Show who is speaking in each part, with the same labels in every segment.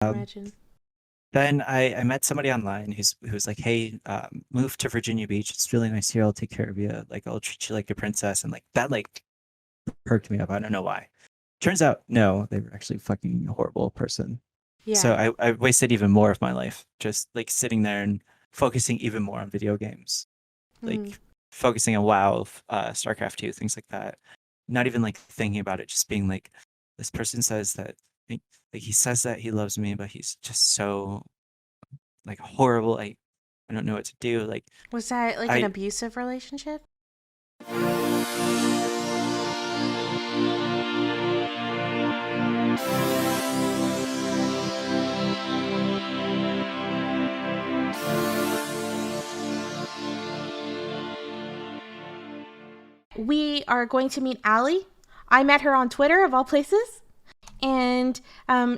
Speaker 1: Imagine.
Speaker 2: Then I met somebody online who's like, hey, move to Virginia Beach. It's really nice here. I'll take care of you. Like, I'll treat you like a princess. And like that like perked me up. I don't know why. Turns out, no, they were actually fucking a horrible person. So
Speaker 1: Yeah.
Speaker 2: I wasted even more of my life just like sitting there and focusing even more on video games,
Speaker 1: Mm.
Speaker 2: like focusing on WoW, StarCraft 2, things like that. Not even like thinking about it, just being like, this person says that, like he says that he loves me, but he's just so like horrible. I don't know what to do. Like
Speaker 1: Was that like an
Speaker 2: I
Speaker 1: abusive relationship? We are going to meet Allie. I met her on Twitter, of all places. And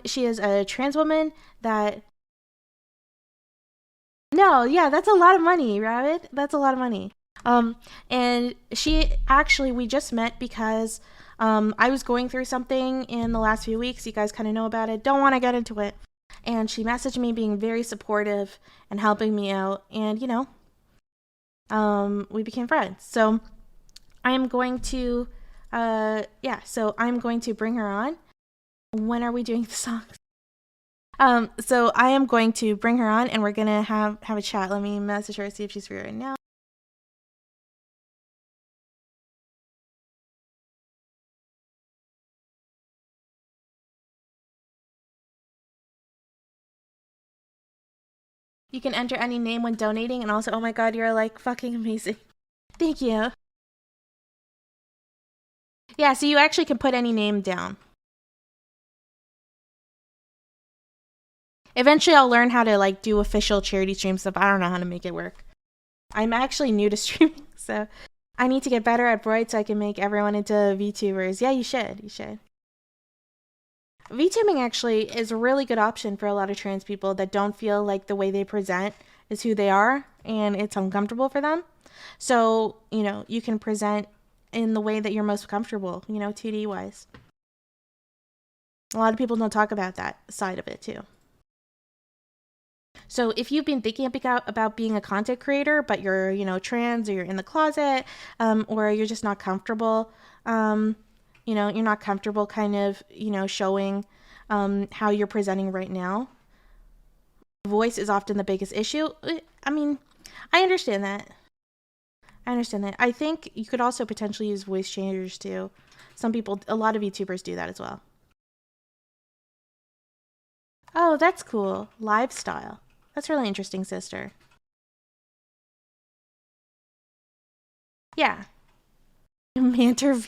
Speaker 1: she is a trans woman that. No, yeah, that's a lot of money, Rabbit. That's a lot of money. And she actually, we just met because I was going through something in the last few weeks. You guys kind of know about it. Don't want to get into it. And she messaged me being very supportive and helping me out. And, we became friends. So I am going to, so I'm going to bring her on. When are we doing the songs? So I am going to bring her on and we're gonna have a chat. Let me message her, see if she's free right now. You can enter any name when donating, and also, oh my god, you're like fucking amazing. Thank you. Yeah, so you actually can put any name down. Eventually, I'll learn how to like do official charity stream stuff. I don't know how to make it work. I'm actually new to streaming, so I need to get better at Bright so I can make everyone into VTubers. Yeah, you should. You should. VTubing actually is a really good option for a lot of trans people that don't feel like the way they present is who they are and it's uncomfortable for them. So, you can present in the way that you're most comfortable, 2D wise. A lot of people don't talk about that side of it too. So if you've been thinking about being a content creator, but you're, trans or you're in the closet, or you're just not comfortable, you're not comfortable kind of, showing how you're presenting right now. Voice is often the biggest issue. I mean, I understand that. I understand that. I think you could also potentially use voice changers too. A lot of YouTubers do that as well. Oh, that's cool. Live style. That's really interesting, sister. Yeah. Mandatory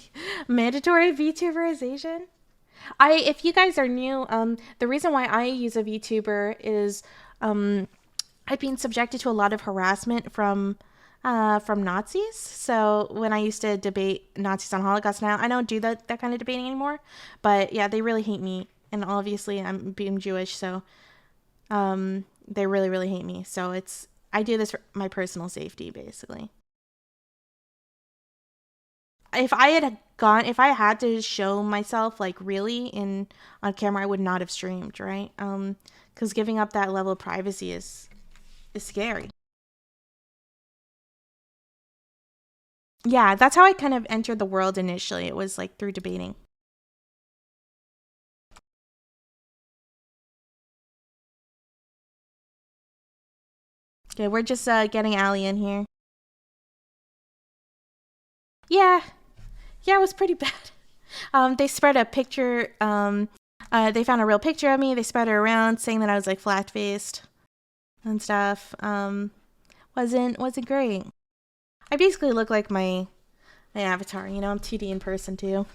Speaker 1: VTuberization? If you guys are new, the reason why I use a VTuber is I've been subjected to a lot of harassment from Nazis. So when I used to debate Nazis on Holocaust, now I don't do that kind of debating anymore. But yeah, they really hate me, and obviously I'm being Jewish, so they really hate me. So I do this for my personal safety, basically. If I had to show myself like really in on camera, I would not have streamed, right? Because giving up that level of privacy is scary. Yeah, that's how I kind of entered the world initially. It was like through debating. Okay, we're just getting Allie in here. Yeah, yeah, it was pretty bad. They spread a picture. They found a real picture of me. They spread it around, saying that I was like flat faced and stuff. Wasn't great. I basically look like my avatar. I'm 2D in person too.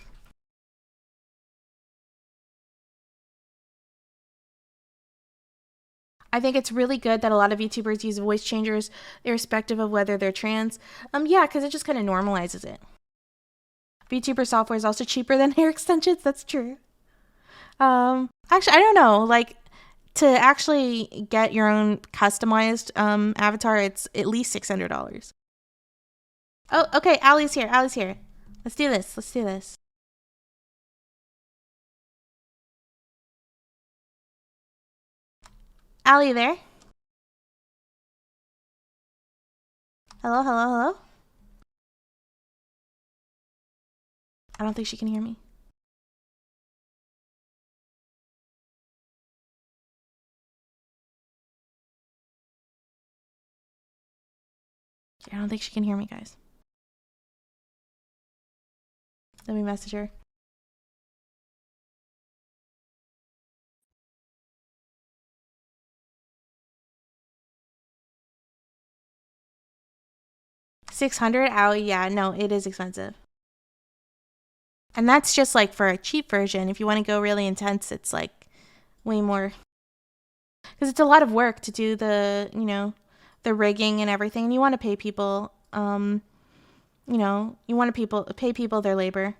Speaker 1: I think it's really good that a lot of YouTubers use voice changers, irrespective of whether they're trans. Yeah, because it just kind of normalizes it. VTuber software is also cheaper than hair extensions. That's true. Actually, I don't know. Like to actually get your own customized avatar, it's at least $600. Oh, okay. Allie's here. Allie's here. Let's do this. Let's do this. Allie there? Hello, hello, hello? I don't think she can hear me. I don't think she can hear me, guys. Let me message her. $600? Oh, yeah, no, it is expensive. And that's just like for a cheap version. If you want to go really intense, it's like way more. Because it's a lot of work to do the, the rigging and everything. And you want to pay people, you want to pay people their labor.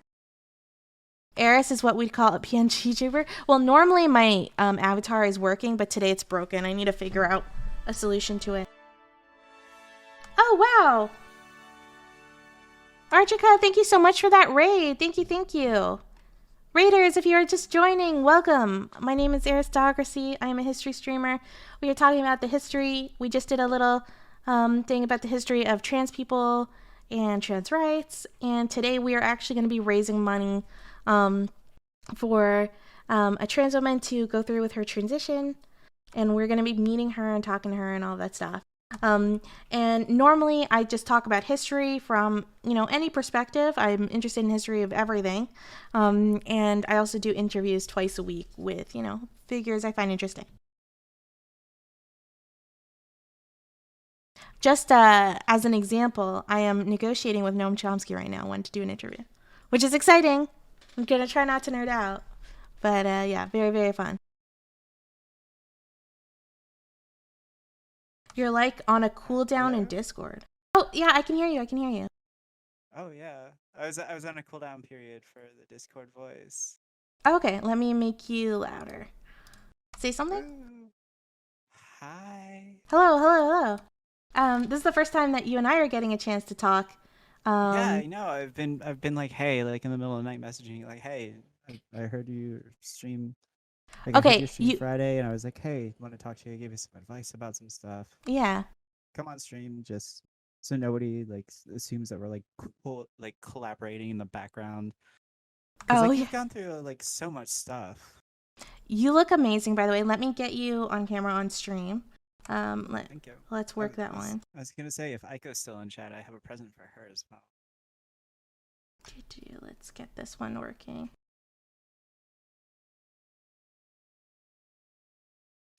Speaker 1: Eris is what we'd call a PNG tuber. Well, normally my avatar is working, but today it's broken. I need to figure out a solution to it. Oh, wow. Archika, thank you so much for that raid. Thank you, thank you. Raiders, if you are just joining, welcome. My name is Aristocracy. I am a history streamer. We are talking about the history. We just did a little thing about the history of trans people and trans rights. And today we are actually going to be raising money for a trans woman to go through with her transition. And we're going to be meeting her and talking to her and all that stuff. And normally I just talk about history from, any perspective. I'm interested in history of everything. And I also do interviews twice a week with, figures I find interesting. Just as an example, I am negotiating with Noam Chomsky right now, when to do an interview, which is exciting. I'm going to try not to nerd out. But yeah, very, very fun. You're like on a cooldown in Discord. Oh, yeah, I can hear you. I can hear you.
Speaker 2: Oh yeah, I was on a cooldown period for the Discord voice.
Speaker 1: Okay, let me make you louder. Say something.
Speaker 2: Ooh. Hi.
Speaker 1: Hello, hello, hello. This is the first time that you and I are getting a chance to talk.
Speaker 2: Yeah, I know. I've been like, hey, like in the middle of the night messaging, like, hey, I heard you stream. Like, I heard you stream Friday, and I was like, hey, want to talk to you? I gave you some advice about some stuff.
Speaker 1: Yeah.
Speaker 2: Come on stream, just so nobody like assumes that we're like collaborating in the background. Because you've gone through like so much stuff.
Speaker 1: You look amazing, by the way. Let me get you on camera on stream.
Speaker 2: Thank you.
Speaker 1: Let's work that one.
Speaker 2: I was gonna say, if Aiko's still in chat, I have a present for her as well.
Speaker 1: Let's get this one working.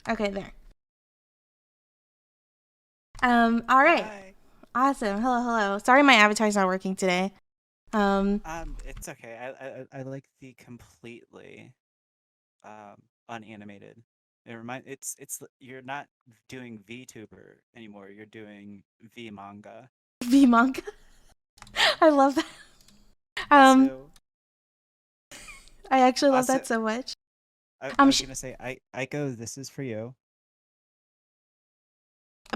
Speaker 1: Okay, there. All right.
Speaker 2: Hi.
Speaker 1: Awesome. Hello, hello. Sorry my avatar's not working today.
Speaker 2: It's okay. I like the completely unanimated. It's you're not doing VTuber anymore. You're doing V manga.
Speaker 1: V manga. I love that. I actually love that so much.
Speaker 2: I was gonna say, Aiko, this is for you.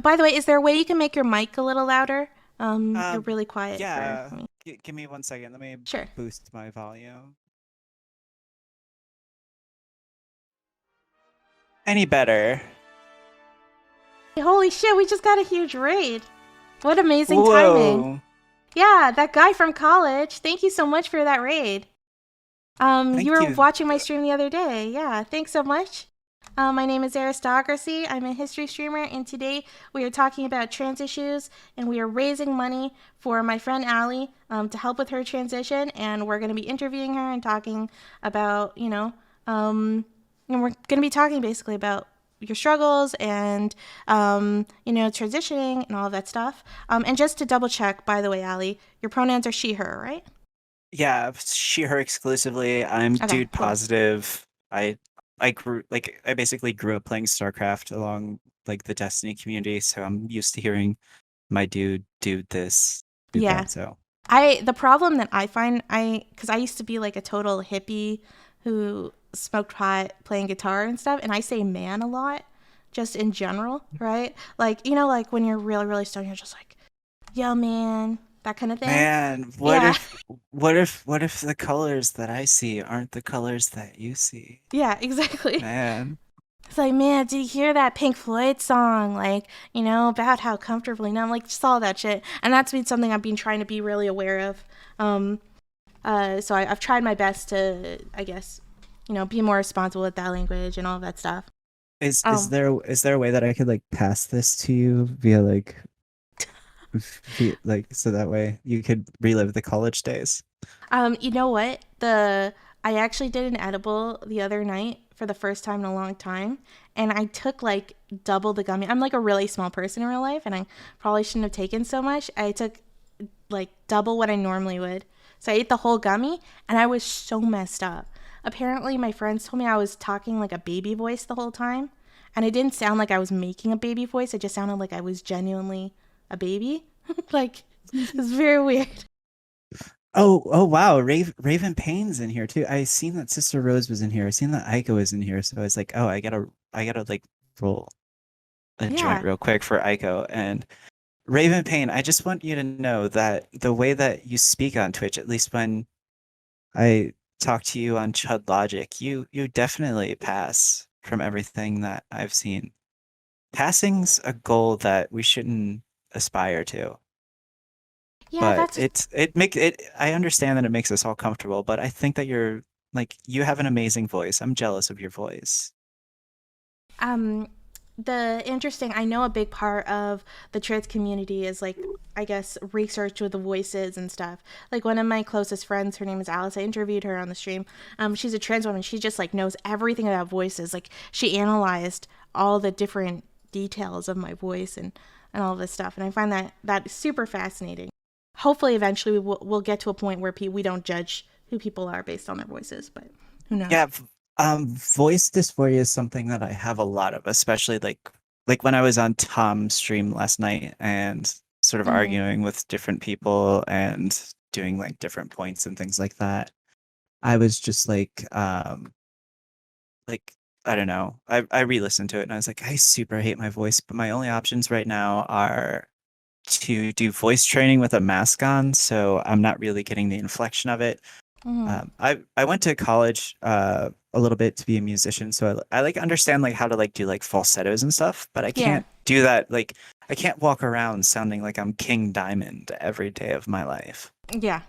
Speaker 1: By the way, is there a way you can make your mic a little louder? You're really quiet.
Speaker 2: Yeah. Give me 1 second. Let me boost my volume. Any better?
Speaker 1: Holy shit, we just got a huge raid. What amazing timing. Yeah, that guy from college. Thank you so much for that raid. You were watching my stream the other day. Yeah, thanks so much. My name is Aristocracy. I'm a history streamer, and today we are talking about trans issues, and we are raising money for my friend Allie to help with her transition, and we're going to be interviewing her and talking about, and we're going to be talking basically about your struggles and, transitioning and all of that stuff. And just to double check, by the way, Allie, your pronouns are she, her, right?
Speaker 2: Yeah, she, her exclusively. I'm dude positive. I basically grew up playing StarCraft along like the Destiny community, so I'm used to hearing my dude do this, do that. So
Speaker 1: the problem that I find, because I used to be like a total hippie who smoked pot, playing guitar and stuff, and I say man a lot, just in general, right? Like, like when you're really, really stoned, you're just like, yo, man, that kind of thing.
Speaker 2: Man, what if the colors that I see aren't the colors that you see?
Speaker 1: Yeah, exactly.
Speaker 2: Man.
Speaker 1: It's like, man, did you hear that Pink Floyd song? Like, about how comfortably numb, like, just all that shit. And that's been something I've been trying to be really aware of. Um, I've tried my best to, I guess, be more responsible with that language and all of that stuff. Um,
Speaker 2: Is there a way that I could like pass this to you via like like so that way you could relive the college days?
Speaker 1: you know what? I actually did an edible the other night for the first time in a long time, and I took like double the gummy. I'm like a really small person in real life, and I probably shouldn't have taken so much. I took like double what I normally would. So I ate the whole gummy, and I was so messed up. Apparently, my friends told me I was talking like a baby voice the whole time, and it didn't sound like I was making a baby voice. It just sounded like I was genuinely a baby. Like, it's very weird.
Speaker 2: Oh wow, Raven Payne's in here too. I seen that Sister Rose was in here. I seen that Aiko was in here, so I was like, oh, I gotta like roll a joint
Speaker 1: Yeah.
Speaker 2: real quick for Aiko. And Raven Payne, I just want you to know that the way that you speak on Twitch, at least when I talk to you on Chud Logic, you definitely pass from everything that I've seen. Passing's a goal that we shouldn't aspire to.
Speaker 1: Yeah,
Speaker 2: But
Speaker 1: that's
Speaker 2: I understand that it makes us all comfortable, but I think that you're like you have an amazing voice. I'm jealous of your voice.
Speaker 1: um the interesting I know a big part of the trans community is like, I guess, research with the voices and stuff. Like one of my closest friends, her name is Alice, I interviewed her on the stream. She's a trans woman. She just like knows everything about voices. Like she analyzed all the different details of my voice and all this stuff, and I find that super fascinating. Hopefully eventually we'll get to a point where we don't judge who people are based on their voices, but who knows.
Speaker 2: Yeah, voice dysphoria is something that I have a lot of, especially like when I was on Tom's stream last night and sort of
Speaker 1: Mm-hmm.
Speaker 2: arguing with different people and doing like different points and things like that. I was just like I don't know. I re-listened to it and I was like, I super hate my voice, but my only options right now are to do voice training with a mask on, so I'm not really getting the inflection of it.
Speaker 1: Mm-hmm.
Speaker 2: I went to college a little bit to be a musician, so I like understand like how to like do like falsettos and stuff, but I
Speaker 1: Yeah.
Speaker 2: can't do that. Like I can't walk around sounding like I'm King Diamond every day of my life.
Speaker 1: Yeah.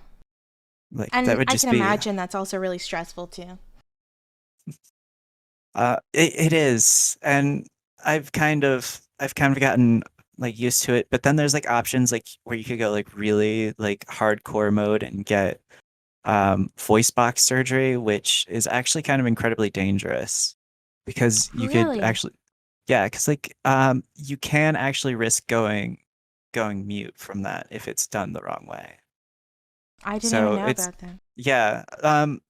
Speaker 2: Like that
Speaker 1: And
Speaker 2: would
Speaker 1: I
Speaker 2: just
Speaker 1: can
Speaker 2: be
Speaker 1: imagine that's also really stressful too.
Speaker 2: it is, and I've kind of gotten like used to it, but then there's like options like where you could go like really like hardcore mode and get voice box surgery, which is actually kind of incredibly dangerous because you could
Speaker 1: Really?
Speaker 2: actually, yeah, because like you can actually risk going mute from that if it's done the wrong way.
Speaker 1: I didn't even
Speaker 2: So
Speaker 1: know
Speaker 2: it's
Speaker 1: about that.
Speaker 2: yeah,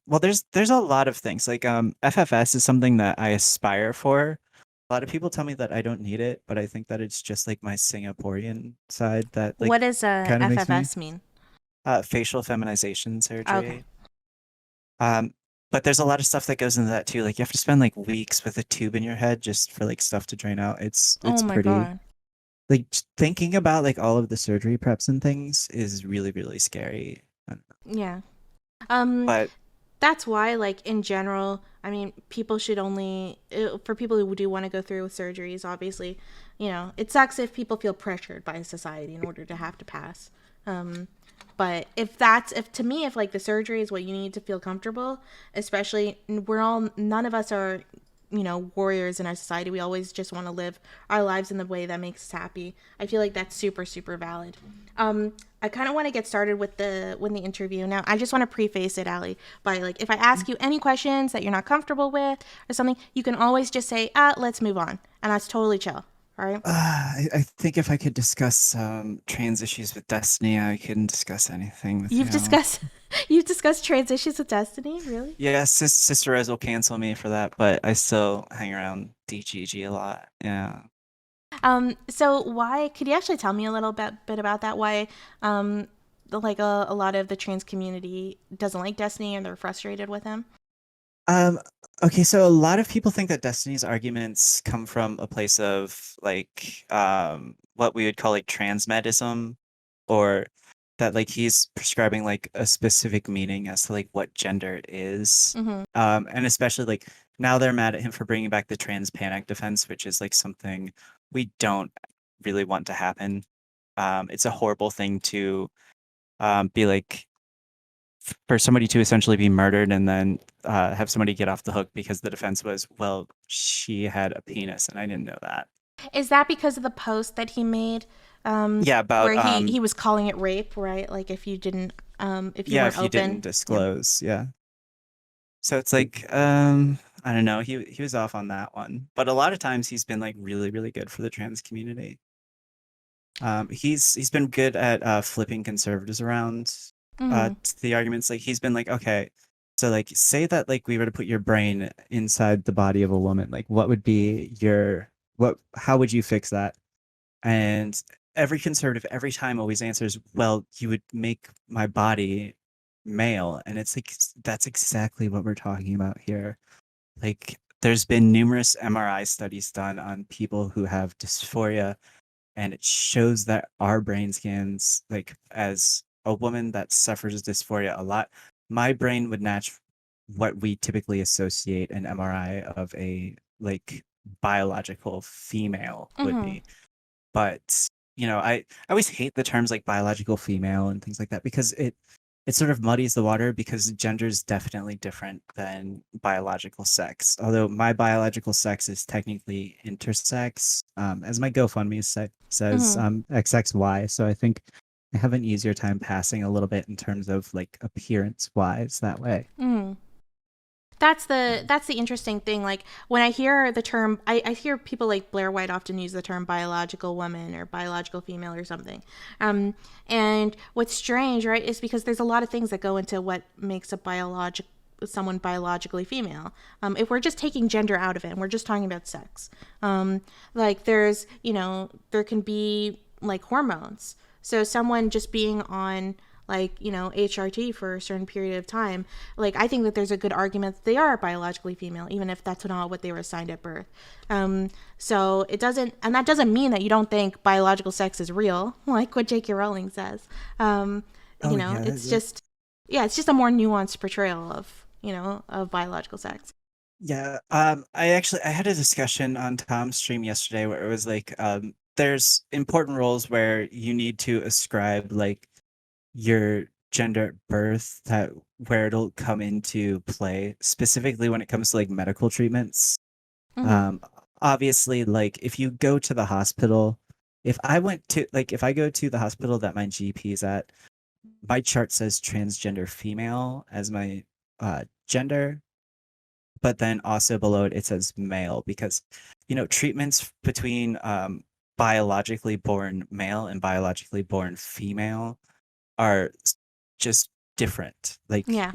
Speaker 2: well there's a lot of things like FFS is something that I aspire for. A lot of people tell me that I don't need it, but I think that it's just like my Singaporean side that
Speaker 1: What
Speaker 2: like
Speaker 1: does
Speaker 2: kind of makes me
Speaker 1: FFS mean?
Speaker 2: facial feminization
Speaker 1: Okay.
Speaker 2: surgery. Um, but there's a lot of stuff that goes into that too. Like you have to spend like weeks with a tube in your head just for like stuff to drain out.
Speaker 1: Oh
Speaker 2: It's
Speaker 1: my
Speaker 2: pretty
Speaker 1: god.
Speaker 2: like thinking about like all of the surgery preps and things is really scary.
Speaker 1: Yeah. Um
Speaker 2: But
Speaker 1: that's why, like, in general, I mean, people should only for people who do want to go through with surgeries, obviously, it sucks if people feel pressured by society in order to have to pass. um but if to me, if like the surgery is what you need to feel comfortable, especially, none of us are warriors in our society. We always just want to live our lives in the way that makes us happy. I feel like that's super valid. I kind of want to get started with the interview now. I just want to preface it, Ali, by like, if I ask you any questions that you're not comfortable with or something, you can always just say, let's move on, and that's totally chill. All right.
Speaker 2: I think if I could discuss trans issues with Destiny, I can discuss anything with
Speaker 1: You've
Speaker 2: you.
Speaker 1: discussed you've discussed transitions with Destiny, really?
Speaker 2: Yeah, Sister Rose will cancel me for that, but I still hang around DGG a lot. Yeah.
Speaker 1: So why could you actually tell me a little bit about that? Why, like a lot of the trans community doesn't like Destiny and they're frustrated with him?
Speaker 2: Um, okay, so a lot of people think that Destiny's arguments come from a place of like what we would call like transmedism, or that like he's prescribing like a specific meaning as to like what gender is.
Speaker 1: Mm-hmm.
Speaker 2: And especially like now they're mad at him for bringing back the trans panic defense, which is like something we don't really want to happen. It's a horrible thing to be like for somebody to essentially be murdered and then have somebody get off the hook because the defense was, well, she had a penis and I didn't know that.
Speaker 1: Is that because of the post that he made,
Speaker 2: Yeah,
Speaker 1: where
Speaker 2: about
Speaker 1: he was calling it rape, right? Like if you didn't, if you
Speaker 2: yeah,
Speaker 1: weren't
Speaker 2: if you didn't
Speaker 1: open. Yeah.
Speaker 2: disclose, yeah. So it's like I don't know, he was off on that one. But a lot of times he's been like really, really good for the trans community. He's been good at flipping conservatives around
Speaker 1: Mm-hmm.
Speaker 2: to the arguments. Like he's been like, okay, so like say that like we were to put your brain inside the body of a woman, like what would be your what how would you fix that? And every conservative every time always answers, well, you would make my body male. And it's like that's exactly what we're talking about here. Like there's been numerous MRI studies done on people who have dysphoria, and it shows that our brain scans, like as a woman that suffers dysphoria a lot, my brain would match what we typically associate an MRI of a like biological female would
Speaker 1: Mm-hmm.
Speaker 2: be. But I always hate the terms like biological female and things like that because it sort of muddies the water because gender is definitely different than biological sex. Although my biological sex is technically intersex, as my GoFundMe says,
Speaker 1: Mm-hmm.
Speaker 2: XXY. So I think I have an easier time passing a little bit in terms of like appearance wise that way.
Speaker 1: Mm-hmm. That's the interesting thing. Like when I hear the term, I hear people like Blair White often use the term biological woman or biological female or something. Um, and what's strange, right, is because there's a lot of things that go into what makes a biologic someone biologically female. If we're just taking gender out of it and we're just talking about sex, like there's there can be like hormones. So someone just being on like HRT for a certain period of time, like I think that there's a good argument that they are biologically female, even if that's not what they were assigned at birth. So it doesn't, and that doesn't mean that you don't think biological sex is real, like what J.K. Rowling says.
Speaker 2: Oh yeah,
Speaker 1: It's just, yeah, it's just a more nuanced portrayal of of biological sex.
Speaker 2: yeah. I had a discussion on Tom's stream yesterday where it was like, there's important roles where you need to ascribe like your gender at birth that where it'll come into play, specifically when it comes to like medical treatments.
Speaker 1: Mm-hmm.
Speaker 2: Um, Obviously, like if you go to the hospital, if I go to the hospital that my GP is at, my chart says transgender female as my gender, but then also below it it says male because treatments between biologically born male and biologically born female are just different. Like,
Speaker 1: Yeah.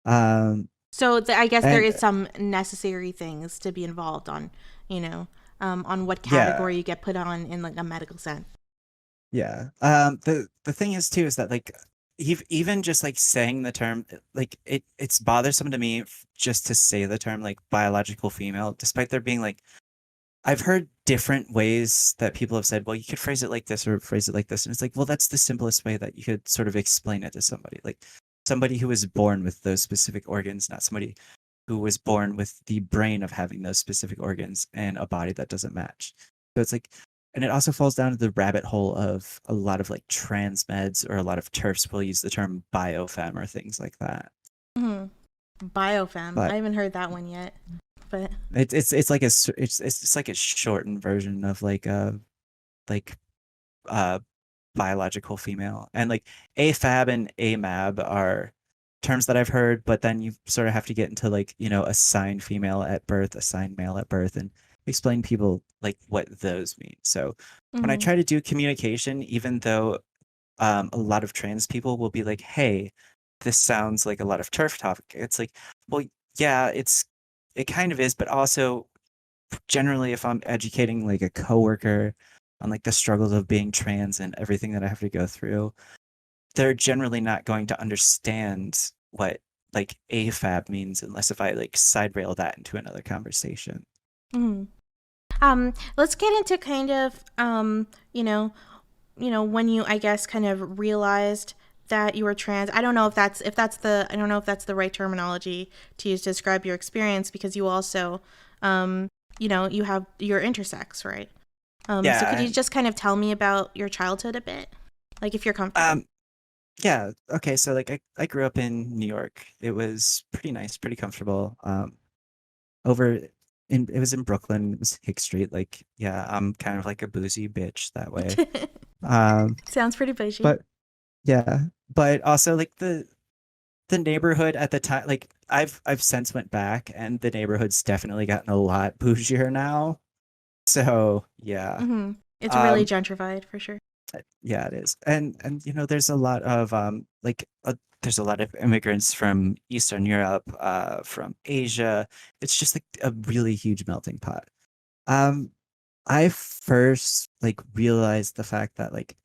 Speaker 2: um,
Speaker 1: So I guess there
Speaker 2: and
Speaker 1: is some necessary things to be involved on what
Speaker 2: yeah,
Speaker 1: category you get put on in like a medical sense.
Speaker 2: yeah. The thing is too is that like even just like saying the term, like it's bothersome to me just to say the term like biological female, despite there being like I've heard different ways that people have said, well, you could phrase it like this or phrase it like this. And it's like, well, that's the simplest way that you could sort of explain it to somebody. Like somebody who was born with those specific organs, not somebody who was born with the brain of having those specific organs and a body that doesn't match. So it's like, and it also falls down to the rabbit hole of a lot of like trans meds or a lot of TERFs will use the term biofem or things like that.
Speaker 1: Hmm. Biofem. I
Speaker 2: But
Speaker 1: haven't heard that one yet, but
Speaker 2: it's like it's like a shortened version of like uh biological female. And like AFAB and AMAB are terms that I've heard, but then you sort of have to get into like, assigned female at birth, assigned male at birth, and explain people like what those mean. So when I
Speaker 1: mm-hmm.
Speaker 2: try to do communication, even though a lot of trans people will be like, hey, this sounds like a lot of turf talk. It's like, well, yeah, it kind of is, but also generally if I'm educating like a coworker on like the struggles of being trans and everything that I have to go through, they're generally not going to understand what like AFAB means unless if I like side rail that into another conversation.
Speaker 1: Mm-hmm. Let's get into kind of when you, I guess, kind of realized that you were trans. I don't know if that's the I don't know if that's the right terminology to use to describe your experience, because you also um you have your intersex, right? So could
Speaker 2: Yeah.
Speaker 1: you just kind of tell me about your childhood a bit? Like if you're comfortable.
Speaker 2: Um, yeah. Okay. So like I grew up in New York. It was pretty nice, pretty comfortable. Over in it was in Brooklyn. It was Hick Street. Like, yeah, I'm kind of like a boozy bitch that way. Um,
Speaker 1: Sounds pretty bougie.
Speaker 2: but yeah, but also like the neighborhood at the time, like I've since went back and the neighborhood's definitely gotten a lot bougier now. So yeah.
Speaker 1: It's really
Speaker 2: Um,
Speaker 1: gentrified for sure.
Speaker 2: yeah, it is. And there's a lot of there's a lot of immigrants from Eastern Europe, from Asia. It's just like a really huge melting pot. Um, I first like realized the fact that like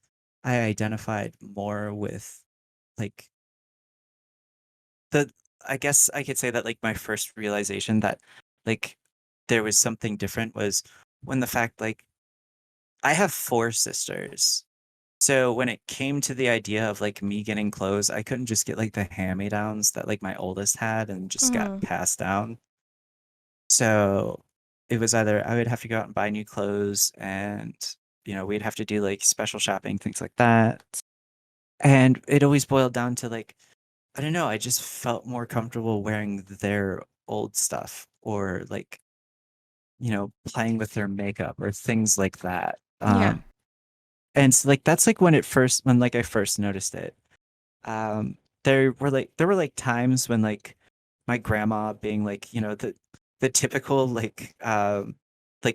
Speaker 2: I identified more with like the I guess I could say that like my first realization that like there was something different was when the fact like I have four sisters. So when it came to the idea of like me getting clothes, I couldn't just get like the hand-me-downs that like my oldest had and just got
Speaker 1: Mm-hmm.
Speaker 2: passed down. So it was either I would have to go out and buy new clothes and we'd have to do like special shopping, things like that. And it always boiled down to like, I don't know, I just felt more comfortable wearing their old stuff or like, playing with their makeup or things like that.
Speaker 1: Yeah.
Speaker 2: And so, like that's like when like I first noticed it. Um, there were like times when like my grandma being like, the typical like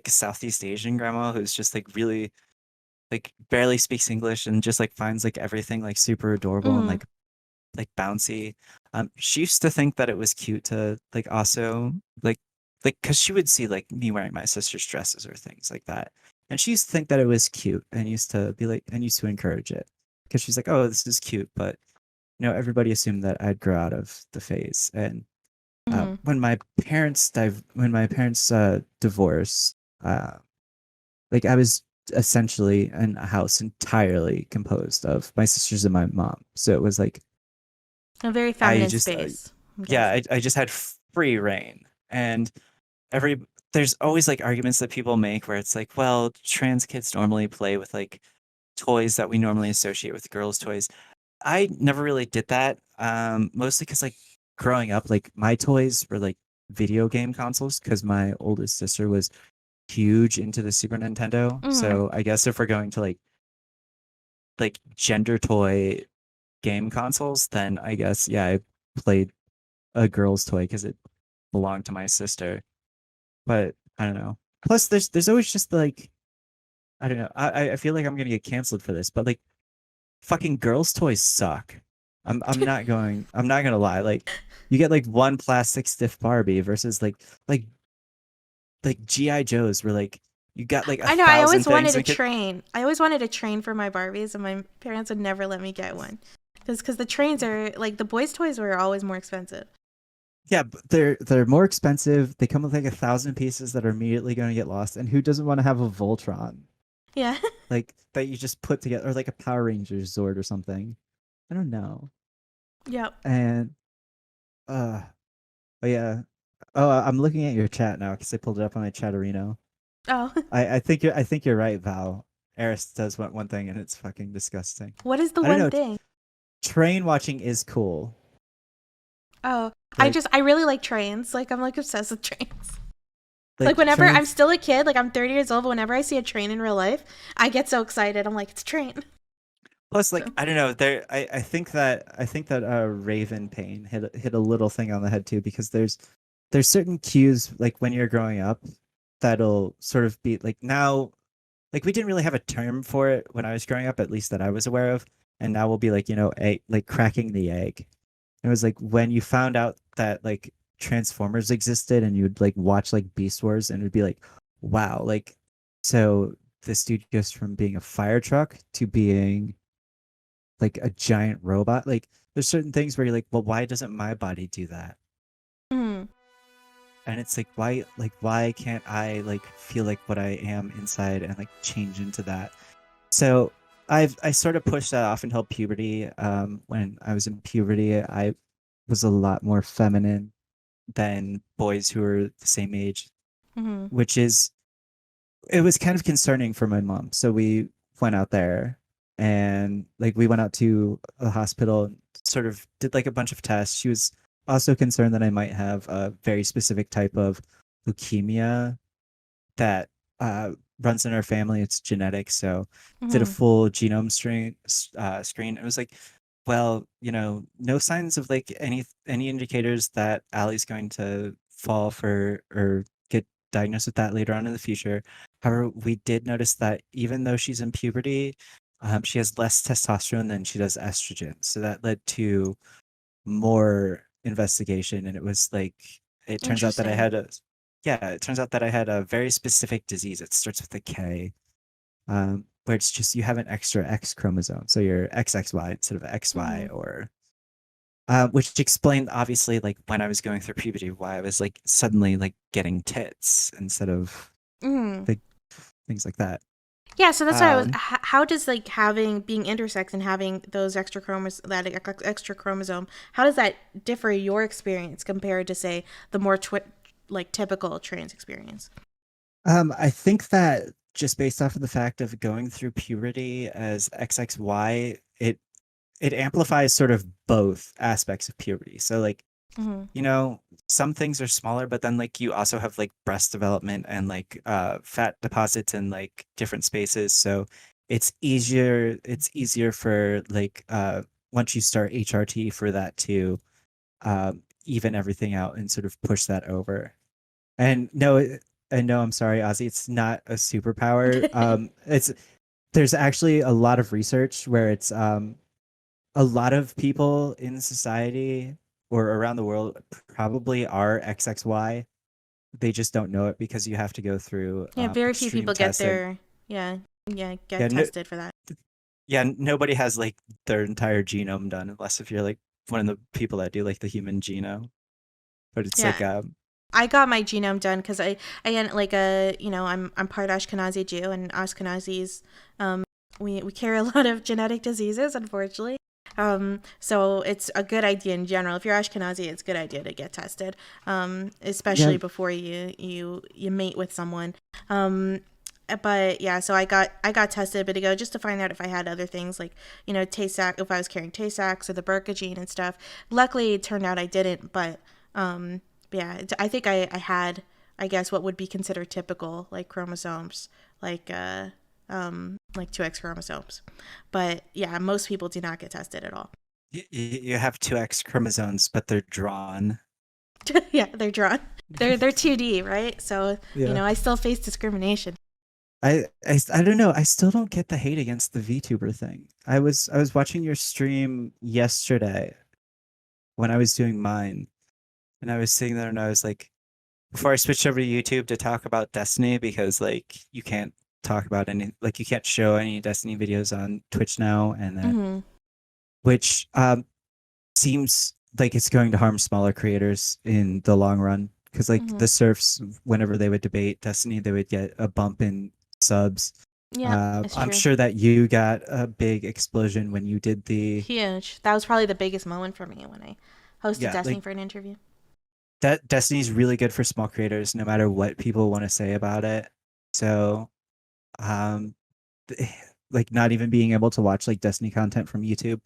Speaker 2: Southeast Asian grandma who's just like really like barely speaks English and just like finds like everything like super adorable and
Speaker 1: Mm-hmm.
Speaker 2: like bouncy. She used to think that it was cute to like also like because she would see like me wearing my sister's dresses or things like that, and she used to think that it was cute and used to be like and used to encourage it because she's like, oh, this is cute, but everybody assumed that I'd grow out of the phase. And
Speaker 1: Mm-hmm.
Speaker 2: when my parents divorced, like I was essentially in a house entirely composed of my sisters and my mom. So it was like
Speaker 1: A very
Speaker 2: I
Speaker 1: feminine
Speaker 2: just
Speaker 1: space, I'm
Speaker 2: yeah,
Speaker 1: guessing.
Speaker 2: I just had free reign. And every there's always like arguments that people make where it's like, well, trans kids normally play with like toys that we normally associate with girls' toys. I never really did that. Mostly because like growing up, like my toys were like video game consoles because my oldest sister was huge into the Super Nintendo.
Speaker 1: Mm-hmm.
Speaker 2: So I guess if we're going to like gender toy game consoles, then I guess yeah, I played a girl's toy because it belonged to my sister. But I don't know. Plus, there's always just like I don't know. I feel like I'm gonna get canceled for this, but like fucking girls' toys suck. I'm not gonna lie. Like you get like one plastic stiff Barbie versus like GI Joes where like you got like a
Speaker 1: I know. I
Speaker 2: thousand
Speaker 1: always
Speaker 2: things
Speaker 1: wanted a
Speaker 2: and could
Speaker 1: train. I always wanted a train for my Barbies, and my parents would never let me get one because the trains are like the boys' toys were always more expensive.
Speaker 2: yeah, but they're more expensive. They come with like 1,000 pieces that are immediately going to get lost. And who doesn't want to have a Voltron
Speaker 1: Yeah.
Speaker 2: like that you just put together, or like a Power Rangers Zord or something? I don't know.
Speaker 1: Yep.
Speaker 2: And uh, oh yeah. Oh, I'm looking at your chat now because I pulled it up on my Chatterino.
Speaker 1: Oh,
Speaker 2: I think you're right, Val. Eris does one thing and it's fucking disgusting.
Speaker 1: what is the
Speaker 2: I don't
Speaker 1: one
Speaker 2: know.
Speaker 1: thing?
Speaker 2: Train watching is cool.
Speaker 1: Oh,
Speaker 2: Like
Speaker 1: I really like trains. Like I'm like obsessed with trains. Like
Speaker 2: like
Speaker 1: whenever I'm
Speaker 2: trains.
Speaker 1: still a kid, like I'm 30 years old, but whenever I see a train in real life, I get so excited. I'm like, it's a train.
Speaker 2: Plus,
Speaker 1: So,
Speaker 2: like I don't know. I think that Raven Pain hit a little thing on the head too because there's certain cues like when you're growing up that'll sort of be like now like we didn't really have a term for it when I was growing up, at least that I was aware of, and now we'll be like like cracking the egg. It was like when you found out that like Transformers existed and you'd like watch like Beast Wars and it'd be like, wow, like so this dude goes from being a fire truck to being like a giant robot. Like there's certain things where you're like, well, why doesn't my body do that?
Speaker 1: mm,
Speaker 2: And it's like why can't I like feel like what I am inside and like change into that? So I sort of pushed that off until puberty. When I was in puberty, I was a lot more feminine than boys who were the same age,
Speaker 1: Mm-hmm.
Speaker 2: which is it was kind of concerning for my mom. So we went out there and like we went out to a hospital and sort of did like a bunch of tests. She was also concerned that I might have a very specific type of leukemia that uh, runs in our family. It's genetic. So did a
Speaker 1: Mm-hmm.
Speaker 2: full genome screen. It was like, well, no signs of like any indicators that Allie's going to fall for or get diagnosed with that later on in the future. However, we did notice that even though she's in puberty, she has less testosterone than she does estrogen. So that led to more investigation, and it was like it turns out that I
Speaker 1: Interesting.
Speaker 2: had a yeah, it turns out that I had a very specific disease. It starts with a K, where it's just you have an extra X chromosome, so you're XXY instead of XY,
Speaker 1: Mm-hmm.
Speaker 2: or which explained obviously like when I was going through puberty why I was like suddenly like getting tits instead of
Speaker 1: Mm-hmm.
Speaker 2: like things like that.
Speaker 1: Yeah, so that's why I was.
Speaker 2: Um,
Speaker 1: How does like having being intersex and having those extra chromosome, how does that differ your experience compared to say the more like typical trans experience?
Speaker 2: I think that just based off of the fact of going through puberty as XXY, it amplifies sort of both aspects of puberty. So like,
Speaker 1: Mm-hmm.
Speaker 2: some things are smaller, but then like you also have like breast development and like fat deposits in like different spaces. So it's easier for like once you start HRT for that to even everything out and sort of push that over. And no, I'm sorry, Ozzy, it's not a superpower. It's there's actually a lot of research where it's a lot of people in society or around the world probably are XXY. They just don't know it because you have to go through
Speaker 1: Yeah, very few
Speaker 2: extreme
Speaker 1: people get
Speaker 2: tests and
Speaker 1: their
Speaker 2: yeah,
Speaker 1: get tested for that.
Speaker 2: nobody has like their entire genome done unless if you're like one of the people that do like the human genome. But it's like
Speaker 1: Yeah, I got my genome done because I am like I'm part Ashkenazi Jew, and Ashkenazis we carry a lot of genetic diseases, unfortunately. So it's a good idea in general. If you're Ashkenazi, it's a good idea to get tested,
Speaker 2: yeah,
Speaker 1: especially before you mate with someone. Um, but yeah, so I got tested a bit ago just to find out if I had other things like Tay Sachs, if I was carrying Tay Sachs or the BRCA gene and stuff. Luckily, it turned out I didn't, but yeah, I think I had, I guess, what would be considered typical like chromosomes, like like 2X chromosomes. But yeah, most people do not get tested at all.
Speaker 2: you have two X chromosomes, but they're drawn.
Speaker 1: Yeah, they're drawn. They're 2D, right? So,
Speaker 2: Yeah.
Speaker 1: I still face discrimination.
Speaker 2: I don't know. I still don't get the hate against the VTuber thing. I was watching your stream yesterday when I was doing mine, and I was sitting there and I was like, before I switched over to YouTube to talk about Destiny because like you can't talk about any like you can't show any Destiny videos on Twitch now, and then
Speaker 1: Mhm.
Speaker 2: which seems like it's going to harm smaller creators in the long run because like the
Speaker 1: Mhm.
Speaker 2: serfs whenever they would debate Destiny they would get a bump in subs.
Speaker 1: Yeah, it's
Speaker 2: I'm
Speaker 1: true.
Speaker 2: sure that you got a big explosion when you did the
Speaker 1: Huge. That was probably the biggest moment for me when I hosted
Speaker 2: yeah,
Speaker 1: Destiny
Speaker 2: like
Speaker 1: for an interview.
Speaker 2: that Destiny's really good for small creators no matter what people want to say about it. So, um like not even being able to watch like Destiny content from YouTube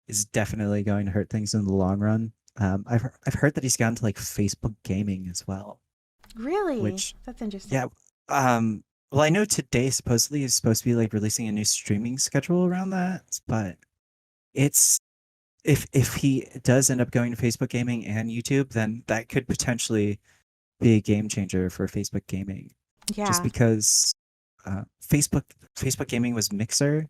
Speaker 2: is definitely going to hurt things in the long run. I've heard that he's gone to like Facebook gaming as well,
Speaker 1: Really?
Speaker 2: which
Speaker 1: That's interesting.
Speaker 2: yeah, well I know today supposedly is supposed to be like releasing a new streaming schedule around that, but it's if he does end up going to Facebook gaming and YouTube, then that could potentially be a game changer for Facebook gaming. Just
Speaker 1: Yeah.
Speaker 2: because Facebook gaming was Mixer,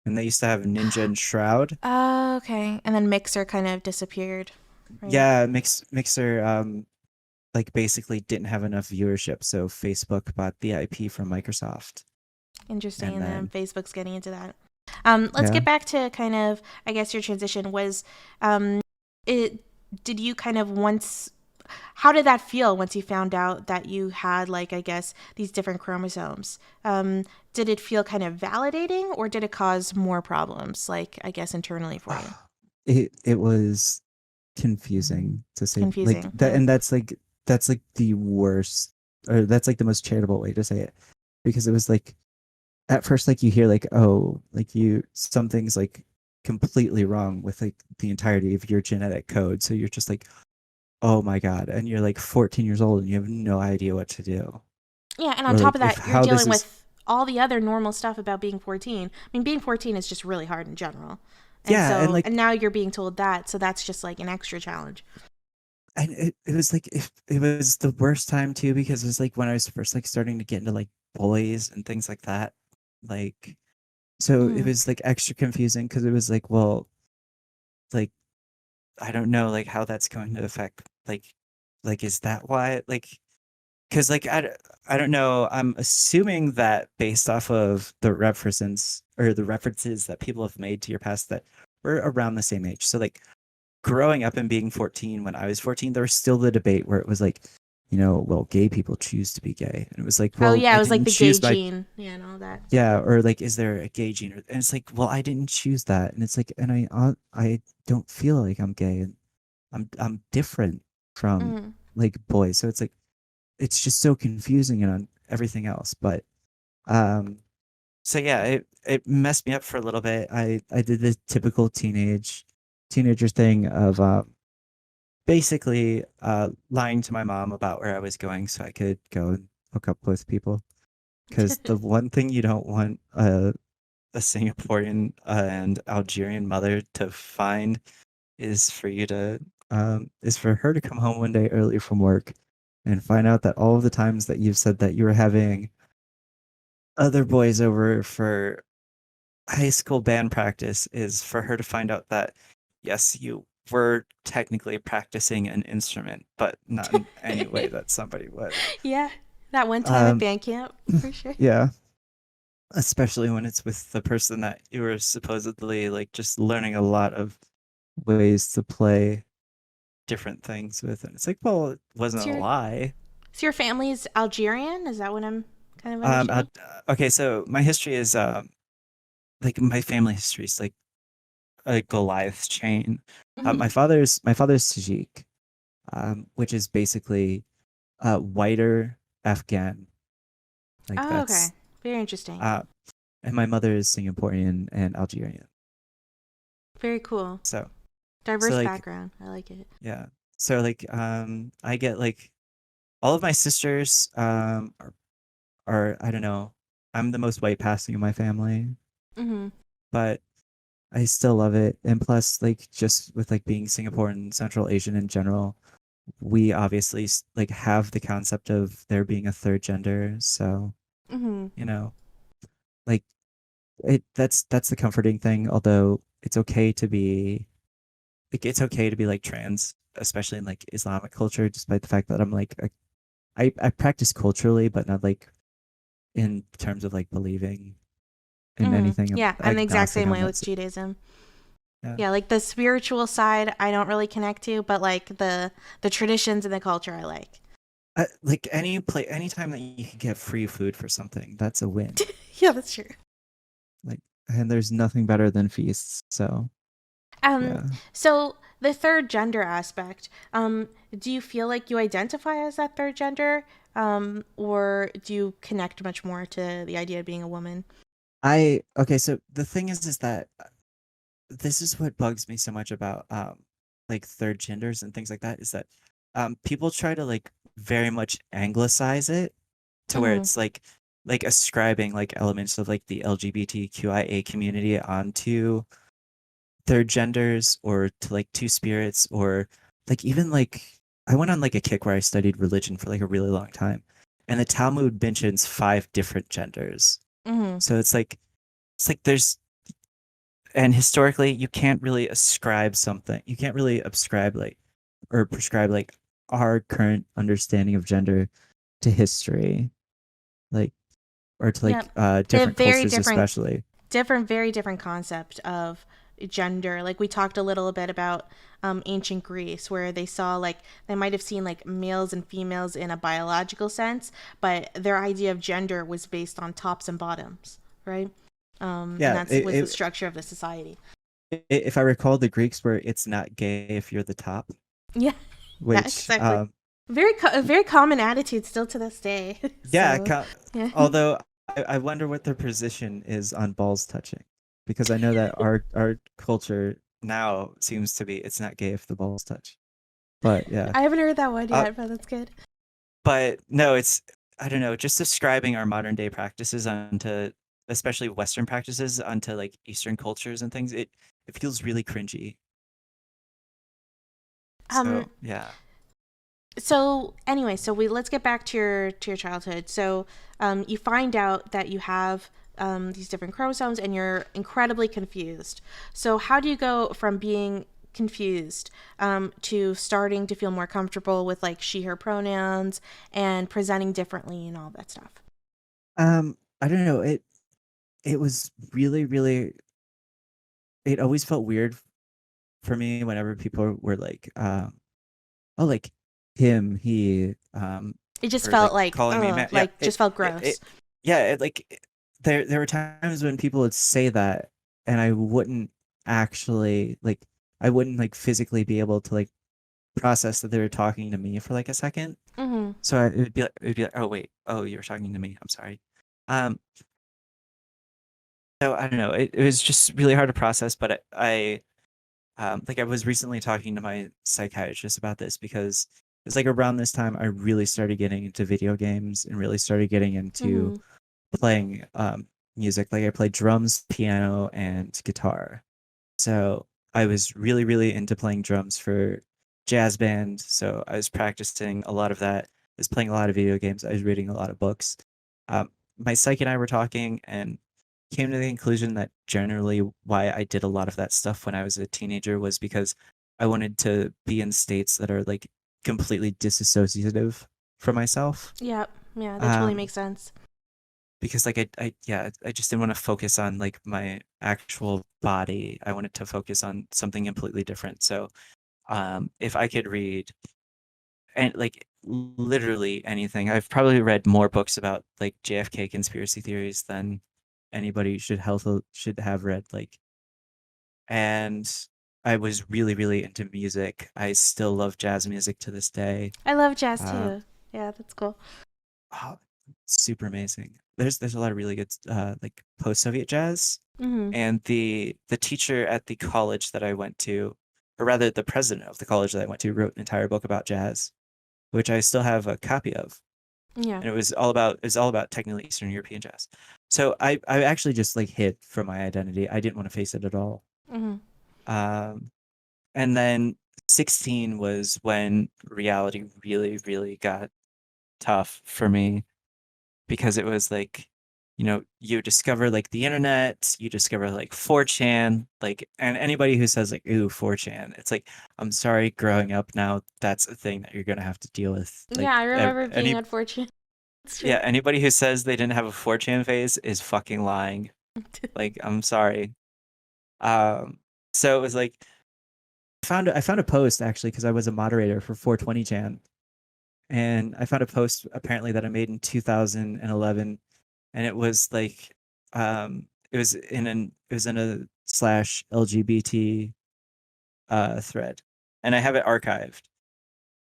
Speaker 2: and they used to have Ninja and Shroud.
Speaker 1: Okay. And then Mixer kind of disappeared, right?
Speaker 2: Yeah, Mixer like basically didn't have enough viewership, so Facebook bought the IP from Microsoft,
Speaker 1: Interesting.
Speaker 2: and
Speaker 1: And then
Speaker 2: then
Speaker 1: Facebook's getting into that. Let's
Speaker 2: yeah.
Speaker 1: get back to kind of, I guess, your transition was, it, did you kind of once, how did that feel once you found out that you had, like, I guess, these different chromosomes? Did it feel kind of validating, or did it cause more problems, like, I guess, internally for you?
Speaker 2: It was confusing to say like
Speaker 1: Confusing.
Speaker 2: that, and that's like the worst, or that's like the most charitable way to say it, because it was like at first like you hear like, oh, like you something's like completely wrong with like the entirety of your genetic code, so you're just like, oh my god, and you're like 14 years old and you have no idea what to do,
Speaker 1: Yeah, and on
Speaker 2: or
Speaker 1: top
Speaker 2: like
Speaker 1: of
Speaker 2: if
Speaker 1: that, you're
Speaker 2: how this
Speaker 1: dealing
Speaker 2: is.
Speaker 1: with all the other normal stuff about being 14. I mean, being 14 is just really hard in general. And
Speaker 2: Yeah, and
Speaker 1: so,
Speaker 2: like,
Speaker 1: and now you're being told that, so that's just like an extra challenge.
Speaker 2: and it was like it was the worst time too, because it was like when I was first like starting to get into like boys and things like that, like, so it
Speaker 1: Mm,
Speaker 2: was like extra confusing because it was like, well, like I don't know like how that's going to affect like is that why like, because like I don't know, I'm assuming that based off of the references or the references that people have made to your past that we're around the same age, so like growing up and being 14, when I was 14, there was still the debate where it was like, well, gay people choose to be gay. And it was like,
Speaker 1: oh
Speaker 2: well,
Speaker 1: yeah,
Speaker 2: I
Speaker 1: it was like
Speaker 2: didn't
Speaker 1: the gay
Speaker 2: choose my,
Speaker 1: gene, yeah, and all that.
Speaker 2: yeah, or like, is there a gay gene? And it's like, well, I didn't choose that. And it's like, and I don't feel like I'm gay, and I'm different from
Speaker 1: Mm.
Speaker 2: like boys. So it's like, it's just so confusing and on everything else. But, um, so yeah, it messed me up for a little bit. I did the typical teenager thing of, basically lying to my mom about where I was going so I could go and hook up with people. Because the one thing you don't want a Singaporean and Algerian mother to find is for you to is for her to come home one day early from work and find out that all of the times that you've said that you were having other boys over for high school band practice is for her to find out that yes, you were technically practicing an instrument, but not in any way that somebody would.
Speaker 1: Yeah, that one time at
Speaker 2: Um,
Speaker 1: band camp, for sure.
Speaker 2: yeah, especially when it's with the person that you were supposedly like just learning a lot of ways to play different things with, and it's like, well, it wasn't
Speaker 1: So
Speaker 2: a
Speaker 1: your,
Speaker 2: lie.
Speaker 1: so your family's Algerian? Is that what I'm kind of understanding?
Speaker 2: Okay, so my history is like my family history is like a Goliath chain.
Speaker 1: Hmm.
Speaker 2: My father's Tajik, which is basically whiter Afghan. Like
Speaker 1: Oh, okay.
Speaker 2: that's
Speaker 1: Very interesting.
Speaker 2: uh, and my mother is Singaporean and Algerian.
Speaker 1: Very cool.
Speaker 2: So
Speaker 1: Diverse
Speaker 2: like
Speaker 1: background. I like it.
Speaker 2: yeah. So like I get like all of my sisters are I don't know. I'm the most white passing in my family,
Speaker 1: Hmm.
Speaker 2: but I still love it. And plus, like just with like being Singapore and Central Asian in general, we obviously like have the concept of there being a third gender. So,
Speaker 1: Hmm.
Speaker 2: you know, like that's the comforting thing. Although it's okay to be it's okay to be like trans, especially in like Islamic culture, despite the fact that I'm like I practice culturally, but not like in terms of like believing in
Speaker 1: Hmm.
Speaker 2: anything.
Speaker 1: Yeah, I'm the exact
Speaker 2: Agnostic
Speaker 1: same
Speaker 2: on
Speaker 1: way
Speaker 2: that.
Speaker 1: with Judaism.
Speaker 2: Yeah.
Speaker 1: Yeah, like the spiritual side, I don't really connect to, but like the traditions and the culture, I like.
Speaker 2: Like anytime that you can get free food for something, that's a win.
Speaker 1: Yeah, that's true.
Speaker 2: Like, and there's nothing better than feasts. So
Speaker 1: Um,
Speaker 2: yeah.
Speaker 1: so the third gender aspect, do you feel like you identify as that third gender? Or do you connect much more to the idea of being a woman?
Speaker 2: I okay, so the thing is that this is what bugs me so much about like third genders and things like that, is that people try to like very much anglicize it to where
Speaker 1: Mm-hmm.
Speaker 2: it's like ascribing like elements of like the LGBTQIA community onto third genders or to like two spirits, or like even like I went on like a kick where I studied religion for like a really long time, and the Talmud mentions five different genders.
Speaker 1: Mm-hmm.
Speaker 2: So it's like there's, and historically you can't really ascribe something, you can't really ascribe like or prescribe like our current understanding of gender to history, like, or to like
Speaker 1: Yep. They have
Speaker 2: different cultures especially.
Speaker 1: very different concept of gender. Like we talked a little bit about ancient Greece, where they saw like they might have seen like males and females in a biological sense, but their idea of gender was based on tops and bottoms, right? And
Speaker 2: Yeah,
Speaker 1: that's was the structure of the society.
Speaker 2: if I recall, the Greeks were it's not gay if you're the top,
Speaker 1: Yeah, yeah,
Speaker 2: which
Speaker 1: exactly. A very common attitude still to this day.
Speaker 2: yeah,
Speaker 1: So, yeah.
Speaker 2: although I wonder what their position is on balls touching, because I know that our culture now seems to be it's not gay if the balls touch. But yeah,
Speaker 1: I haven't heard that one
Speaker 2: uh,
Speaker 1: yet, but that's good.
Speaker 2: but no, it's I don't know, just describing our modern day practices onto especially Western practices onto like Eastern cultures and things. It feels really cringy.
Speaker 1: Um,
Speaker 2: So yeah.
Speaker 1: so anyway, so we let's get back to your childhood. So you find out that you have these different chromosomes, and you're incredibly confused. So how do you go from being confused to starting to feel more comfortable with like she her pronouns and presenting differently and all that stuff?
Speaker 2: I don't know. It was really it always felt weird for me whenever people were like, oh, like him, he,
Speaker 1: It just
Speaker 2: or
Speaker 1: felt
Speaker 2: like
Speaker 1: like
Speaker 2: calling me man. Yeah,
Speaker 1: just felt gross.
Speaker 2: yeah, there were times when people would say that, and I wouldn't actually like, I wouldn't like physically be able to like process that they were talking to me for like a second.
Speaker 1: Mm-hmm.
Speaker 2: So it would be like, oh wait, oh you were talking to me. I'm sorry. Um, so I don't know. It was just really hard to process, but like I was recently talking to my psychiatrist about this because it's like around this time I really started getting into video games and really started getting into
Speaker 1: Mm-hmm.
Speaker 2: playing music. Like I played drums, piano, and guitar. So I was really into playing drums for jazz band. So I was practicing a lot of that. I was playing a lot of video games. I was reading a lot of books. My psych and I were talking and came to the conclusion that generally why I did a lot of that stuff when I was a teenager was because I wanted to be in states that are like completely disassociative from myself.
Speaker 1: Yeah, yeah, that totally
Speaker 2: Um,
Speaker 1: makes sense.
Speaker 2: because like yeah, I just didn't want to focus on like my actual body. I wanted to focus on something completely different. So if I could read and like literally anything, I've probably read more books about like JFK conspiracy theories than anybody should have read. Like, and I was really into music. I still love jazz music to this day.
Speaker 1: I love jazz
Speaker 2: Um,
Speaker 1: too. Yeah, that's cool.
Speaker 2: oh, super amazing. There's a lot of really good like post-Soviet jazz.
Speaker 1: Mm-hmm.
Speaker 2: And the teacher at the college that I went to, or rather the president of the college that I went to, wrote an entire book about jazz, which I still have a copy of.
Speaker 1: Yeah.
Speaker 2: And it was all about technically Eastern European jazz. So I actually just like hid from my identity. I didn't want to face it at all.
Speaker 1: Mm-hmm.
Speaker 2: Um, and then 16 was when reality really got tough for me because it was like, you discover like the internet, you discover like 4chan, like, and anybody who says like, ooh, 4chan, it's like, I'm sorry, growing up now, that's a thing that you're gonna have to deal with.
Speaker 1: Yeah,
Speaker 2: Like,
Speaker 1: I remember being unfortunate. It's true.
Speaker 2: yeah, anybody who says they didn't have a 4chan phase is fucking lying. Like, I'm sorry. Um, so it was like, I found a post actually because I was a moderator for 420chan, and I found a post apparently that I made in 2011, and it was like it was in a slash LGBT thread, and I have it archived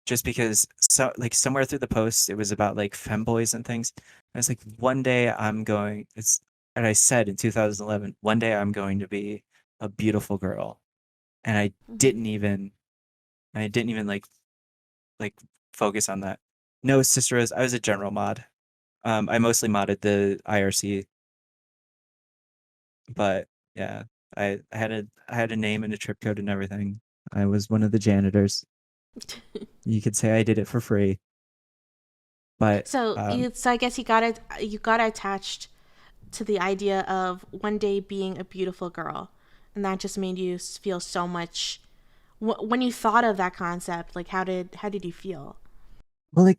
Speaker 2: just because so like somewhere through the post it was about like femboys and things. I was like, one day I'm going it's and I said in 2011, one day I'm going to be a beautiful girl, and
Speaker 1: Mm-hmm.
Speaker 2: didn't even I didn't even like focus on that. No, Sister Rose, I was a general mod. I mostly modded the IRC, but yeah, I had a name and a trip code and everything. I was one of the janitors. You could say I did it for free, but
Speaker 1: So I guess you got attached to the idea of one day being a beautiful girl, and that just made you feel so much. When you thought of that concept, like how did you feel?
Speaker 2: well, like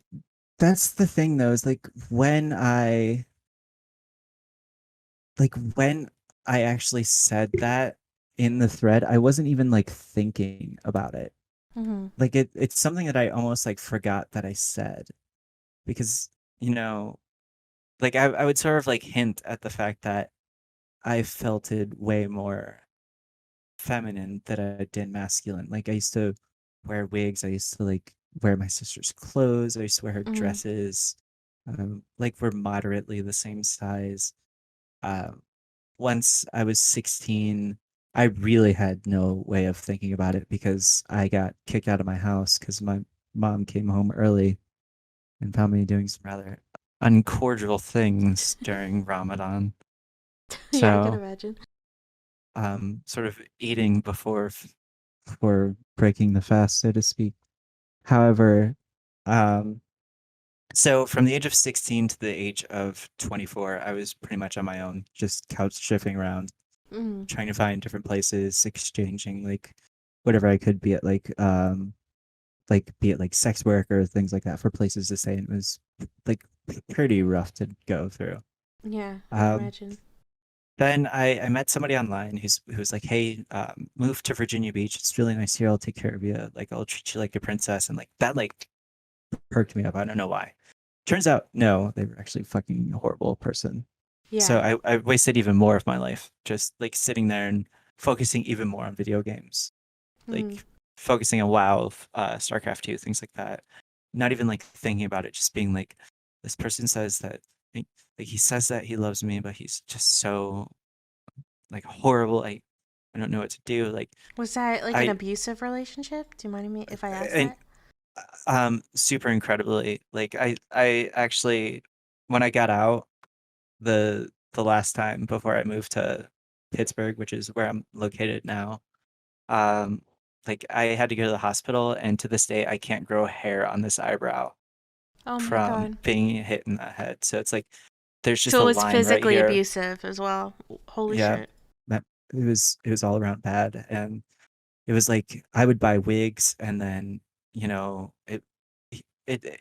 Speaker 2: that's the thing though, is like when I actually said that, in the thread, I wasn't even like thinking about it.
Speaker 1: Mm-hmm.
Speaker 2: Like it's something that I almost like forgot that I said because, you know, like I would sort of like hint at the fact that I felt it way more feminine than I did masculine. Like I used to wear wigs. I used to like wear my sister's clothes. I used to wear her
Speaker 1: Mm-hmm.
Speaker 2: dresses. Like we're moderately the same size. Um, Once I was 16, I really had no way of thinking about it because I got kicked out of my house because my mom came home early and found me doing some rather uncordial things during Ramadan.
Speaker 1: Yeah, I can
Speaker 2: So,
Speaker 1: imagine.
Speaker 2: sort of eating before breaking the fast, so to speak. However, um, so from the age of 16 to the age of 24, I was pretty much on my own, just couch shifting around,
Speaker 1: Mm-hmm.
Speaker 2: trying to find different places, exchanging like whatever I could be at like be it like sex work or things like that for places to stay. And it was like pretty rough to go through.
Speaker 1: Yeah, I can
Speaker 2: Um,
Speaker 1: imagine.
Speaker 2: then I met somebody online who's like, hey, move to Virginia Beach. It's really nice here. I'll take care of you. Like I'll treat you like a princess. And like that like perked me up. I don't know why. Turns out, no, they were actually fucking horrible person. So
Speaker 1: Yeah.
Speaker 2: I wasted even more of my life just like sitting there and focusing even more on video games,
Speaker 1: Mm-hmm.
Speaker 2: like focusing on WoW, StarCraft 2, things like that. Not even like thinking about it, just being like, this person says that, like he says that he loves me, but he's just so like horrible. I don't know what to do. Like
Speaker 1: Was that like an
Speaker 2: I
Speaker 1: abusive relationship? Do you mind me if I ask
Speaker 2: and
Speaker 1: that?
Speaker 2: super incredibly like I actually when I got out the last time before I moved to Pittsburgh, which is where I'm located now, um, like I had to go to the hospital, and to this day I can't grow hair on this eyebrow
Speaker 1: Oh my
Speaker 2: from
Speaker 1: god.
Speaker 2: being hit in the head. So it's like there's just
Speaker 1: So
Speaker 2: a
Speaker 1: it was
Speaker 2: line right
Speaker 1: physically
Speaker 2: here.
Speaker 1: abusive as well. Holy
Speaker 2: Yeah,
Speaker 1: shit.
Speaker 2: that it was all around bad, and it was like I would buy wigs, and then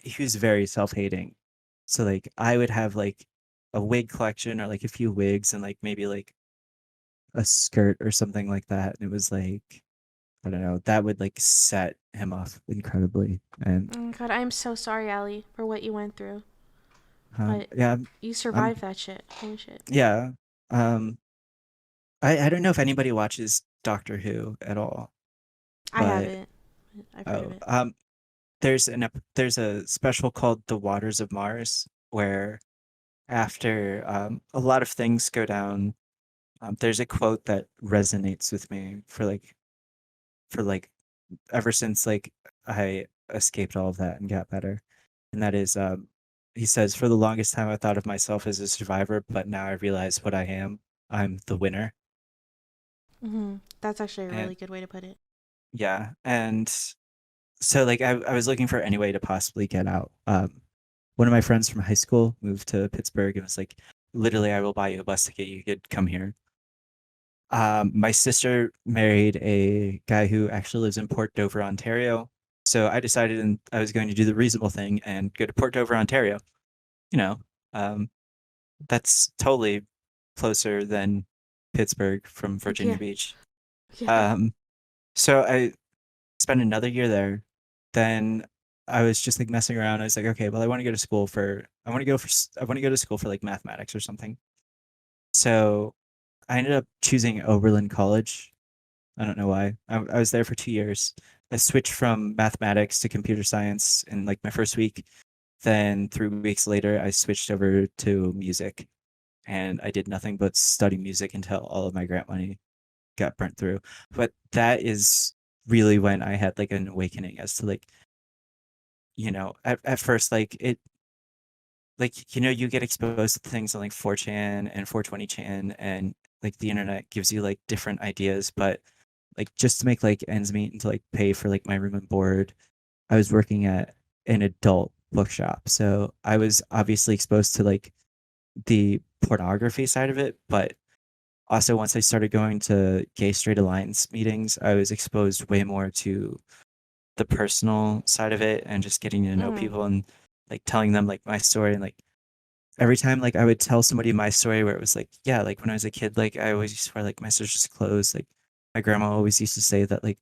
Speaker 2: he was very self-hating. So like I would have like a wig collection or like a few wigs and like maybe like a skirt or something like that. And it was like, I don't know, that would like set him off incredibly. And
Speaker 1: Oh god, I'm so sorry, Allie, for what you went through. But
Speaker 2: yeah,
Speaker 1: you
Speaker 2: I'm
Speaker 1: survived that shit. Holy shit.
Speaker 2: yeah. Um, I don't know if anybody watches Doctor Who at all,
Speaker 1: I
Speaker 2: but
Speaker 1: haven't. I've heard of
Speaker 2: oh,
Speaker 1: it.
Speaker 2: there's a special called The Waters of Mars where after a lot of things go down, there's a quote that resonates with me for like ever since like I escaped all of that and got better. And that is he says, for the longest time I thought of myself as a survivor, but now I realize what I am. I'm the winner.
Speaker 1: That's actually a
Speaker 2: And
Speaker 1: really good way to put it.
Speaker 2: yeah. And so like I was looking for any way to possibly get out. One of my friends from high school moved to Pittsburgh and was like, literally, I will buy you a bus ticket. You could come here. My sister married a guy who actually lives in Port Dover, Ontario. So I decided I was going to do the reasonable thing and go to Port Dover, Ontario. You know, um, that's totally closer than Pittsburgh from Virginia
Speaker 1: Yeah.
Speaker 2: Beach.
Speaker 1: Yeah.
Speaker 2: Um, so I spent another year there. Then I was just like messing around. I was like, okay, well, I want to go to school for like mathematics or something. So I ended up choosing Oberlin College. I don't know why. I was there for 2 years. I switched from mathematics to computer science in like my first week. Then 3 weeks later, I switched over to music, and I did nothing but study music until all of my grant money got burnt through. But that is really when I had like an awakening as to like, at first, like you get exposed to things on like 4chan and 420chan, and like the internet gives you like different ideas, but like just to make like ends meet and to like pay for like my room and board, I was working at an adult bookshop. So I was obviously exposed to like the pornography side of it, but also once I started going to gay straight alliance meetings, I was exposed way more to the personal side of it and just getting to know
Speaker 1: Mm.
Speaker 2: people and like telling them like my story. And like every time like I would tell somebody my story where it was like, yeah, like when I was a kid, like I always used to wear like my sister's clothes, like my grandma always used to say that like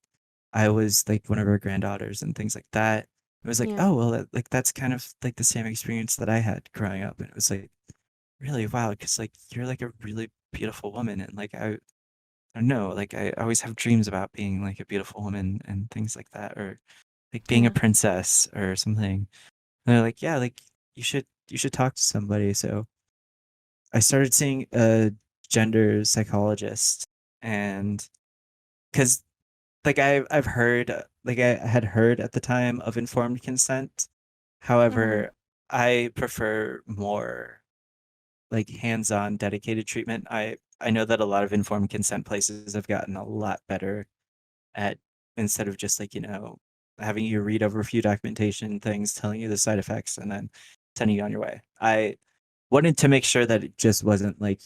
Speaker 2: I was like one of her granddaughters and things like that. It was like,
Speaker 1: Yeah.
Speaker 2: oh well, like that's kind of like the same experience that I had growing up, and it was like really wow, because like you're like a really beautiful woman, and like I don't know, like I always have dreams about being like a beautiful woman and things like that, or like being a
Speaker 1: Yeah.
Speaker 2: princess or something. And they're like, yeah, like you should talk to somebody. So I started seeing a gender psychologist, and because like I've heard like I had heard at the time of informed consent.
Speaker 1: Mm-hmm.
Speaker 2: However, I prefer more like hands-on dedicated treatment. I know that a lot of informed consent places have gotten a lot better at, instead of just like, having you read over a few documentation things, telling you the side effects, and then sending you on your way. I wanted to make sure that it just wasn't like,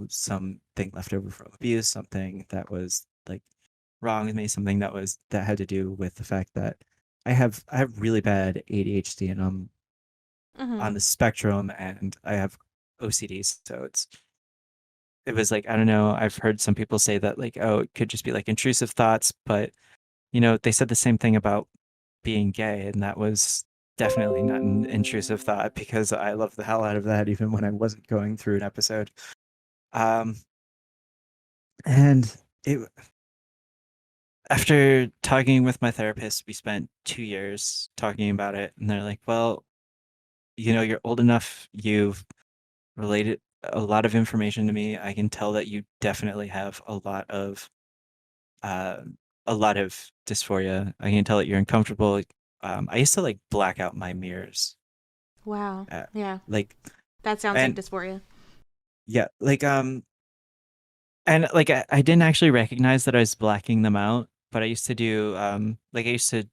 Speaker 2: something left over from abuse, something that was like wrong with me, something that had to do with the fact that I have really bad ADHD, and I'm
Speaker 1: Mm-hmm.
Speaker 2: on the spectrum, and I have OCD. So it was like, I don't know, I've heard some people say that like, oh, it could just be like intrusive thoughts, but they said the same thing about being gay, and that was definitely not an intrusive thought because I love the hell out of that even when I wasn't going through an episode. Um, and it after talking with my therapist, we spent 2 years talking about it, and they're like, well, you're old enough, you've related a lot of information to me. I can tell that you definitely have uh, a lot of dysphoria. I can tell that you're uncomfortable. I used to like black out my mirrors,
Speaker 1: Wow.
Speaker 2: uh,
Speaker 1: Yeah.
Speaker 2: like,
Speaker 1: That sounds like
Speaker 2: and
Speaker 1: dysphoria.
Speaker 2: yeah, like, and like I didn't actually recognize that I was blacking them out, but I used to do, like I used to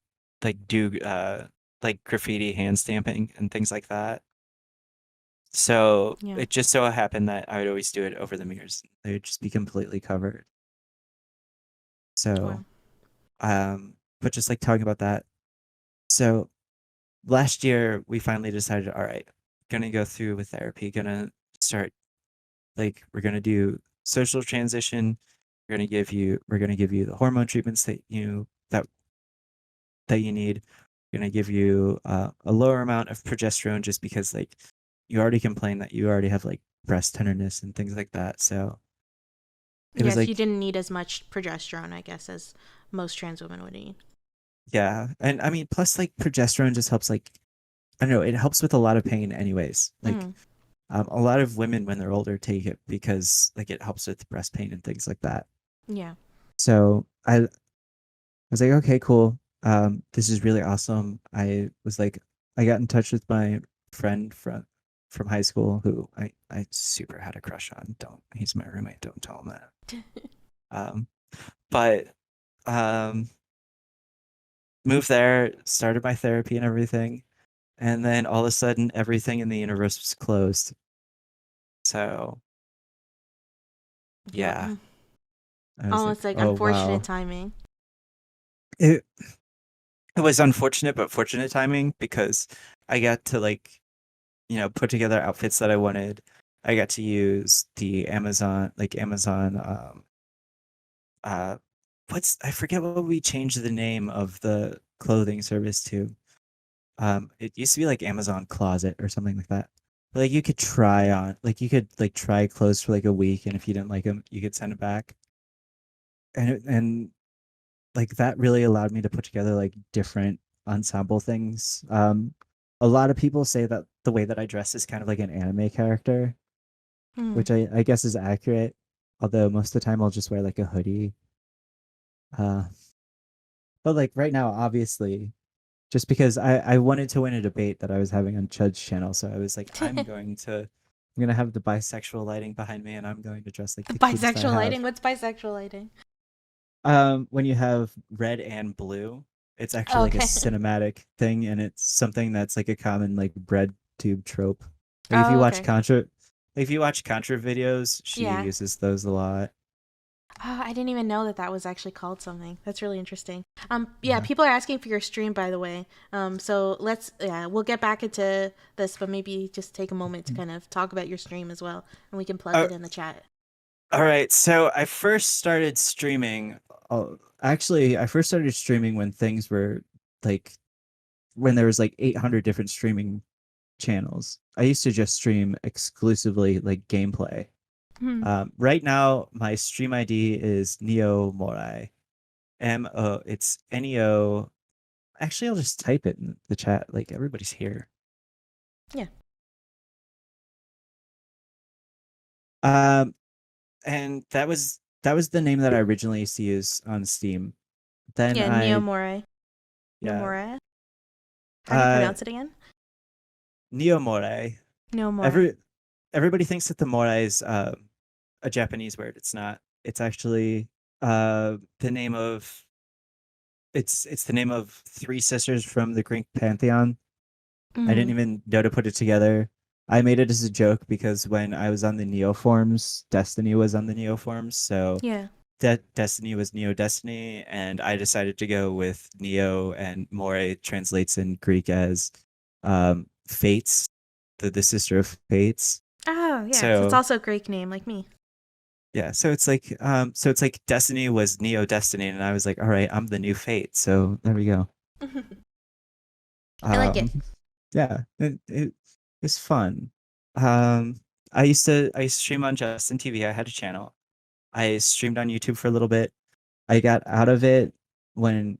Speaker 2: like do, like graffiti hand stamping and things like that. So
Speaker 1: Yeah.
Speaker 2: it just so happened that I would always do it over the mirrors. They would just be completely covered. So,
Speaker 1: Wow.
Speaker 2: but just like talking about that. So last year we finally decided, all right, gonna go through with therapy, gonna start, like, we're gonna do social transition. We're gonna give you the hormone treatments that you need. We're gonna give you a lower amount of progesterone just because like you already complained that you already have like breast tenderness and things like that. So it was
Speaker 1: Yes, you
Speaker 2: like,
Speaker 1: didn't need as much progesterone, I guess, as most trans women would need.
Speaker 2: yeah. And I mean, plus like progesterone just helps, like, I don't know, it helps with a lot of pain anyways. Like,
Speaker 1: Mm-hmm.
Speaker 2: a lot of women when they're older take it because like it helps with breast pain and things like that.
Speaker 1: Yeah.
Speaker 2: So I was like, okay, cool. This is really awesome. I was like, I got in touch with my friend from high school who I super had a crush on. Don't He's my roommate. Don't tell him that. Um, but um, moved there, started my therapy and everything, and then all of a sudden, everything in the universe was closed. So
Speaker 1: Yep.
Speaker 2: yeah, I was like,
Speaker 1: Almost like
Speaker 2: oh
Speaker 1: unfortunate
Speaker 2: wow.
Speaker 1: timing.
Speaker 2: It it was unfortunate but fortunate timing because I got to like, put together outfits that I wanted. I got to use the Amazon, uh I forget what we changed the name of the clothing service to. It used to be like Amazon Closet or something like that. Like you could like try clothes for like a week, and if you didn't like them, you could send it back. And like that really allowed me to put together like different ensemble things. A lot of people say that the way that I dress is kind of like an anime character,
Speaker 1: Mm.
Speaker 2: which I guess is accurate. Although most of the time I'll just wear like a hoodie. Uh, but like right now, obviously, just because I wanted to win a debate that I was having on Chud's channel, so I was like, I'm gonna have the bisexual lighting behind me, and I'm going to dress like the cutest I
Speaker 1: Bisexual
Speaker 2: have.
Speaker 1: lighting? What's bisexual lighting?
Speaker 2: When you have red and blue, it's actually like a
Speaker 1: Okay.
Speaker 2: cinematic thing, and it's something that's like a common like bread tube trope. Like
Speaker 1: Oh, okay.
Speaker 2: if you watch Contra videos, she
Speaker 1: Yeah.
Speaker 2: uses those a lot.
Speaker 1: I didn't even know that that was actually called something. That's really interesting. Yeah,
Speaker 2: Yeah.
Speaker 1: people are asking for your stream, by the way. So we'll get back into this, but maybe just take a moment to kind of talk about your stream as well, and we can plug
Speaker 2: Uh,
Speaker 1: it in the chat.
Speaker 2: All right, so I first started streaming. Actually, I first started streaming when things were like when there was like 800 different streaming channels. I used to just stream exclusively like gameplay.
Speaker 1: Hmm.
Speaker 2: Right now, my stream ID is Neo Morai. It's Neo. Actually, I'll just type it in the chat. Like everybody's here.
Speaker 1: Yeah.
Speaker 2: Um, and that was the name that I originally used to use on Steam. Then
Speaker 1: Yeah,
Speaker 2: I
Speaker 1: Neomore.
Speaker 2: yeah,
Speaker 1: Neomore. How do you
Speaker 2: uh,
Speaker 1: pronounce it again?
Speaker 2: Neo Morai.
Speaker 1: Neomore.
Speaker 2: Everybody thinks that the Morai is a Japanese word. It's not. It's actually the name of it's the name of three sisters from the Greek pantheon. I didn't
Speaker 1: Hmm.
Speaker 2: even know to put it together. I made it as a joke because when I was on the Neoforms, Destiny was on the Neoforms, so
Speaker 1: Yeah.
Speaker 2: Destiny was Neo Destiny, and I decided to go with Neo, and More translates in Greek as Fates, the sister of Fates.
Speaker 1: Oh, yeah, because it's
Speaker 2: So
Speaker 1: also a Greek name, like me.
Speaker 2: yeah, so it's like Destiny was Neo Destiny, and I was like, all right, I'm the new Fate. So there we go.
Speaker 1: I like it.
Speaker 2: Um, yeah, it's fun. Um, I used to stream on Justin TV. I had a channel. I streamed on YouTube for a little bit. I got out of it when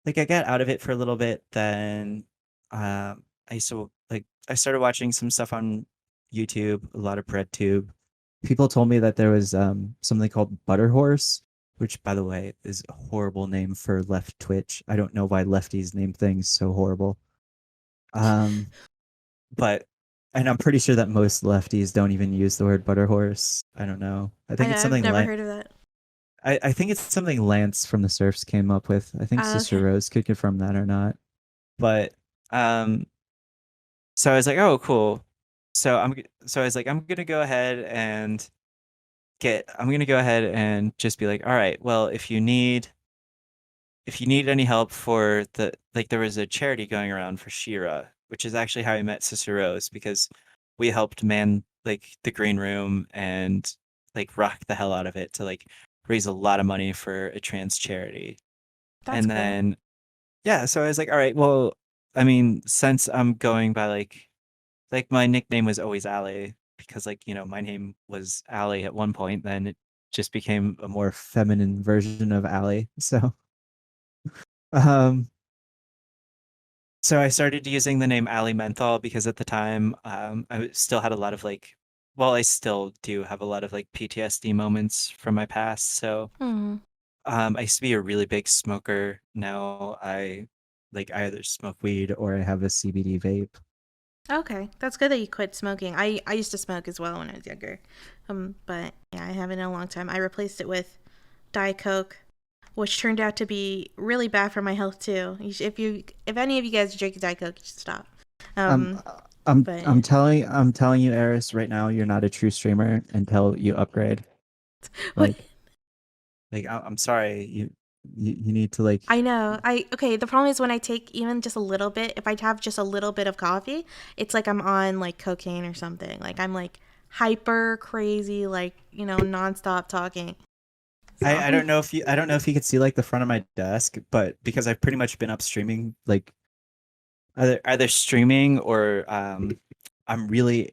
Speaker 2: I got out of it for a little bit. Then I started watching some stuff on YouTube, a lot of BreadTube. People told me that there was something called Butter Horse, which by the way is a horrible name for left Twitch. I don't know why lefties name things so horrible. Um, but and I'm pretty sure that most lefties don't even use the word butter horse. I don't know. I think it's
Speaker 1: I've
Speaker 2: something
Speaker 1: never heard of that.
Speaker 2: I think it's something Lance from the Surfs came up with. I think Sister
Speaker 1: Okay.
Speaker 2: Rose could confirm that or not. But um so I was like, "Oh, cool." So I was like, I'm going to go ahead and just be like, "All right, well, if you need any help for there was a charity going around for Shira, which is actually how I met Sister Rose because we helped man like the green room and like rock the hell out of it to like raise a lot of money for a trans charity.
Speaker 1: That's
Speaker 2: And
Speaker 1: cool.
Speaker 2: then yeah, so I was like, all right, well, I mean, since I'm going by like my nickname was always Allie because like, my name was Allie at one point, then it just became a more feminine version of Allie. Um So I started using the name Ali Menthol because at the time, still had a lot of I still do have a lot of like PTSD moments from my past. So
Speaker 1: Hmm.
Speaker 2: I used to be a really big smoker. Now I either smoke weed or I have a CBD vape.
Speaker 1: Okay, that's good that you quit smoking. I used to smoke as well when I was younger, but yeah, I haven't in a long time. I replaced it with Diet Coke, which turned out to be really bad for my health too. If any of you guys drink Diet Coke, you should stop.
Speaker 2: Um,
Speaker 1: Um,
Speaker 2: I'm
Speaker 1: but
Speaker 2: I'm telling you, Eris, right now, you're not a true streamer until you upgrade. Like I'm sorry, you need to
Speaker 1: I know. The problem is when I take even just a little bit, if I have just a little bit of coffee, it's like I'm on like cocaine or something. Like I'm like hyper crazy, like, nonstop talking. So,
Speaker 2: I don't know if you could see like the front of my desk, but because I've pretty much been up streaming like either streaming or I'm really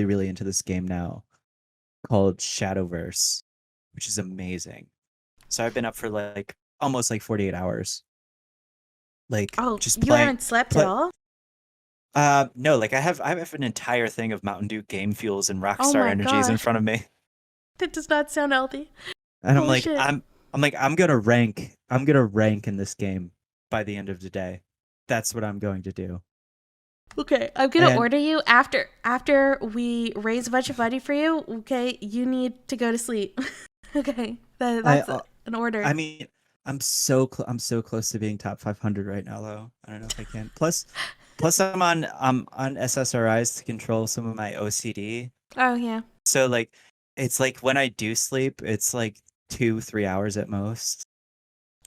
Speaker 2: really into this game now called Shadowverse, which is amazing. So I've been up for like almost like 48 hours, like
Speaker 1: oh,
Speaker 2: just
Speaker 1: you
Speaker 2: playing
Speaker 1: haven't slept at
Speaker 2: play
Speaker 1: all?
Speaker 2: no, like I have an entire thing of Mountain Dew game fuels and
Speaker 1: Oh
Speaker 2: Rockstar
Speaker 1: my
Speaker 2: energies in
Speaker 1: gosh.
Speaker 2: front of me.
Speaker 1: That does not sound healthy.
Speaker 2: And
Speaker 1: Holy shit.
Speaker 2: I'm gonna rank in this game by the end of the day. That's what I'm going to do.
Speaker 1: Okay, I'm gonna
Speaker 2: And
Speaker 1: order you after we raise a bunch of money for you. Okay, you need to go to sleep. Okay,
Speaker 2: I
Speaker 1: that's an order.
Speaker 2: I mean, I'm so close to being top 500 right now, though. I don't know if I can. Plus I'm on SSRIs to control some of my OCD.
Speaker 1: Oh yeah.
Speaker 2: So like, it's like when I do sleep, it's like 2-3 hours at most.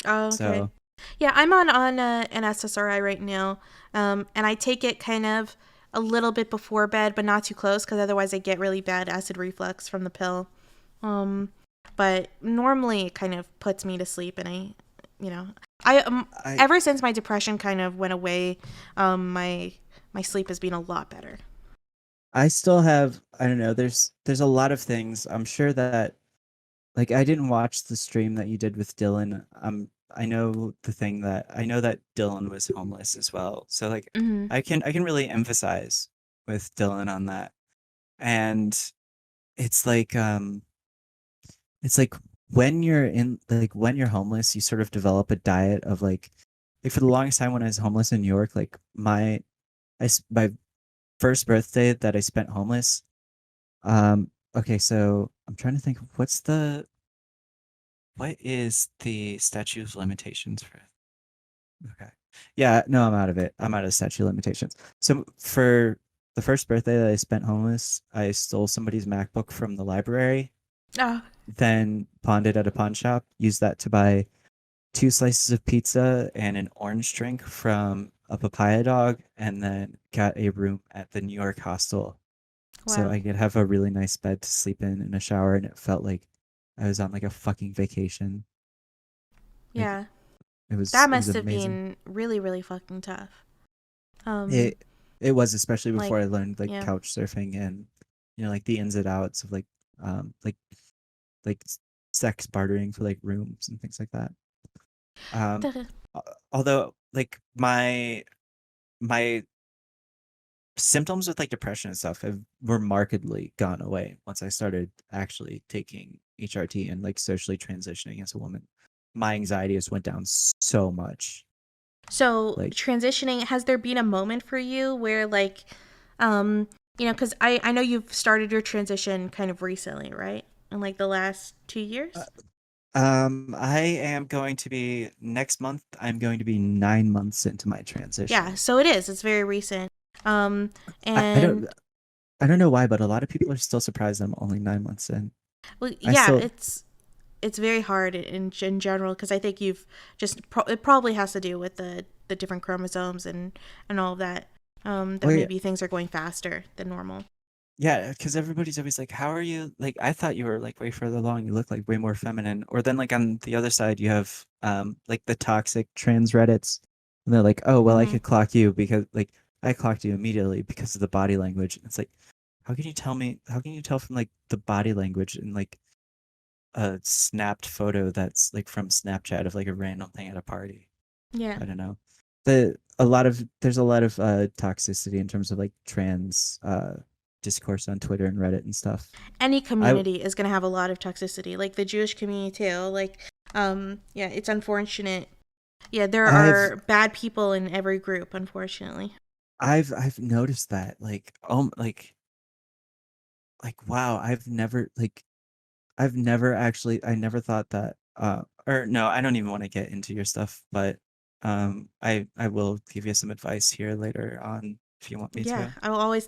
Speaker 1: Oh okay.
Speaker 2: So
Speaker 1: Yeah, I'm on an SSRI right now, and I take it kind of a little bit before bed, but not too close, because otherwise I get really bad acid reflux from the pill. Um, but normally it kind of puts me to sleep, and you know, I
Speaker 2: I
Speaker 1: ever since my depression kind of went away, my sleep has been a lot better.
Speaker 2: I still have, I don't know, there's a lot of things. I'm sure that like I didn't watch the stream that you did with Dylan. I know the thing that I know that Dylan was homeless as well. So like
Speaker 1: Hmm.
Speaker 2: I can really emphasize with Dylan on that. And it's like it's like when you're in like when you're homeless, you sort of develop a diet of like for the longest time when I was homeless in New York, like my first birthday that I spent homeless. Okay, so I'm trying to think what is the statute of limitations for okay. Yeah, no, I'm out of it. I'm out of statute of limitations. So for the first birthday that I spent homeless, I stole somebody's MacBook from the library,
Speaker 1: Oh,
Speaker 2: then pawned it at a pawn shop, used that to buy two slices of pizza and an orange drink from a papaya dog, and then got a room at the New York hostel so
Speaker 1: wow.
Speaker 2: I could have a really nice bed to sleep in and a shower, and it felt like I was on like a fucking vacation. Like
Speaker 1: Yeah.
Speaker 2: it was
Speaker 1: That
Speaker 2: it was
Speaker 1: must have
Speaker 2: amazing.
Speaker 1: been really, really fucking tough. Um,
Speaker 2: It it was especially
Speaker 1: like,
Speaker 2: before I learned like
Speaker 1: yeah.
Speaker 2: couch surfing and like the ins and outs of um like like sex bartering for like rooms and things like that. Um
Speaker 1: The,
Speaker 2: although like my symptoms with like depression and stuff have remarkably gone away once I started actually taking HRT and like socially transitioning as a woman. My anxiety just went down so much.
Speaker 1: so
Speaker 2: Like
Speaker 1: transitioning, has there been a moment for you where like, um, because I know you've started your transition kind of recently, right? In like the last 2 years?
Speaker 2: I am going to be next month. I'm going to be 9 months into my
Speaker 1: Yeah,
Speaker 2: transition.
Speaker 1: so it is. It's very recent. Um,
Speaker 2: I don't
Speaker 1: and
Speaker 2: I don't know why, but a lot of people are still surprised I'm only 9 months in.
Speaker 1: well,
Speaker 2: I
Speaker 1: yeah,
Speaker 2: still
Speaker 1: it's very hard in general because I think you've it probably has to do with the different chromosomes and all of that. That
Speaker 2: wait,
Speaker 1: maybe things are going faster than normal.
Speaker 2: yeah, because everybody's always like, "How are you?" Like, I thought you were like way further along. You look like way more feminine. Or then like on the other side, you have like the toxic trans Reddits, and they're like, "Oh, well, I
Speaker 1: Hmm.
Speaker 2: could clock you because like I clocked you immediately because of the body language." It's like, how can you tell from like the body language and like a snapped photo that's like from Snapchat of like a random thing at a party?
Speaker 1: Yeah.
Speaker 2: I don't know. There's a lot of toxicity in terms of like trans discourse on Twitter and Reddit and stuff.
Speaker 1: Any
Speaker 2: I
Speaker 1: community is going to have a lot of toxicity, like the Jewish community too. Like, yeah, it's unfortunate. Yeah, there
Speaker 2: I've
Speaker 1: are bad people in every group, unfortunately.
Speaker 2: I've noticed that like wow, I've never actually I never thought that or no, I don't even want to get into your stuff, but I will give you some advice here later on if you want me
Speaker 1: Yeah,
Speaker 2: to.
Speaker 1: I will always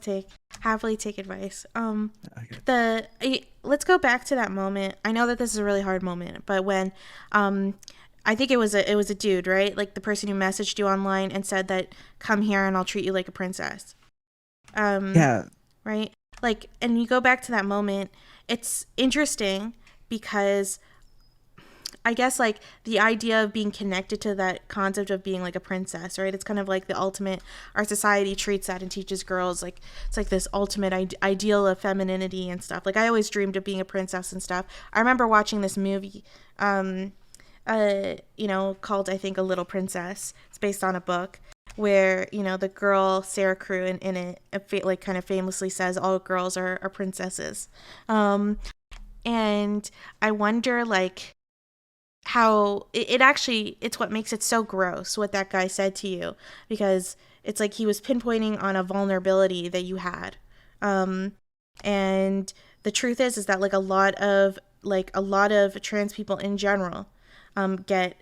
Speaker 1: happily take advice.
Speaker 2: Okay.
Speaker 1: Let's go back to that moment. I know that this is a really hard moment, but when, um, I think it was a dude, right? Like the person who messaged you online and said that come here and I'll treat you like a princess. Um,
Speaker 2: Yeah,
Speaker 1: right? Like, and you go back to that moment. It's interesting because I guess like the idea of being connected to that concept of being like a princess, right? It's kind of like the ultimate. Our society treats that and teaches girls like it's like this ultimate ideal of femininity and stuff. Like I always dreamed of being a princess and stuff. I remember watching this movie, called I think A Little Princess. It's based on a book where the girl Sarah Crew in it like kind of famously says all girls are princesses, and I wonder like how it actually it's what makes it so gross what that guy said to you because it's like he was pinpointing on a vulnerability that you had, um and the truth is that like a lot of trans people in general get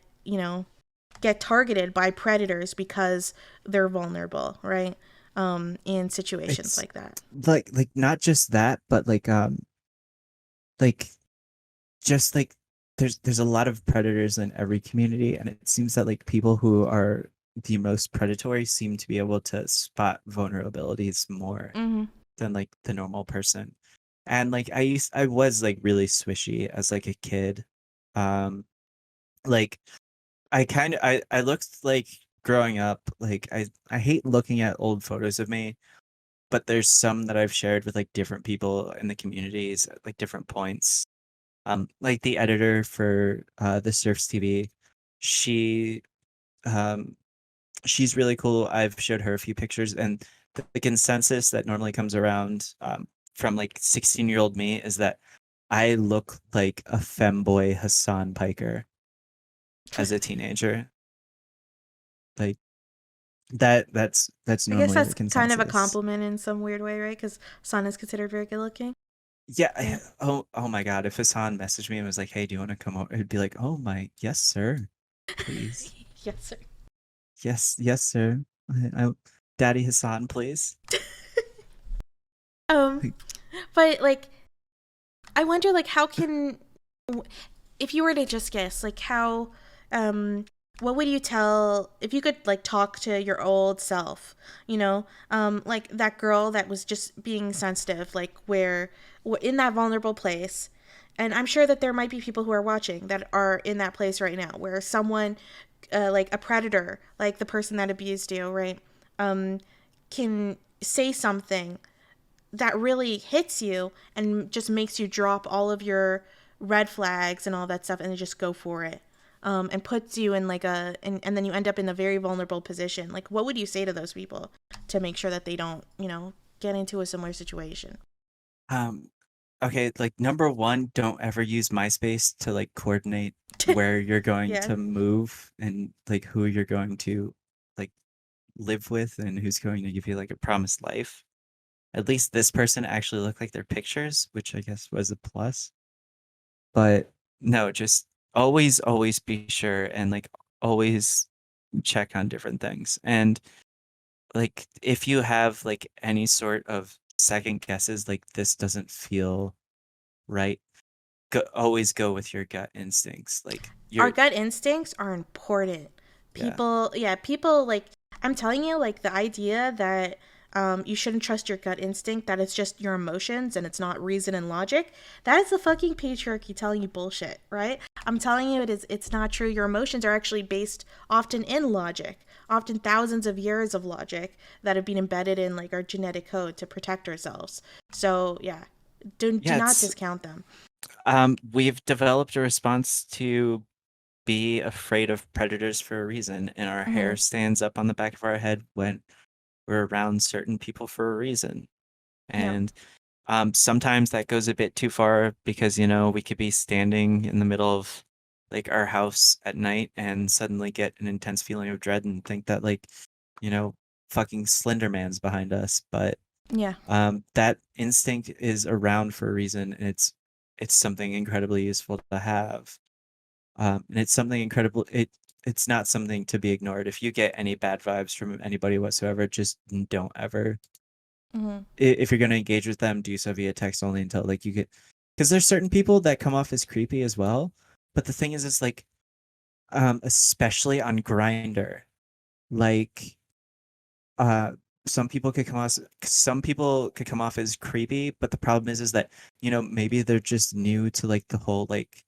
Speaker 1: get targeted by predators because they're vulnerable, right? In situations
Speaker 2: it's
Speaker 1: like that.
Speaker 2: like not just that, but like just like there's a lot of predators in every community, and it seems that like people who are the most predatory seem to be able to spot vulnerabilities more
Speaker 1: Hmm.
Speaker 2: than like the normal person. And like I was like really swishy as like a kid. Um like I looked like growing up, like I hate looking at old photos of me, but there's some that I've shared with like different people in the communities at like different points. Like the editor for the Surfs TV, she um she's really cool. I've showed her a few pictures, and the consensus that normally comes around from like 16-year-old me is that I look like a femboy Hassan Piker as a teenager. Like that's
Speaker 1: I guess
Speaker 2: normally the
Speaker 1: that's kind of a
Speaker 2: consensus.
Speaker 1: compliment in some weird way, right? Because Sun is considered very good looking.
Speaker 2: Yeah.
Speaker 1: Yeah.
Speaker 2: Oh my God. If Hassan messaged me and was like, "Hey, do you want to come over?" It'd be like, "Oh my, yes, sir. Please.
Speaker 1: Yes, sir.
Speaker 2: Yes, sir. Daddy Hassan, please."
Speaker 1: Um,
Speaker 2: Like,
Speaker 1: but like, I wonder, like, how can, if you were to just guess, like, how, um, what would you tell if you could like talk to your old self? Like that girl that was just being sensitive, like where in that vulnerable place. And I'm sure that there might be people who are watching that are in that place right now, where someone, like a predator, like the person that abused you, right, um, can say something that really hits you and just makes you drop all of your red flags and all that stuff and just go for it. And puts you in like and then you end up in a very vulnerable position. Like, what would you say to those people to make sure that they don't, get into a similar situation?
Speaker 2: um, okay, like number one, don't ever use MySpace to like coordinate where you're going
Speaker 1: Yeah.
Speaker 2: to move and like who you're going to like live with and who's going to give you like a promised life. At least this person actually looked like their pictures, which I guess was a plus. But no, just always be sure and like always check on different things. And like if you have like any sort of second guesses, like this doesn't feel right, always go with your gut instincts. Like
Speaker 1: Our
Speaker 2: you're,
Speaker 1: gut instincts are important.
Speaker 2: yeah,
Speaker 1: People like, I'm telling you, like the idea that you shouldn't trust your gut instinct, that it's just your emotions and it's not reason and logic. That is the fucking patriarchy telling you bullshit, right? I'm telling you, it's not true. Your emotions are actually based often in logic, often thousands of years of logic that have been embedded in like our genetic code to protect ourselves. So yeah, do
Speaker 2: yeah.
Speaker 1: not
Speaker 2: It's
Speaker 1: discount them.
Speaker 2: we've developed a response to be afraid of predators for a reason, and our
Speaker 1: Mm-hmm.
Speaker 2: hair stands up on the back of our head when we're around certain people for a reason.
Speaker 1: Yep.
Speaker 2: And sometimes that goes a bit too far because, we could be standing in the middle of like our house at night and suddenly get an intense feeling of dread and think that like, you know, fucking Slender Man's behind us. But
Speaker 1: Yeah.
Speaker 2: that instinct is around for a reason, and it's something incredibly useful to have. And it's something incredible. It's not something to be ignored. If you get any bad vibes from anybody whatsoever, just don't ever.
Speaker 1: Mm-hmm.
Speaker 2: If you're gonna engage with them, do so via text only until like you get, because there's certain people that come off as creepy as well. But the thing is, it's like, especially on Grinder, like uh some people could come off as creepy, but the problem is that maybe they're just new to like the whole like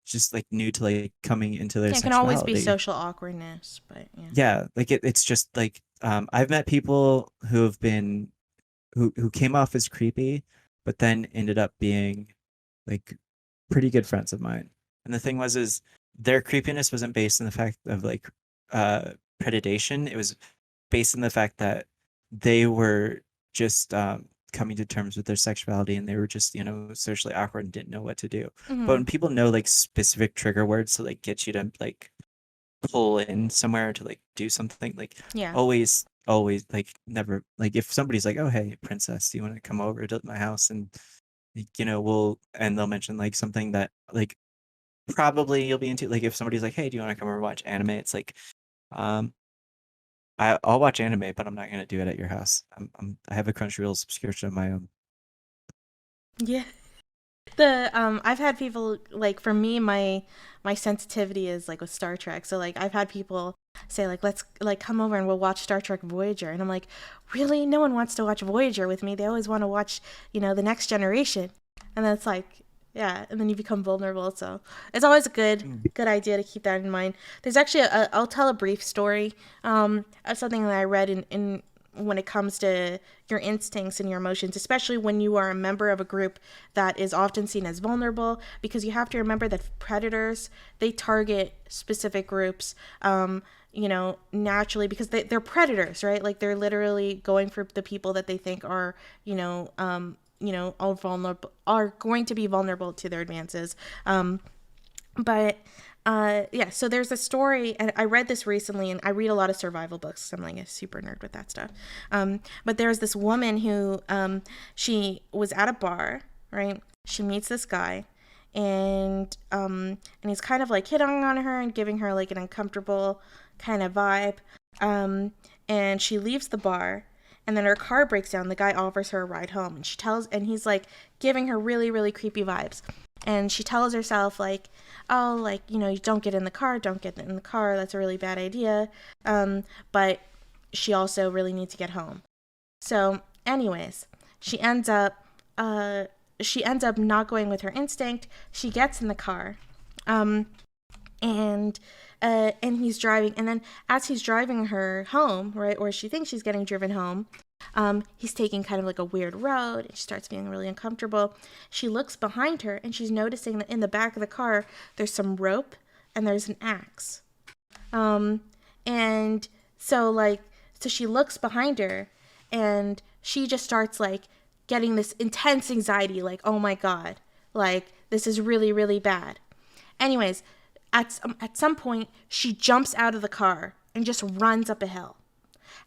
Speaker 2: just like new to like coming into their
Speaker 1: Yeah, it can always be
Speaker 2: sexuality.
Speaker 1: social awkwardness, but yeah.
Speaker 2: Yeah, like it's just like I've met people who have been who came off as creepy, but then ended up being like pretty good friends of mine. And the thing was is their creepiness wasn't based on the fact of like uh predation. It was based on the fact that they were just coming to terms with their sexuality, and they were just, socially awkward and didn't know what to do. But
Speaker 1: Mm-hmm.
Speaker 2: when people know like specific trigger words to like get you to like pull in somewhere to like do something, like
Speaker 1: Yeah.
Speaker 2: always like never, like if somebody's like, "Oh hey princess, do you want to come over to my house?" And like, they'll mention like something that like probably you'll be into, like if somebody's like, "Hey, do you want to come over and watch anime?" It's like, um I'll watch anime, but I'm not gonna do it at your house. I have a Crunchyroll subscription of my own.
Speaker 1: Yeah. I've had people like, for me, my sensitivity is like with Star Trek. So like I've had people say like, let's like come over and we'll watch Star Trek Voyager. And I'm like, really? No one wants to watch Voyager with me. They always want to watch, the Next Generation. And then it's like, yeah, and then you become vulnerable. So it's always a
Speaker 2: Mm.
Speaker 1: good idea to keep that in mind. There's actually I'll tell a brief story of something that I read in when it comes to your instincts and your emotions, especially when you are a member of a group that is often seen as vulnerable, because you have to remember that predators, they target specific groups, naturally, because they're predators, right? Like they're literally going for the people that they think are, are vulnerable, are going to be vulnerable to their advances. But yeah, so there's a story, and I read this recently, and I read a lot of survival books. I'm like a super nerd with that stuff. But there's this woman who she was at a bar, right? She meets this guy, and he's kind of like hitting on her and giving her like an uncomfortable kind of vibe. And she leaves the bar, and then her car breaks down. The guy offers her a ride home, and and he's like giving her really, really creepy vibes. And she tells herself like, oh, like, you don't get in the car, don't get in the car, that's a really bad idea. But she also really needs to get home. So anyways, she ends up not going with her instinct. She gets in the car, um, and and he's driving, and then as he's driving her home, right, or she thinks she's getting driven home, he's taking kind of like a weird road, and she starts feeling really uncomfortable. She looks behind her, and she's noticing that in the back of the car there's some rope and there's an axe. And so she looks behind her, and she just starts like getting this intense anxiety, like, oh my god, like this is really, really bad. Anyways, at some point she jumps out of the car and just runs up a hill.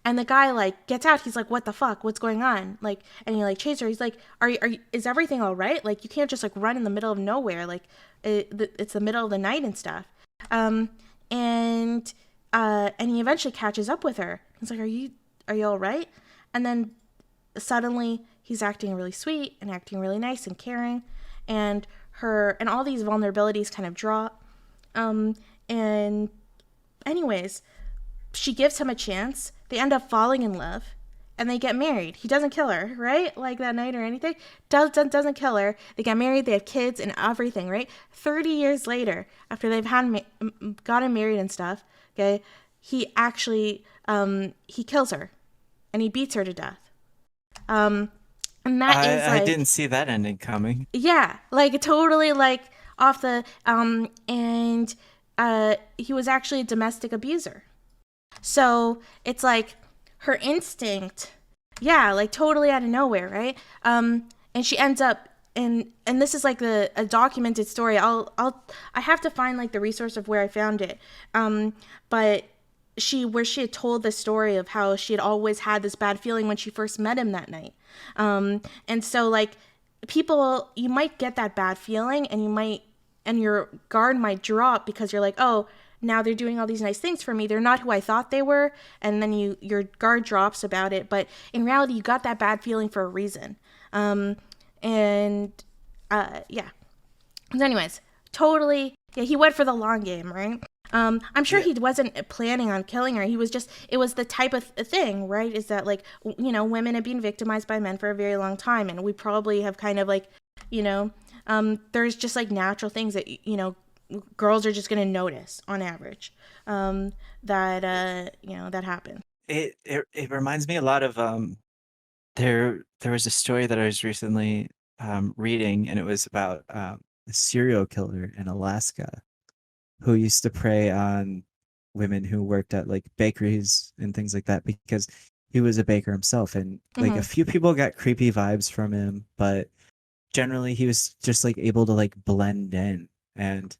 Speaker 1: And the guy like gets out. He's like, "What the fuck? What's going on?" Like, and he like chases her. He's like, Is everything all right? Like, you can't just like run in the middle of nowhere. Like, it's the middle of the night and stuff." Um, and and he eventually catches up with her. He's like, are you all right?" And then suddenly he's acting really sweet and acting really nice and caring, and all these vulnerabilities kind of drop. And anyways, she gives him a chance. They end up falling in love, and they get married. He doesn't kill her, right? Like that night or anything. Doesn't kill her. They get married. They have kids and everything, right? 30 years later, after they've gotten married and stuff, okay, he actually he kills her, and he beats her to death. And that is
Speaker 2: I
Speaker 1: like,
Speaker 2: didn't see that ending coming.
Speaker 1: yeah, like totally like off the and he was actually a domestic abuser. So it's like her instinct, yeah, like totally out of nowhere, right? And she ends up, and this is like a documented story. I have to find like the resource of where I found it. But where she had told the story of how she had always had this bad feeling when she first met him that night. And so like people, you might get that bad feeling, and your guard might drop because you're like, oh, now they're doing all these nice things for me. They're not who I thought they were. And then your guard drops about it. But in reality, you got that bad feeling for a reason. And yeah. So anyways, totally. Yeah, he went for the long game, right? I'm sure
Speaker 2: Yeah.
Speaker 1: he wasn't planning on killing her. It was the type of thing, right? Is that like, women have been victimized by men for a very long time. And we probably have kind of like, there's just like natural things that, girls are just going to notice on average, that happen.
Speaker 2: It reminds me a lot of there was a story that I was recently reading, and it was about a serial killer in Alaska who used to prey on women who worked at like bakeries and things like that, because he was a baker himself, and like a
Speaker 1: Mm-hmm.
Speaker 2: few people got creepy vibes from him, but generally he was just like able to like blend in. And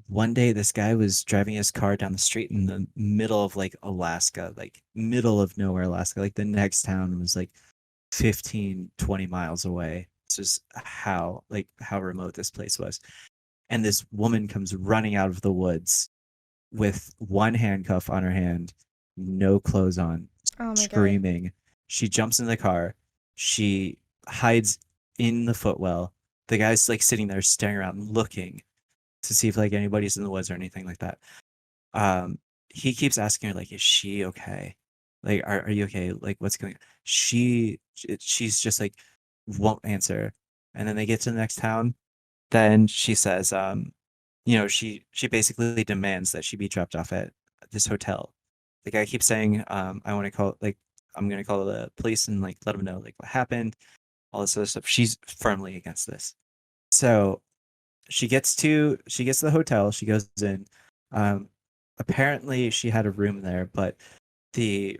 Speaker 2: one day this guy was driving his car down the street in the middle of like Alaska, like middle of nowhere Alaska, like the next town was like 15-20 miles away. It's just how remote this place was. And this woman comes running out of the woods with one handcuff on her hand, no clothes on,
Speaker 1: Oh my god.
Speaker 2: screaming. She jumps in the car. She hides in the footwell. The guy's like sitting there staring around looking to see if like anybody's in the woods or anything like that. Um, he keeps asking her like, is she okay? Like, are you okay? Like, what's going on? She's just like won't answer. And then they get to the next town. Then she says, she basically demands that she be dropped off at this hotel. The guy keeps saying, I want to call like I'm gonna call the police and like let them know like what happened, all this other stuff. She's firmly against this. So she gets to the hotel, she goes in. Um, Apparently she had a room there, but the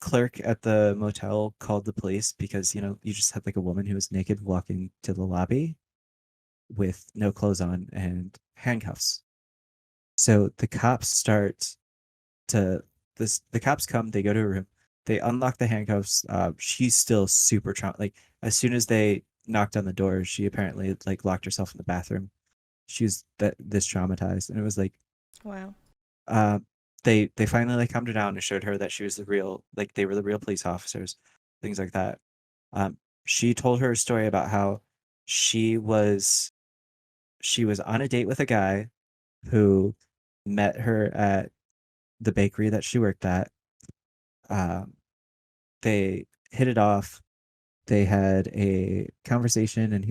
Speaker 2: clerk at the motel called the police because, you just had like a woman who was naked walking to the lobby with no clothes on and handcuffs. So the cops come, they go to her room, they unlock the handcuffs. She's still super like as soon as they knocked on the door, she apparently like locked herself in the bathroom. She's this traumatized, and it was like
Speaker 1: Wow.
Speaker 2: uh, they finally like calmed her down and showed her that she was they were the real police officers, things like that. She told her a story about how she was she was on a date with a guy who met her at the bakery that she worked at. Um, they hit it off. They had a conversation, and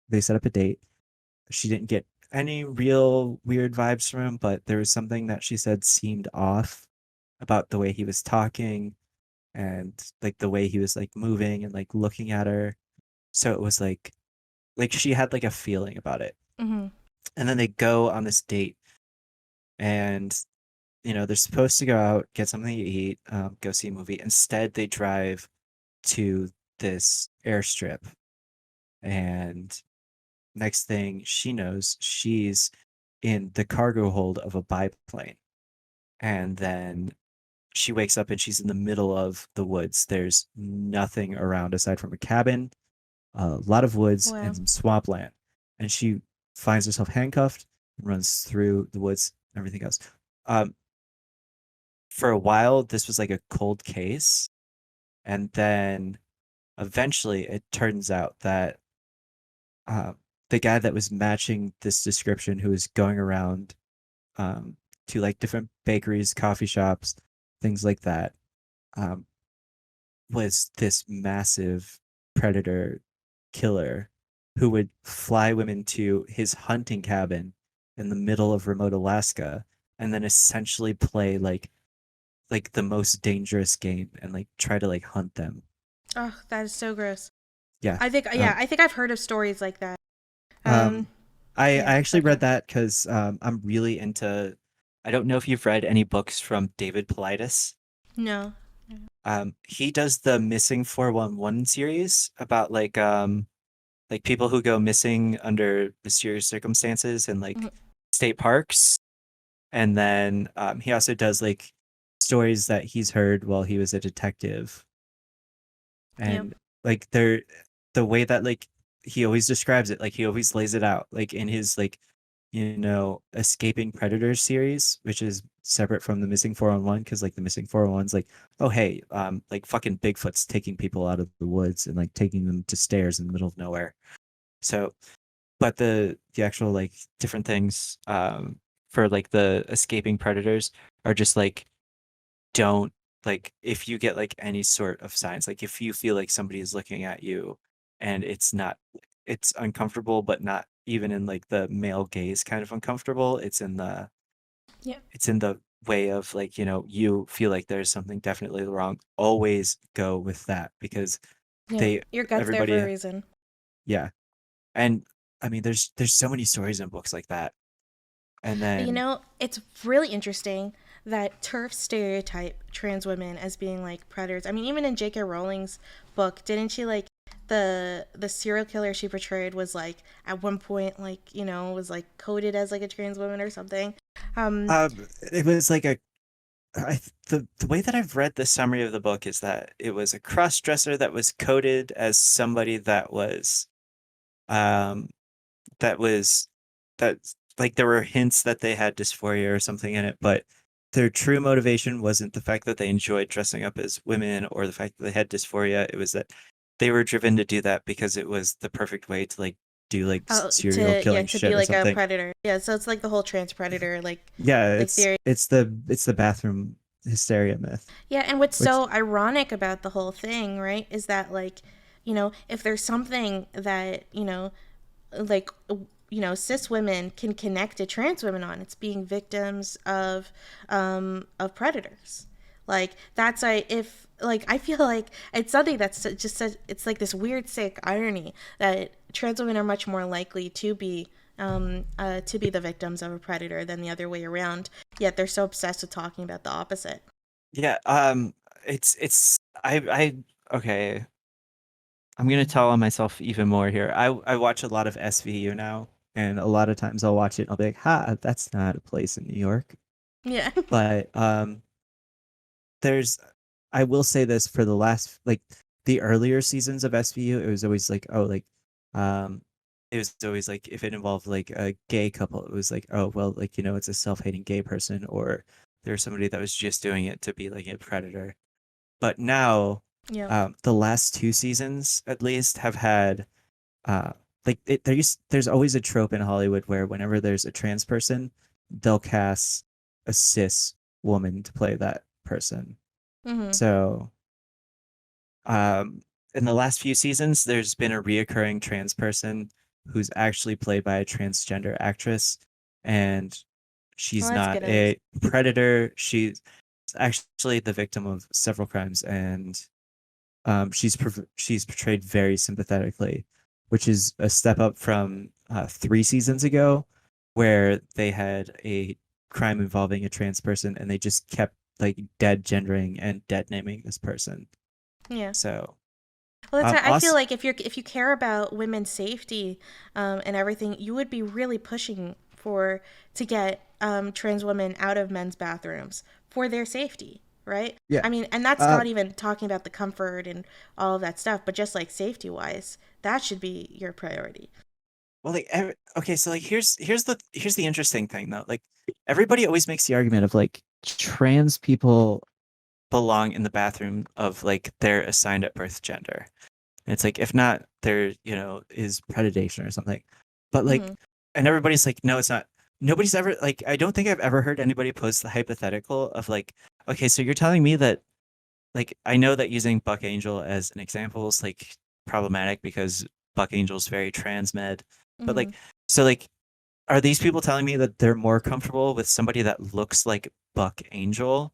Speaker 2: they set up a date. She didn't get any real weird vibes from him, but there was something that she said seemed off about the way he was talking and like the way he was like moving and like looking at her. So it was like she had like a feeling about it.
Speaker 1: Hmm.
Speaker 2: And then they go on this date, and they're supposed to go out, get something to eat, go see a movie. Instead, they drive to this airstrip, and next thing she knows, she's in the cargo hold of a biplane. And then she wakes up and she's in the middle of the woods. There's nothing around aside from a cabin, a lot of woods, and
Speaker 1: Wow.
Speaker 2: some swampland. And she finds herself handcuffed and runs through the woods and everything else. Um, for a while, this was like a cold case. And then eventually it turns out that uh, the guy that was matching this description, who was going around um, to like different bakeries, coffee shops, things like that, um, was this massive predator killer who would fly women to his hunting cabin in the middle of remote Alaska and then essentially play like the most dangerous game and like try to like hunt them.
Speaker 1: Oh, that is so gross.
Speaker 2: Yeah.
Speaker 1: I think, yeah,
Speaker 2: Um,
Speaker 1: I think I've heard of stories like that. Um,
Speaker 2: um, I
Speaker 1: yeah,
Speaker 2: actually
Speaker 1: but
Speaker 2: read that because I'm really into. I don't know if you've read any books from David Paulides.
Speaker 1: no.
Speaker 2: He does the Missing 411 series about like people who go missing under mysterious circumstances in
Speaker 1: Mhm.
Speaker 2: like state parks. And then he also does like stories that he's heard while he was a detective.
Speaker 1: Yep.
Speaker 2: And like the way that like he always describes it, like he always lays it out, like in his like escaping predators series, which is separate from the missing 411, because like the missing 411's like, oh hey, like fucking Bigfoot's taking people out of the woods and like taking them to stairs in the middle of nowhere. So but the actual like different things for like the escaping predators are just like, don't, like if you get like any sort of signs, like if you feel like somebody is looking at you and it's uncomfortable, but not even in like the male gaze kind of uncomfortable,
Speaker 1: Yep.
Speaker 2: it's in the way of like, you feel like there's something definitely wrong, always go with that because
Speaker 1: Yep.
Speaker 2: they
Speaker 1: Your gut's there for a
Speaker 2: everybody,
Speaker 1: reason.
Speaker 2: yeah. And I mean, there's so many stories in books like that. And
Speaker 1: You
Speaker 2: then
Speaker 1: know, it's really interesting that turf stereotype trans women as being like predators. I mean, even in J.K. Rowling's book, didn't she like the serial killer she portrayed was like at one point like was like coded as like a trans woman or something. Um,
Speaker 2: it was like the way that I've read the summary of the book is that it was a cross dresser that was coded as somebody um that was that like there were hints that they had dysphoria or something in it, but their true motivation wasn't the fact that they enjoyed dressing up as women or the fact that they had dysphoria. It was that they were driven to do that because it was the perfect way to like do like
Speaker 1: Oh,
Speaker 2: serial killing
Speaker 1: to be
Speaker 2: shit or
Speaker 1: like a
Speaker 2: something.
Speaker 1: predator. Yeah, so it's like the whole trans predator
Speaker 2: Yeah,
Speaker 1: like theory.
Speaker 2: it's the bathroom hysteria myth,
Speaker 1: Yeah, and what's
Speaker 2: which
Speaker 1: so ironic about the whole thing, right, is that like, if there's something that, like cis women can connect to trans women on, it's being victims of predators. Like that's like, if like, I feel like it's something that's just such, it's like this weird sick irony that trans women are much more likely to be the victims of a predator than the other way around, yet they're so obsessed with talking about the opposite.
Speaker 2: yeah, it's okay. I'm gonna tell on myself even more here. I watch a lot of SVU now, and a lot of times I'll watch it and I'll be like, "Ha, that's not a place in New York."
Speaker 1: Yeah.
Speaker 2: But there's, I will say this for the last like the earlier seasons of SVU, it was always like, oh, like, um, it was always like if it involved like a gay couple, it was like, oh, well, like it's a self-hating gay person, or there's somebody that was just doing it to be like a predator. But now,
Speaker 1: Yeah.
Speaker 2: the last two seasons at least have had uh like there's always a trope in Hollywood where whenever there's a trans person, they'll cast a cis woman to play that person.
Speaker 1: Mm-hmm.
Speaker 2: So um in the last few seasons, there's been a reoccurring trans person who's actually played by a transgender actress, and
Speaker 1: Well,
Speaker 2: she's
Speaker 1: that's
Speaker 2: not
Speaker 1: good at least.
Speaker 2: a predator. She's actually the victim of several crimes, and she's portrayed very sympathetically, which is a step up from 3 seasons ago, where they had a crime involving a trans person and they just kept like dead gendering and dead naming this person.
Speaker 1: Yeah.
Speaker 2: So,
Speaker 1: Well, that's right. I feel
Speaker 2: also,
Speaker 1: like if you care about women's safety, and everything, you would be really pushing for to get trans women out of men's bathrooms for their safety, right?
Speaker 2: yeah.
Speaker 1: I mean, and that's
Speaker 2: Uh,
Speaker 1: not even talking about the comfort and all of that stuff, but just like safety wise, that should be your priority.
Speaker 2: well, like, okay, so like, here's the interesting thing though. Like, everybody always makes the argument of like trans people belong in the bathroom of like their assigned at birth gender. And it's like, if not, there, is predation or something. But like,
Speaker 1: Mm-hmm.
Speaker 2: and everybody's like, no, it's not. Nobody's ever like, I don't think I've ever heard anybody pose the hypothetical of like, okay, so you're telling me that, like, I know that using Buck Angel as an example is like problematic because Buck Angel's very transmed, but
Speaker 1: Mm-hmm.
Speaker 2: like, so like, are these people telling me that they're more comfortable with somebody that looks like Buck Angel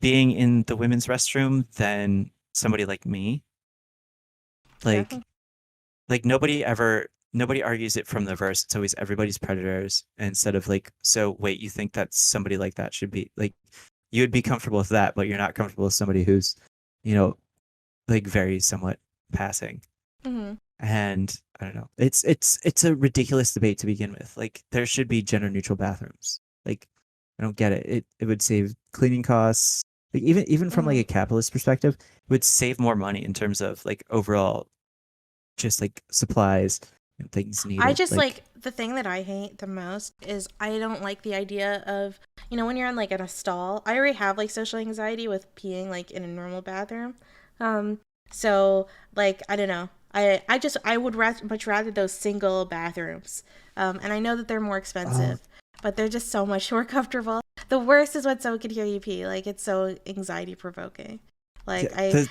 Speaker 2: being in the women's restroom than somebody like me? Like,
Speaker 1: Definitely.
Speaker 2: nobody argues it from the verse. It's always everybody's predators instead of like, so wait, you think that somebody like that should be like, you would be comfortable with that, but you're not comfortable with somebody who's, you know, like very somewhat passing.
Speaker 1: Mm-hmm.
Speaker 2: And I don't know. It's a ridiculous debate to begin with. Like, there should be gender neutral bathrooms. Like, I don't get it. It would save cleaning costs. Like, even from like
Speaker 1: Mm-hmm.
Speaker 2: a capitalist perspective, it would save more money in terms of like overall just like supplies and things
Speaker 1: I
Speaker 2: needed.
Speaker 1: just
Speaker 2: Like,
Speaker 1: like the thing that I hate the most is I don't like the idea of, when you're in like in a stall. I already have like social anxiety with peeing like in a normal bathroom. Um, so like I don't know. I would much rather those single bathrooms. And I know that they're more
Speaker 2: oh
Speaker 1: expensive, but they're just so much more comfortable. The worst is when someone can hear you pee. Like it's so anxiety provoking.
Speaker 2: yeah,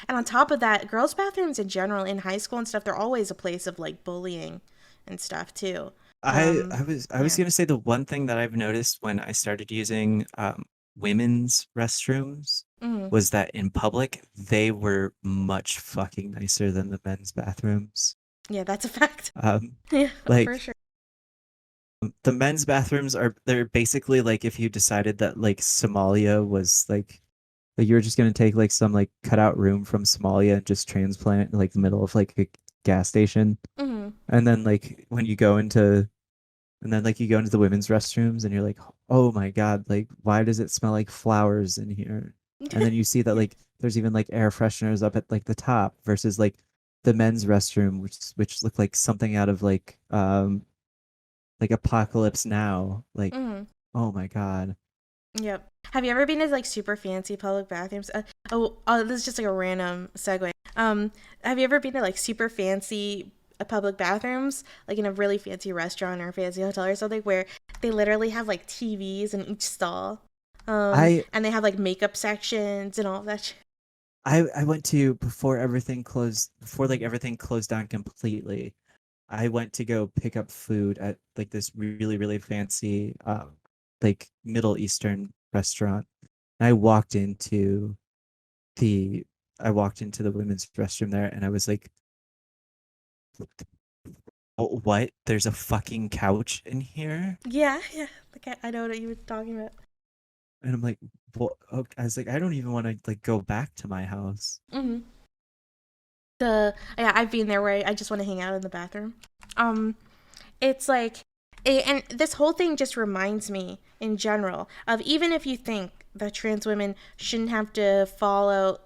Speaker 1: And on top of that, girls' bathrooms in general in high school and stuff, they're always a place of like bullying and stuff too.
Speaker 2: I was
Speaker 1: Yeah.
Speaker 2: gonna say the one thing that I've noticed when I started using women's restrooms
Speaker 1: Mm.
Speaker 2: was that in public they were much fucking nicer than the men's bathrooms.
Speaker 1: Yeah, that's a fact.
Speaker 2: Um,
Speaker 1: Yeah, for
Speaker 2: like
Speaker 1: sure.
Speaker 2: the men's bathrooms they're basically like if you decided that like Somalia was like you were just gonna take like some like cutout room from Somalia and just transplant it in like the middle of like a gas station,
Speaker 1: Hmm.
Speaker 2: and then like when you go into and then like you go into the women's restrooms and you're like, oh my God, like why does it smell like flowers in here? And then you see that
Speaker 1: Yeah.
Speaker 2: like there's even like air fresheners up at like the top versus like the men's restroom, which look like something out of like Apocalypse Now. Like,
Speaker 1: Hmm.
Speaker 2: oh my God.
Speaker 1: Yep. Have you ever been to like super fancy public bathrooms? This is just like a random segue. Have you ever been to like super fancy public bathrooms, like in a really fancy restaurant or a fancy hotel or something, where they literally have like TVs in each stall,
Speaker 2: I
Speaker 1: and they have like makeup sections and all of that shit.
Speaker 2: I went to before everything closed, before like everything closed down completely. I went to go pick up food at like this really fancy like Middle Eastern restaurant. And the I walked into the women's restroom there and I was like, "Oh, what? There's a fucking couch in here?"
Speaker 1: Yeah, yeah. Like I know what you were talking about.
Speaker 2: And I'm like, "What?" Okay. I was like, "I don't even want to like go back to my house."
Speaker 1: Hmm. The Yeah, I've been there where I just want to hang out in the bathroom. Um, it's like, and this whole thing just reminds me in general of, even if you think that trans women shouldn't have to follow,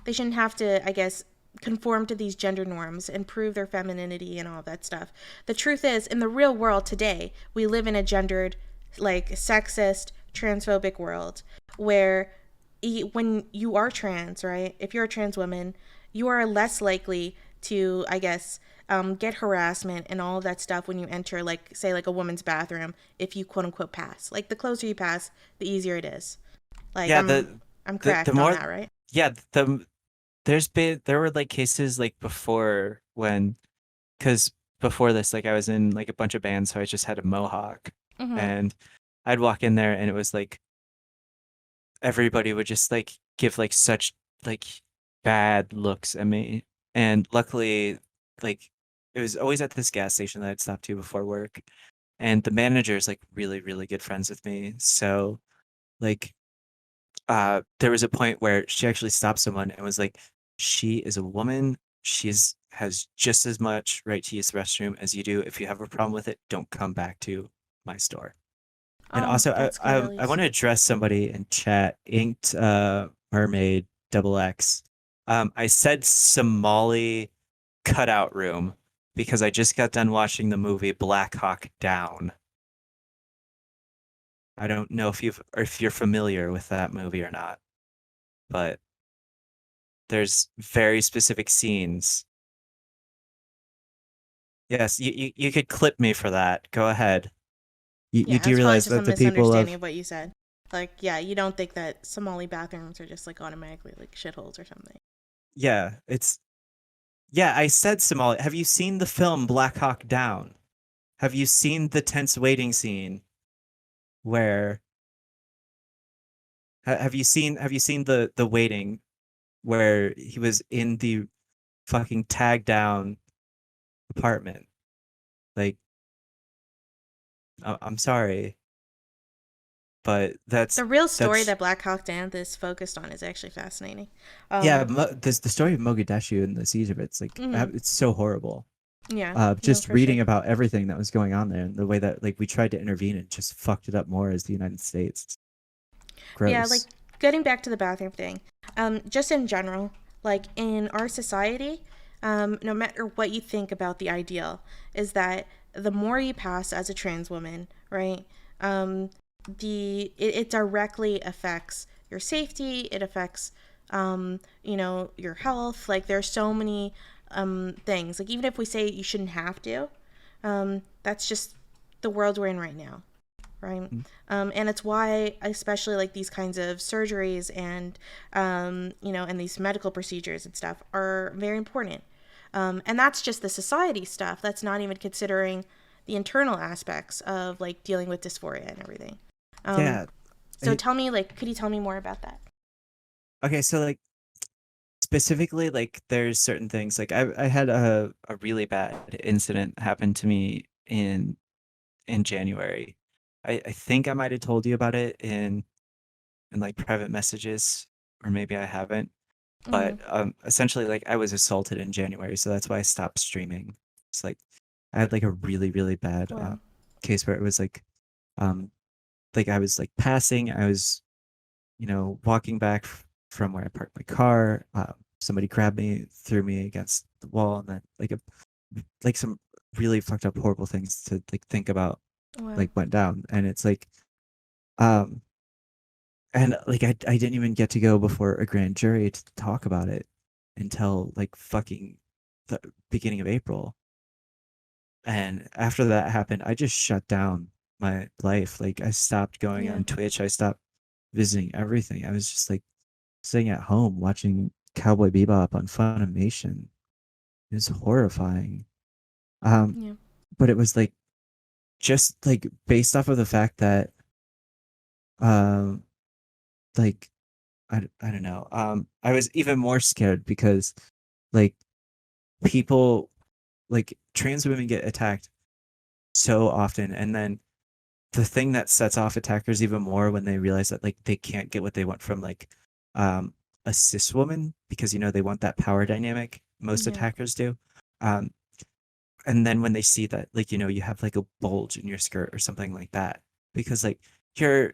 Speaker 1: they shouldn't have to, I guess, conform to these gender norms and prove their femininity and all that stuff. The truth is, in the real world today, we live in a gendered, like, sexist, transphobic world where when you are trans, right? If you're a trans woman, you are less likely to, I guess, get harassment and all of that stuff when you enter, like, say, like a woman's bathroom. If you quote unquote pass, like, the closer you pass, the easier it is. Like,
Speaker 2: Yeah,
Speaker 1: I'm
Speaker 2: the
Speaker 1: correct on
Speaker 2: more
Speaker 1: that, right?
Speaker 2: yeah, there were like cases like before when because before this, like I was in like a bunch of bands, so I just had a mohawk,
Speaker 1: Mm-hmm.
Speaker 2: and I'd walk in there, and it was like everybody would just like give like such like bad looks at me, and luckily, like it was always at this gas station that I'd stop to before work, and the manager is like really good friends with me, so like there was a point where she actually stopped someone and was like, "She is a woman. She's has just as much right to use the restroom as you do. If you have a problem with it, don't come back to my store." And
Speaker 1: Oh,
Speaker 2: also,
Speaker 1: that's good at
Speaker 2: I want
Speaker 1: least.
Speaker 2: to address somebody in chat, Inked Mermaid Double X. I said Somali cutout room because I just got done watching the movie Black Hawk Down. I don't know if you're familiar with that movie or not, but there's very specific scenes. Yes, you could clip me for that. Go ahead. You
Speaker 1: Yeah,
Speaker 2: do
Speaker 1: it's probably
Speaker 2: realize
Speaker 1: just a
Speaker 2: that the people
Speaker 1: misunderstanding
Speaker 2: of
Speaker 1: of what you said. Like, yeah, you don't think that Somali bathrooms are just like automatically like shitholes or something.
Speaker 2: yeah, it's yeah, I said Somali. Have you seen the film Black Hawk Down? Have you seen the tense waiting scene where have you seen the waiting where he was in the fucking tagged down apartment? Like I'm sorry, but
Speaker 1: The real story
Speaker 2: that's
Speaker 1: that Black Hawk Down is focused on is actually fascinating.
Speaker 2: yeah,
Speaker 1: Um,
Speaker 2: this the story of Mogadishu and the siege of it's like
Speaker 1: mm,
Speaker 2: it's so horrible.
Speaker 1: yeah, no,
Speaker 2: Just
Speaker 1: for sure.
Speaker 2: reading about everything that was going on there and the way that like we tried to intervene and just fucked it up more as the United States.
Speaker 1: Yeah, like,
Speaker 2: Gross.
Speaker 1: getting back to the bathroom thing, just in general, like in our society, no matter what you think about the ideal, is that the more you pass as a trans woman, right? Um, it directly affects your safety. It affects, your health. Like, there's so many things. Like, even if we say you shouldn't have to, that's just the world we're in right now, right?
Speaker 2: Mm.
Speaker 1: And it's why, especially like these kinds of surgeries and, and these medical procedures and stuff are very important. And that's just the society stuff. That's not even considering the internal aspects of like dealing with dysphoria and everything. Um,
Speaker 2: Yeah.
Speaker 1: so
Speaker 2: It,
Speaker 1: tell me, like, could you tell me more about that?
Speaker 2: okay, so like specifically like there's certain things like I had a really bad incident happen to me in January. I think I might have told you about it in like private messages, or maybe I haven't.
Speaker 1: Mm-hmm.
Speaker 2: But essentially like I was assaulted in January, so that's why I stopped streaming. It's like I had like a really bad
Speaker 1: Well,
Speaker 2: case where it was um like I was like passing, I was walking back from where I parked my car. Somebody grabbed me, threw me against the wall, and then like some really fucked up horrible things to like think about
Speaker 1: well,
Speaker 2: like went down, and it's like um and like I didn't even get to go before a grand jury to talk about it until like fucking the beginning of April. And after that happened, I just shut down my life. Like I stopped going
Speaker 1: Yeah.
Speaker 2: on Twitch. I stopped visiting everything. I was just like sitting at home watching Cowboy Bebop on Funimation. It was horrifying. Um,
Speaker 1: Yeah.
Speaker 2: but it was like just like based off of the fact that um like I don't know. I was even more scared because like people like trans women get attacked so often, and then the thing that sets off attackers even more when they realize that like they can't get what they want from like um a cis woman, because they want that power dynamic, most
Speaker 1: Yeah.
Speaker 2: attackers do. um and then when they see that like you have like a bulge in your skirt or something like that, because like your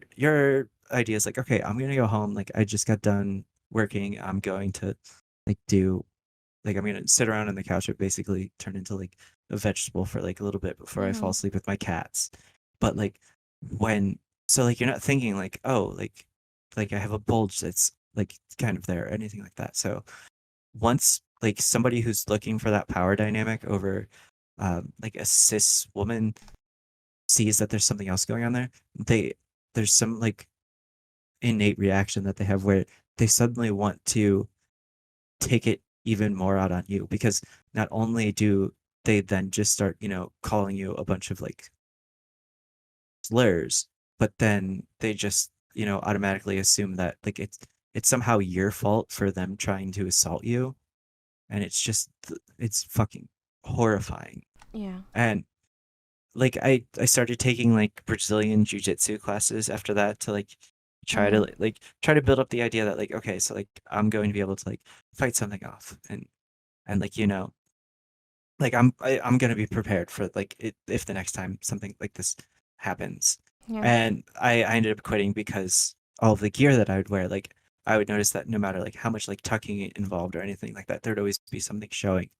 Speaker 2: idea is like, okay, I'm gonna go home, like I just got done working, I'm going to like do like I'm gonna sit around on the couch and basically turn into like a vegetable for like a little bit before I fall
Speaker 1: Mhm.
Speaker 2: asleep with my cats. But like when so like you're not thinking like, oh, like I have a bulge that's like kind of there or anything like that. So once like somebody who's looking for that power dynamic over like a cis woman sees that there's something else going on there, they there's some like innate reaction that they have where they suddenly want to take it even more out on you, because not only do they then just start, calling you a bunch of like slurs, but then they just, automatically assume that like it's somehow your fault for them trying to assault you. And it's just it's fucking horrifying.
Speaker 1: Yeah.
Speaker 2: And like I started taking like Brazilian jiu-jitsu classes after that to like
Speaker 1: Mhm.
Speaker 2: try to build up the idea that like, okay, so like I'm going to be able to like fight something off, and like like I'm gonna be prepared for like it if the next time something like this happens.
Speaker 1: Yeah.
Speaker 2: And I ended up quitting because all of the gear that I would wear, like I would notice that no matter like how much like tucking it involved or anything like that, there'd always be something showing.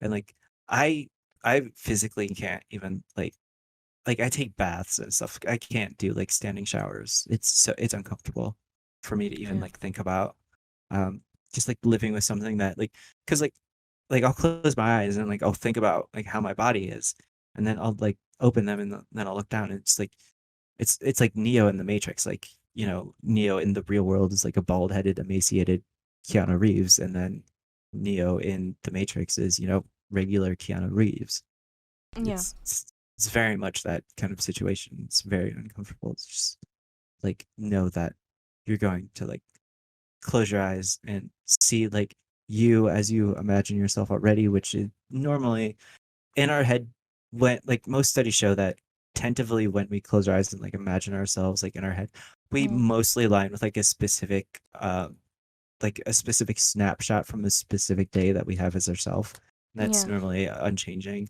Speaker 2: And like I I physically can't even like I take baths and stuff. I can't do like standing showers. It's uncomfortable for me to even
Speaker 1: Yeah.
Speaker 2: like think about. Um, just like living with something that because like I'll close my eyes and like I'll think about like how my body is, and then I'll like open them and then I'll look down and it's like it's like Neo in the Matrix. Like Neo in the real world is like a bald-headed, emaciated Keanu Reeves, and then Neo in the Matrix is regular Keanu Reeves.
Speaker 1: Yeah.
Speaker 2: It's very much that kind of situation. It's very uncomfortable. It's just like know that you're going to like close your eyes and see like you as you imagine yourself already, which is normally in our head. When like most studies show that tentatively when we close our eyes and like imagine ourselves like in our head, we
Speaker 1: Mhm.
Speaker 2: mostly align with like a specific snapshot from a specific day that we have as ourself. That's
Speaker 1: Yeah.
Speaker 2: normally unchanging,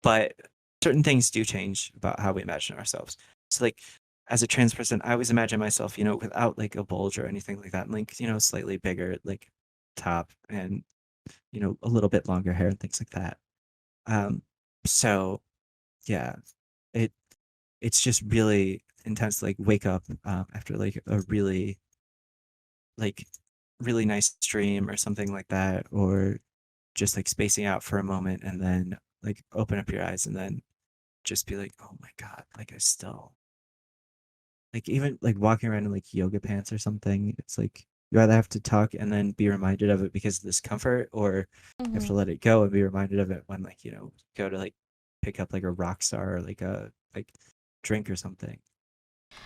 Speaker 2: but certain things do change about how we imagine ourselves. So like as a trans person, I always imagine myself, without like a bulge or anything like that, and like, slightly bigger like top and, a little bit longer hair and things like that. Um, so yeah, it it's just really intense to like wake up after like a like really nice dream or something like that, or just like spacing out for a moment and then like open up your eyes and then just be like, oh my God, like I still like even like walking around in like yoga pants or something, it's like you either have to tuck and then be reminded of it because of discomfort, or you have to
Speaker 1: Mhm.
Speaker 2: let it go and be reminded of it when like, go to like pick up like a rock star or like a like drink or something.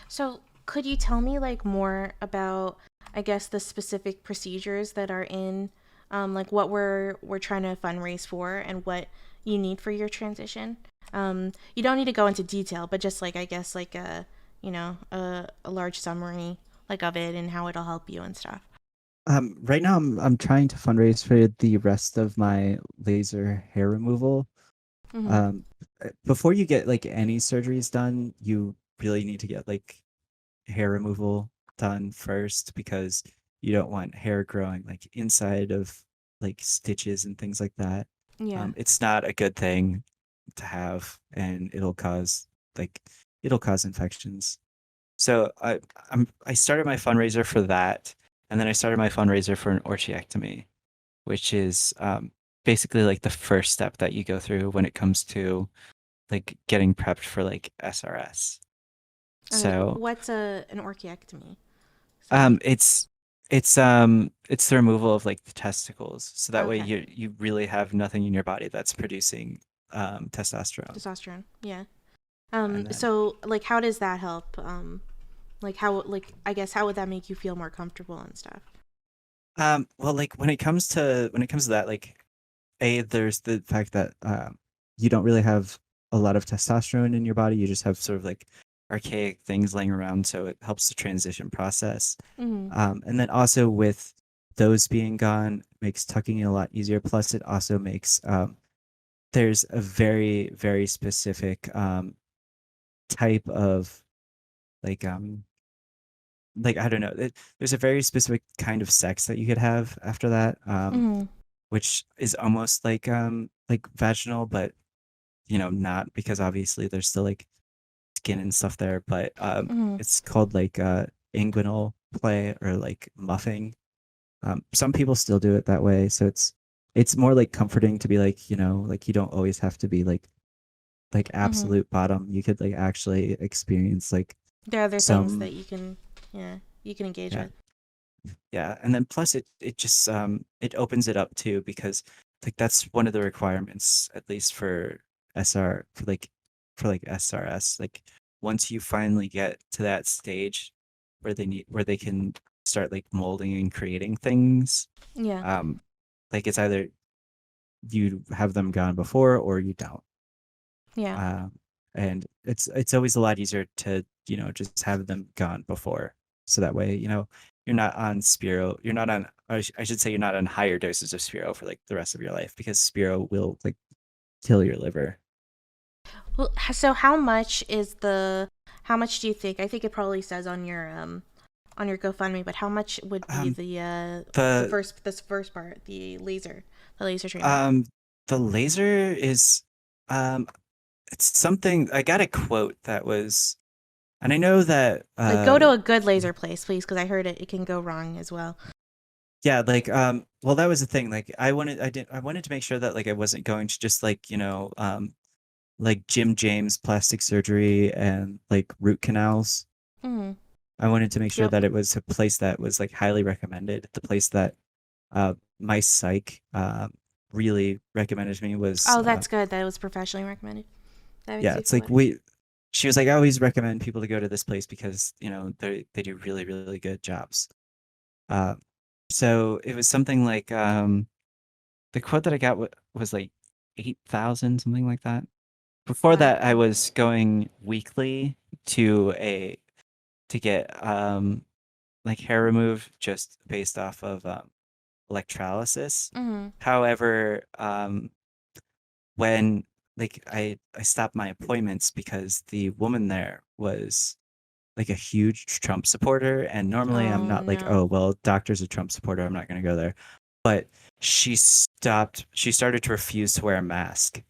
Speaker 1: So, could you tell me like more about, I guess, the specific procedures that are in, like what we're trying to fundraise for and what you need for your transition? You don't need to go into detail, but just like I guess like a large summary like of it and how it'll help you and stuff.
Speaker 2: Right now I'm trying to fundraise for the rest of my laser hair removal.
Speaker 1: Mm-hmm.
Speaker 2: Um, before you get like any surgeries done, you really need to get like hair removal done first, because you don't want hair growing like inside of like stitches and things like that.
Speaker 1: Yeah.
Speaker 2: It's not a good thing to have, and like it'll cause infections. So I started my fundraiser for that, and then I started my fundraiser for an orchiectomy, which is basically like the first step that you go through when it comes to like getting prepped for like SRS.
Speaker 1: Okay,
Speaker 2: So
Speaker 1: what's an orchiectomy? Sorry.
Speaker 2: it's it's the removal of like the testicles, so that way
Speaker 1: Okay.
Speaker 2: you really have nothing in your body that's producing testosterone.
Speaker 1: Testosterone. Yeah.
Speaker 2: And then
Speaker 1: So like how does that help? Like how like I guess how would that make you feel more comfortable and stuff?
Speaker 2: well, like when it comes to that, like there's the fact that you don't really have a lot of testosterone in your body. You just have sort of like archaic things laying around, so it helps the transition process.
Speaker 1: Mhm.
Speaker 2: And then also with those being gone, makes tucking a lot easier. Plus, it also makes there's a very very specific type of like I don't know. There's a very specific kind of sex that you could have after that,
Speaker 1: Mhm.
Speaker 2: which is almost like vaginal, but not, because obviously there's still like skin and stuff there. But
Speaker 1: Mhm.
Speaker 2: it's called like inguinal play or like muffing. Some people still do it that way, so it's more like comforting to be like, like you don't always have to be like
Speaker 1: Mhm.
Speaker 2: absolute bottom. You could like actually experience like
Speaker 1: There are other things
Speaker 2: some
Speaker 1: that yeah, you can engage
Speaker 2: yeah.
Speaker 1: with.
Speaker 2: Yeah, and then plus it just it opens it up too, because like that's one of the requirements, at least for SR for like SRS. Like once you finally get to that stage where they can start like molding and creating things,
Speaker 1: Yeah.
Speaker 2: um like it's either you have them gone before or you don't.
Speaker 1: Yeah.
Speaker 2: Um and it's always a lot easier to, just have them gone before. So that way, you're not on Spiro, you're not on, I should say, you're not on higher doses of Spiro for like the rest of your life, because Spiro will like kill your liver.
Speaker 1: Well, so how much do you think? I think it probably says on your GoFundMe, but how much would be
Speaker 2: Um the
Speaker 1: this first part, the laser treatment?
Speaker 2: um the laser is um it's something. I got a quote that was, and I know that
Speaker 1: Like go to a good laser place, please, because I heard it can go wrong as well.
Speaker 2: yeah, like well, that was the thing. Like I wanted to make sure that like I wasn't going to just like, like Jim James plastic surgery and like root canals.
Speaker 1: Mm.
Speaker 2: I wanted to make sure
Speaker 1: Yep.
Speaker 2: that it was a place that was like highly recommended. The place that my psych really recommended to me was
Speaker 1: Oh, that's good. That was professionally recommended. That makes
Speaker 2: yeah,
Speaker 1: me
Speaker 2: it's
Speaker 1: feel
Speaker 2: like
Speaker 1: better.
Speaker 2: she was like, I always recommend people to go to this place because, they do really, really good jobs. Uh, so it was something like the quote that I got was like 8,000, something like that. Before that, I
Speaker 1: Wow.
Speaker 2: was going weekly to a to get like hair removed just based off of electrolysis.
Speaker 1: Mm.
Speaker 2: However, when like I stopped my appointments because the woman there was like a huge Trump supporter, and normally I'm
Speaker 1: Oh
Speaker 2: not like,
Speaker 1: no.
Speaker 2: oh well, doctor's a Trump supporter, I'm not going to go there. But she started to refuse to wear a mask.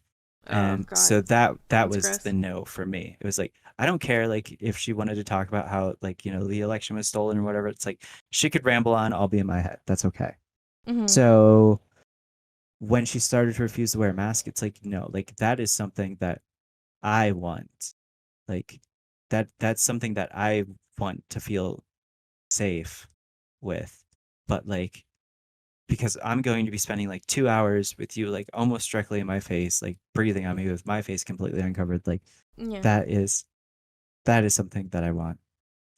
Speaker 1: Oh
Speaker 2: And
Speaker 1: God.
Speaker 2: so that
Speaker 1: That's
Speaker 2: was
Speaker 1: gross.
Speaker 2: the no for me. It was like, I don't care like if she wanted to talk about how like, the election was stolen or whatever. It's like she could ramble on, I'll be in my head. That's okay.
Speaker 1: Mm.
Speaker 2: So when she started to refuse to wear a mask, it's like, no, like that is something that I want. Like that's something that I want to feel safe with. But like, because I'm going to be spending like 2 hours with you, like almost directly in my face, like breathing on me with my face completely uncovered, like
Speaker 1: Yeah.
Speaker 2: that is that is something that I want.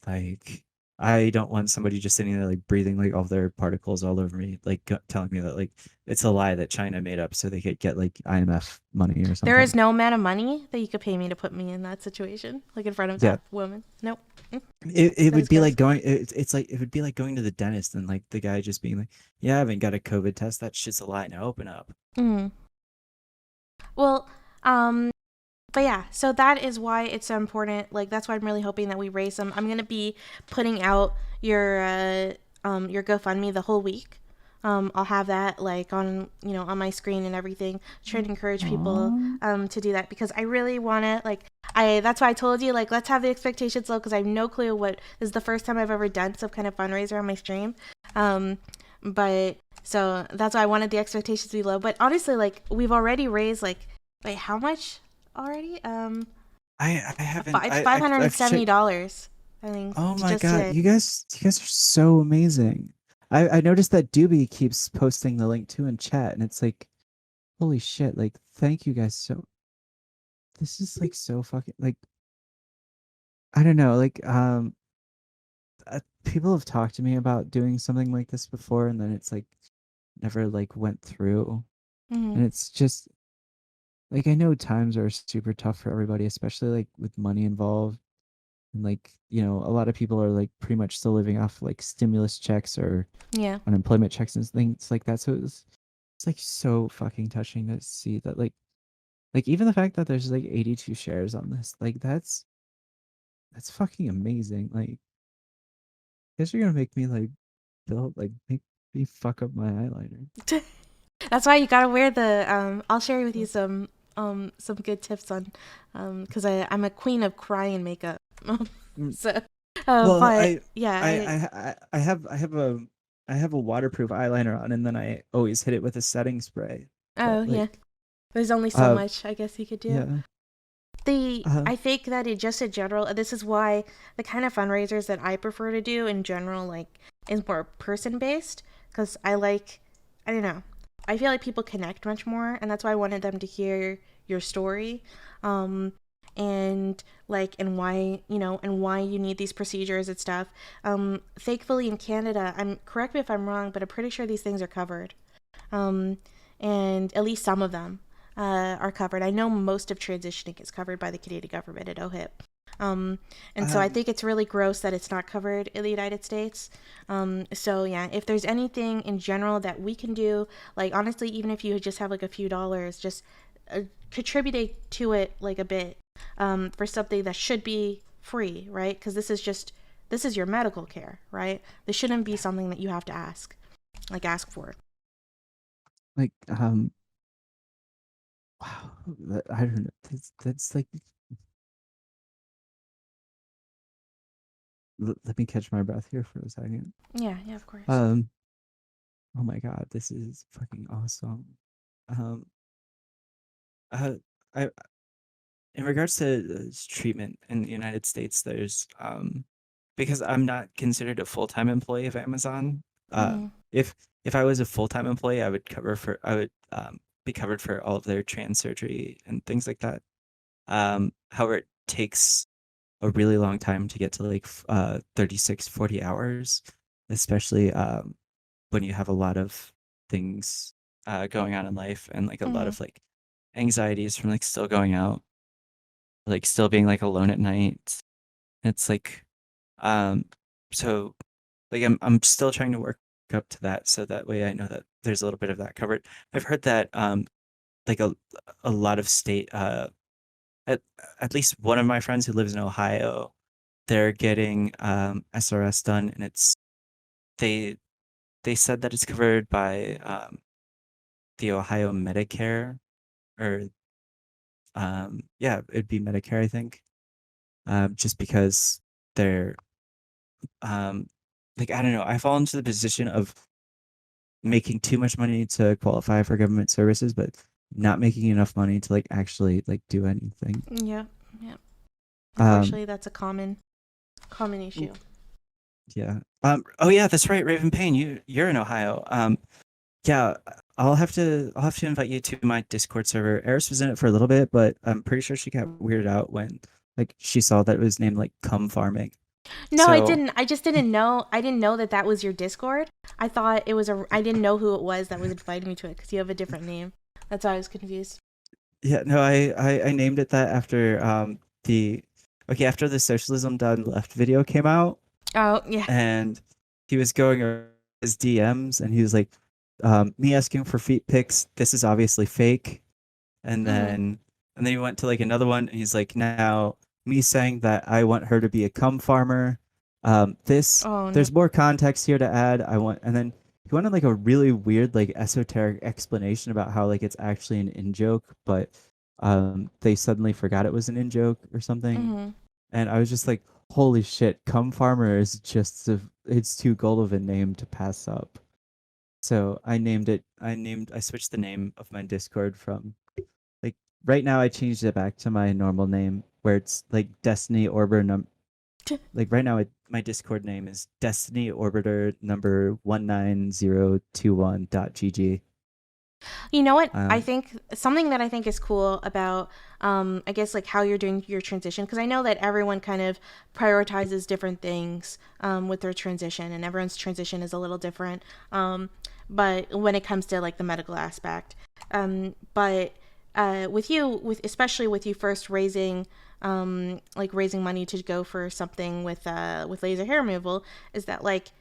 Speaker 2: Like I don't want somebody just sitting there like breathing like all their particles all over me, like telling me that like it's a lie that China made up so they could get like IMF money or
Speaker 1: There is
Speaker 2: something.
Speaker 1: no amount of money that you could pay me to put me in that situation, like in front of
Speaker 2: Yeah,
Speaker 1: that woman. Nope.
Speaker 2: it
Speaker 1: That
Speaker 2: would
Speaker 1: is
Speaker 2: be
Speaker 1: gross.
Speaker 2: like going. It's like it would be like going to the dentist and like the guy just being like, "Yeah, I haven't got a COVID test. That shit's a lie. Now open up."
Speaker 1: Mm. Well, um, but yeah, so that is why it's so important. Like that's why I'm really hoping that we raise some. I'm gonna be putting out your GoFundMe the whole week. I'll have that like on on my screen and everything. Trying to encourage people
Speaker 2: Aww.
Speaker 1: to do that because I really want to like I that's why I told you like let's have the expectations low because I have no clue what this is the first time I've ever done some kind of fundraiser on my stream. Um, but so that's why I wanted the expectations to be low. But honestly, like we've already raised like wait how much? already.
Speaker 2: I haven't.
Speaker 1: It's five hundred and
Speaker 2: I've
Speaker 1: seventy
Speaker 2: checked.
Speaker 1: dollars. I think
Speaker 2: Oh my
Speaker 1: just
Speaker 2: God,
Speaker 1: today.
Speaker 2: you guys are so amazing. I noticed that Doobie keeps posting the link too in chat, and it's like, holy shit! Like, thank you guys so. This is like so fucking like I don't know. Like, people have talked to me about doing something like this before, and then it's like never like went through,
Speaker 1: Hmm.
Speaker 2: and it's just like I know times are super tough for everybody, especially like with money involved. And like, a lot of people are like pretty much still living off like stimulus checks or
Speaker 1: Yeah.
Speaker 2: unemployment checks and things like that. So it's like so fucking touching to see that like even the fact that there's like 82 shares on this, like that's fucking amazing. Like, I guess you're gonna make me like make me fuck up my eyeliner.
Speaker 1: That's why you gotta wear the. I'll share with you some good tips on because I'm a queen of crying makeup.
Speaker 2: Mm,
Speaker 1: So,
Speaker 2: Well,
Speaker 1: but yeah,
Speaker 2: I have a waterproof eyeliner on, and then I always hit it with a setting spray. But
Speaker 1: oh
Speaker 2: like,
Speaker 1: yeah. There's only so
Speaker 2: uh,
Speaker 1: much I guess you could do.
Speaker 2: yeah,
Speaker 1: I think that it just in general, this is why the kind of fundraisers that I prefer to do in general, like, is more person based. Because I don't know, I feel like people connect much more, and that's why I wanted them to hear your story, um, and like, and why you need these procedures and stuff. Thankfully in Canada, correct me if I'm wrong, but I'm pretty sure these things are covered, um, and at least some of them are covered. I know most of transitioning is covered by the Canadian government at OHIP. Um, and so I
Speaker 2: um,
Speaker 1: think it's really gross that it's not covered in the United States. So yeah, if there's anything in general that we can do, like honestly, even if you just have like a few dollars, just contributing to it like a bit for something that should be free, right? Because this is your medical care, right? This shouldn't be something that you have to ask for.
Speaker 2: like wow, I don't know. That's like let me catch my breath here for a second.
Speaker 1: Yeah, yeah, of course.
Speaker 2: Um, oh my God, this is fucking awesome. Um, uh, I in regards to treatment in the United States, there's because I'm not considered a full-time employee of Amazon. Uh,
Speaker 1: Mm-hmm.
Speaker 2: if if I was a full-time employee, I would be covered for all of their trans surgery and things like that. However, it takes a really long time to get to like 36, 40 hours, especially when you have a lot of things going on in life and like a lot
Speaker 1: Mm-hmm.
Speaker 2: of like anxieties from like still going out, like still being like alone at night. It's like um so like I'm still trying to work up to that so that way I know that there's a little bit of that covered. I've heard that like a lot of state at, at least one of my friends who lives in Ohio, they're getting SRS done, and they they said that it's covered by the Ohio Medicare, or yeah, it'd be Medicare, I think. Just because they're like I don't know, I fall into the position of making too much money to qualify for government services, but not making enough money to like actually like do anything.
Speaker 1: Yeah, yeah.
Speaker 2: Um,
Speaker 1: Unfortunately, that's a common issue.
Speaker 2: yeah. Oh yeah, that's right, Raven Payne. You're in Ohio. Yeah, I'll have to invite you to my Discord server. Eris was in it for a little bit, but I'm pretty sure she got weirded out when like she saw that it was named like Cum Farming.
Speaker 1: No, I
Speaker 2: So
Speaker 1: didn't. I just didn't know. I didn't know that that was your Discord. I thought it was a. I didn't know who it was that was inviting me to it because you have a different name. That's why I was confused.
Speaker 2: yeah, no, I named it that after the okay, after the Socialism Done Left video came out,
Speaker 1: Oh yeah.
Speaker 2: and he was going around his DMs and he was like, me asking for feet pics, this is obviously fake. And
Speaker 1: Mm-hmm.
Speaker 2: then he went to like another one and he's like, now me saying that I want her to be a cum farmer. This
Speaker 1: Oh no.
Speaker 2: there's more context here to add. I want and then he went on like a really weird, like esoteric explanation about how like it's actually an in joke, but they suddenly forgot it was an in joke or something.
Speaker 1: Mm-hmm.
Speaker 2: And I was just like, holy shit, cum farmer is just it's too gold of a name to pass up. So I switched the name of my Discord from like right now I changed it back to my normal name where it's like Destiny Orbiter like right now my Discord name is Destiny Orbiter number 19021.gg.
Speaker 1: You know what? I
Speaker 2: Um
Speaker 1: think something that I think is cool about, I guess, like how you're doing your transition, because I know that everyone kind of prioritizes different things with their transition, and everyone's transition is a little different. But when it comes to like the medical aspect, but with you, with especially with you first raising, like raising money to go for something with laser hair removal, is that like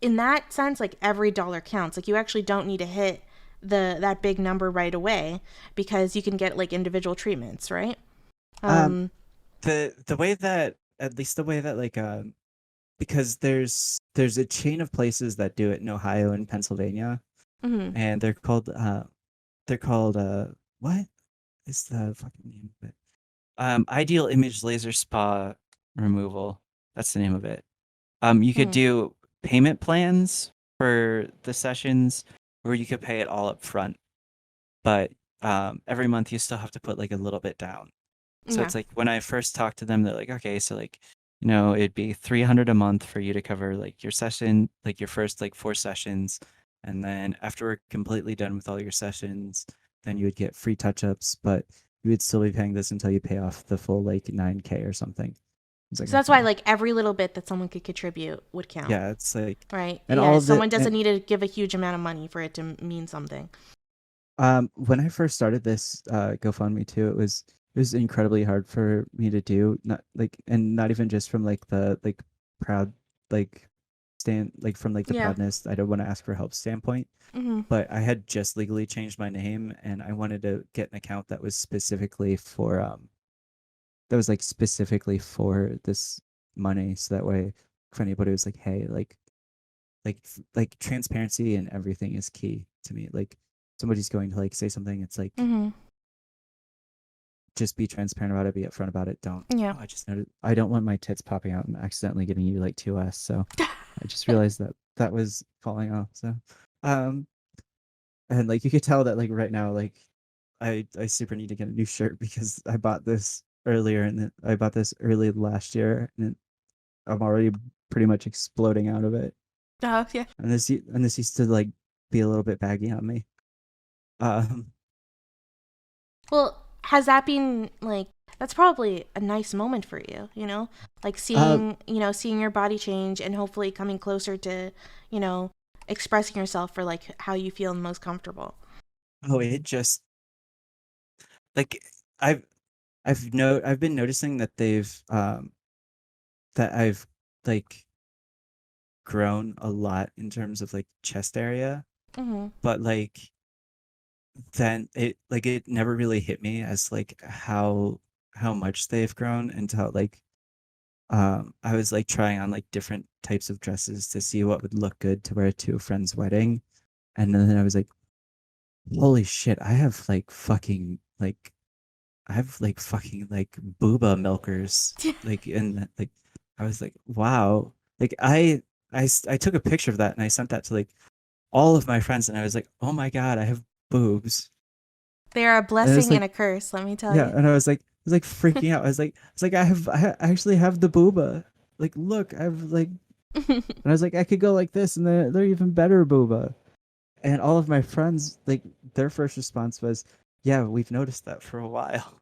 Speaker 1: in that sense, like every dollar counts. Like you actually don't need to hit that big number right away because you can get like individual treatments, right?
Speaker 2: um
Speaker 1: Um,
Speaker 2: the way that at least the way that because there's a chain of places that do it in Ohio and Pennsylvania,
Speaker 1: mm-hmm,
Speaker 2: and they're called what is the fucking name of it? Ideal Image Laser Spa Removal. That's the name of it. You could
Speaker 1: mm-hmm,
Speaker 2: do payment plans for the sessions, or you could pay it all up front. But every month you still have to put like a little bit down. So
Speaker 1: yeah.
Speaker 2: it's like when I first talked to them, they're like, okay, so like, it'd be 300 a month for you to cover like your session, like your first like 4 sessions. And then after we're completely done with all your sessions, then you would get free touch-ups, but you would still be paying this until you pay off the full like 9K or something. It's like,
Speaker 1: So that's why
Speaker 2: okay.
Speaker 1: like every little bit that someone could contribute would count,
Speaker 2: Yeah, it's like,
Speaker 1: right?
Speaker 2: and
Speaker 1: Yeah,
Speaker 2: all of
Speaker 1: someone
Speaker 2: it.
Speaker 1: doesn't need to give a huge amount of money for it to mean something.
Speaker 2: When I first started this GoFundMe too, it was incredibly hard for me to do. Not like, and not even just from like the like proud like stand like from like the
Speaker 1: Yeah.
Speaker 2: proudness. I don't want to ask for help standpoint,
Speaker 1: Mm-hmm.
Speaker 2: but I had just legally changed my name, and I wanted to get an account that was like specifically for this money, so that way if anybody was like, hey, like transparency and everything is key to me. Like somebody's going to like say something, it's like
Speaker 1: Mm-hmm.
Speaker 2: just be transparent about it, be upfront about it. Don't,
Speaker 1: Yeah.
Speaker 2: oh, I just noticed I don't want my tits popping out and accidentally giving you like 2S. So I just realized that that was falling off. So um and like you could tell that like right now, like I super need to get a new shirt because I bought this earlier and I bought this early last year and I'm already pretty much exploding out of it.
Speaker 1: Oh yeah.
Speaker 2: And this used to like be a little bit baggy on me. Um
Speaker 1: Well, has that been like that's probably a nice moment for you, you know? Like
Speaker 2: uh
Speaker 1: seeing your body change and hopefully coming closer to, you know, expressing yourself for like how you feel most comfortable.
Speaker 2: oh, it just like I've I've been noticing that I've like grown a lot in terms of like chest area,
Speaker 1: Mhm.
Speaker 2: but like then it never really hit me as like how much they've grown until like I was like trying on like different types of dresses to see what would look good to wear to a friend's wedding. And then I was like, holy shit, I have like fucking like booba milkers. Like and like I was like, wow. Like I took a picture of that and I sent that to like all of my friends and I was like, oh my God, I have boobs.
Speaker 1: They are a
Speaker 2: And it's
Speaker 1: blessing and
Speaker 2: like,
Speaker 1: a curse, let me tell
Speaker 2: yeah,
Speaker 1: you.
Speaker 2: and I was like freaking out. I was like, I actually have the booba. Like, look, I have like, and I was like, I could go like this, and they're even better booba. And all of my friends, like, their first response was, yeah, we've noticed that for a while.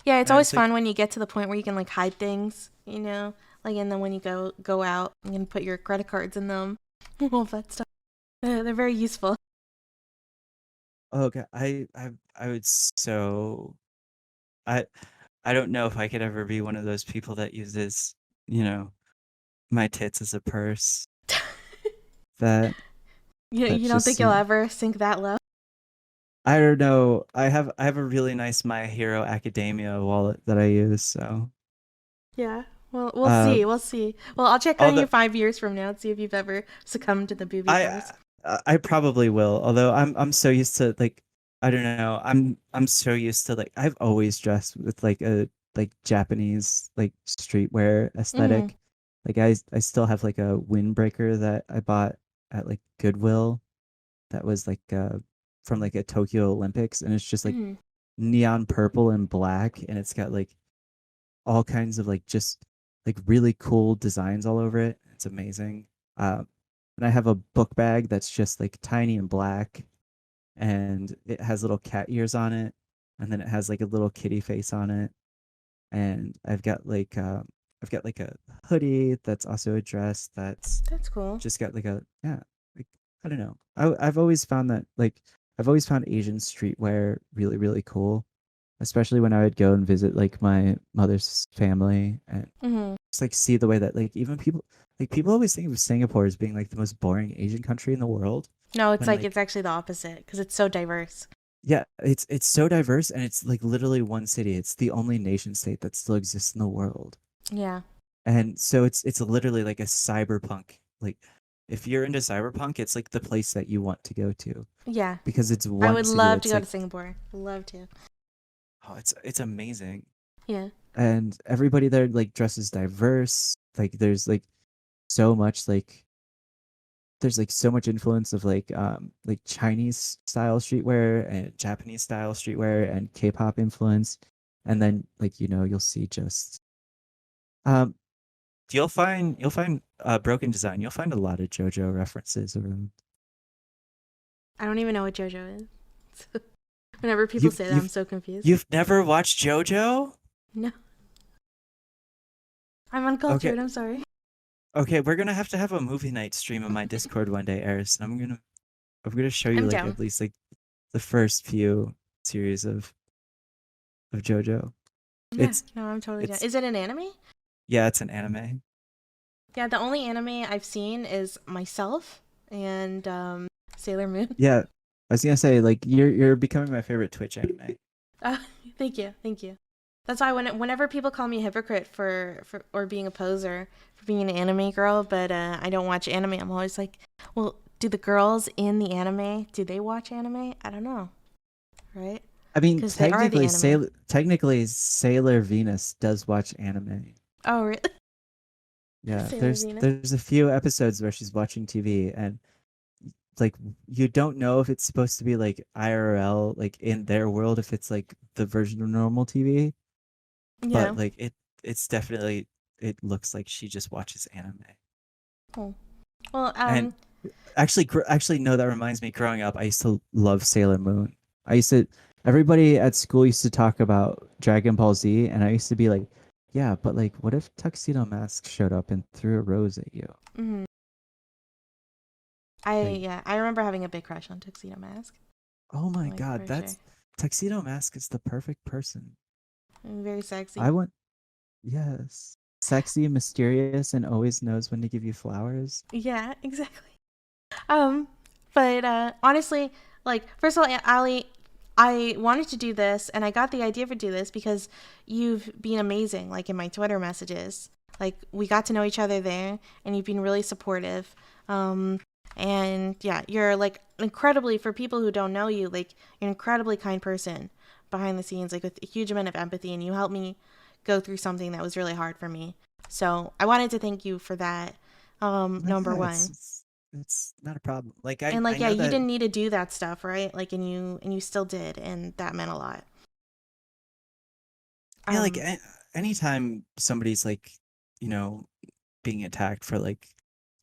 Speaker 1: Yeah, it's
Speaker 2: And I
Speaker 1: always
Speaker 2: was like,
Speaker 1: fun when you get to the point where you can like hide things, you know? Like and then when you go out, you can put your credit cards in them. All that stuff. They're very useful.
Speaker 2: oh, okay, I would so I I don't know if I could ever be one of those people that uses, you know, my tits as a purse. That that
Speaker 1: You don't
Speaker 2: just
Speaker 1: think you'll
Speaker 2: seems
Speaker 1: ever sink that low?
Speaker 2: I don't know. I have a really nice My Hero Academia wallet that I use. So,
Speaker 1: Yeah. Well, we'll
Speaker 2: uh,
Speaker 1: see. We'll see. Well, I'll check
Speaker 2: all
Speaker 1: on you
Speaker 2: the
Speaker 1: 5 years from now and see if you've ever succumbed to the booby
Speaker 2: I
Speaker 1: bars.
Speaker 2: I probably will. Although I'm so used to like I don't know. I'm so used to like I've always dressed with like a like Japanese like streetwear
Speaker 1: Mm-hmm.
Speaker 2: aesthetic. Like I still have like a windbreaker that I bought at like Goodwill that was like from like a Tokyo Olympics, and it's just like
Speaker 1: Mm-hmm.
Speaker 2: neon purple and black, and it's got like all kinds of like just like really cool designs all over it. It's amazing. And I have a book bag that's just like tiny and black, and it has little cat ears on it, and then it has like a little kitty face on it. And I've got like a hoodie that's also a dress that's
Speaker 1: That's cool.
Speaker 2: just got like a yeah, like I don't know. I've always found that like I've always found Asian streetwear really really cool, especially when I would go and visit like my mother's family and
Speaker 1: Hmm.
Speaker 2: just like see the way that like even people always think of Singapore as being like the most boring Asian country in the world
Speaker 1: No, it's
Speaker 2: when
Speaker 1: like it's
Speaker 2: like
Speaker 1: actually the opposite because it's so diverse.
Speaker 2: yeah, it's so diverse and it's like literally one city. It's the only nation state that still exists in the world.
Speaker 1: Yeah.
Speaker 2: And so it's literally like a cyberpunk. Like if you're into cyberpunk, it's like the place that you want to go to
Speaker 1: Yeah.
Speaker 2: because it's
Speaker 1: I
Speaker 2: one
Speaker 1: would
Speaker 2: city
Speaker 1: love to
Speaker 2: that's
Speaker 1: go to
Speaker 2: like
Speaker 1: Singapore. Love to.
Speaker 2: oh, it's amazing.
Speaker 1: Yeah.
Speaker 2: And everybody there like dresses diverse. Like there's so much like there's like so much influence of like Chinese style streetwear and Japanese style streetwear and K-pop influence. And then like you'll see just um you'll find broken design. You'll find a lot of JoJo references around.
Speaker 1: I don't even know what JoJo is. Whenever people
Speaker 2: You've
Speaker 1: say that, I'm
Speaker 2: you've
Speaker 1: so confused.
Speaker 2: you've never watched JoJo?
Speaker 1: No, I'm uncultured.
Speaker 2: Okay.
Speaker 1: I'm sorry.
Speaker 2: Okay, we're gonna have to have a movie night stream on my Discord one day, Eris, and I'm gonna show you
Speaker 1: I'm
Speaker 2: like
Speaker 1: down.
Speaker 2: at least like the first few series of JoJo.
Speaker 1: Yeah,
Speaker 2: It's
Speaker 1: no, I'm totally down.
Speaker 2: it's
Speaker 1: Is it an anime?
Speaker 2: yeah, it's an anime.
Speaker 1: Yeah, the only anime I've seen is myself and Sailor Moon.
Speaker 2: Yeah. I was gonna say, like, you're becoming my favorite Twitch anime.
Speaker 1: Uh, thank you, thank you. That's why whenever people call me a hypocrite for or being a poser for being an anime girl, but I don't watch anime, I'm always like, well, do the girls in the anime do they watch anime? I don't know, right?
Speaker 2: I mean,
Speaker 1: Because they are the anime.
Speaker 2: Technically Sailor Venus does watch anime.
Speaker 1: Oh, really?
Speaker 2: Yeah,
Speaker 1: Sailor
Speaker 2: there's
Speaker 1: Venus.
Speaker 2: there's a few episodes where she's watching TV and like you don't know if it's supposed to be like IRL, like in their world, if it's like the version of normal TV,
Speaker 1: Yeah.
Speaker 2: but like it's definitely it looks like she just watches anime.
Speaker 1: Cool. Well,
Speaker 2: And actually, no, that reminds me. Growing up, I used to love Sailor Moon. I used to. Everybody at school used to talk about Dragon Ball Z, and I used to be like, "Yeah, but like, what if Tuxedo Mask showed up and threw a rose at you?"
Speaker 1: mhm.
Speaker 2: Like,
Speaker 1: I remember having a big crush on Tuxedo Mask.
Speaker 2: oh my
Speaker 1: Like
Speaker 2: god,
Speaker 1: for sure.
Speaker 2: that's Tuxedo Mask is the perfect person.
Speaker 1: Very sexy.
Speaker 2: I want, yes, sexy, mysterious, and always knows when to give you flowers.
Speaker 1: Yeah, exactly. Um, but honestly, like first of all, Ali, I wanted to do this, and I got the idea for do this because you've been amazing. Like in my Twitter messages, like we got to know each other there, and you've been really supportive. Um, and yeah, you're like incredibly for people who don't know you, like you're an incredibly kind person behind the scenes, like with a huge amount of empathy, and you helped me go through something that was really hard for me. So I wanted to thank you for that.
Speaker 2: Like,
Speaker 1: Number
Speaker 2: yeah,
Speaker 1: one.
Speaker 2: it's not a problem. Like
Speaker 1: And
Speaker 2: I
Speaker 1: like yeah,
Speaker 2: know
Speaker 1: you
Speaker 2: that
Speaker 1: didn't need to do that stuff, right? Like and you still did, and that meant a lot.
Speaker 2: yeah, like
Speaker 1: Um
Speaker 2: anytime somebody's like, you know, being attacked for like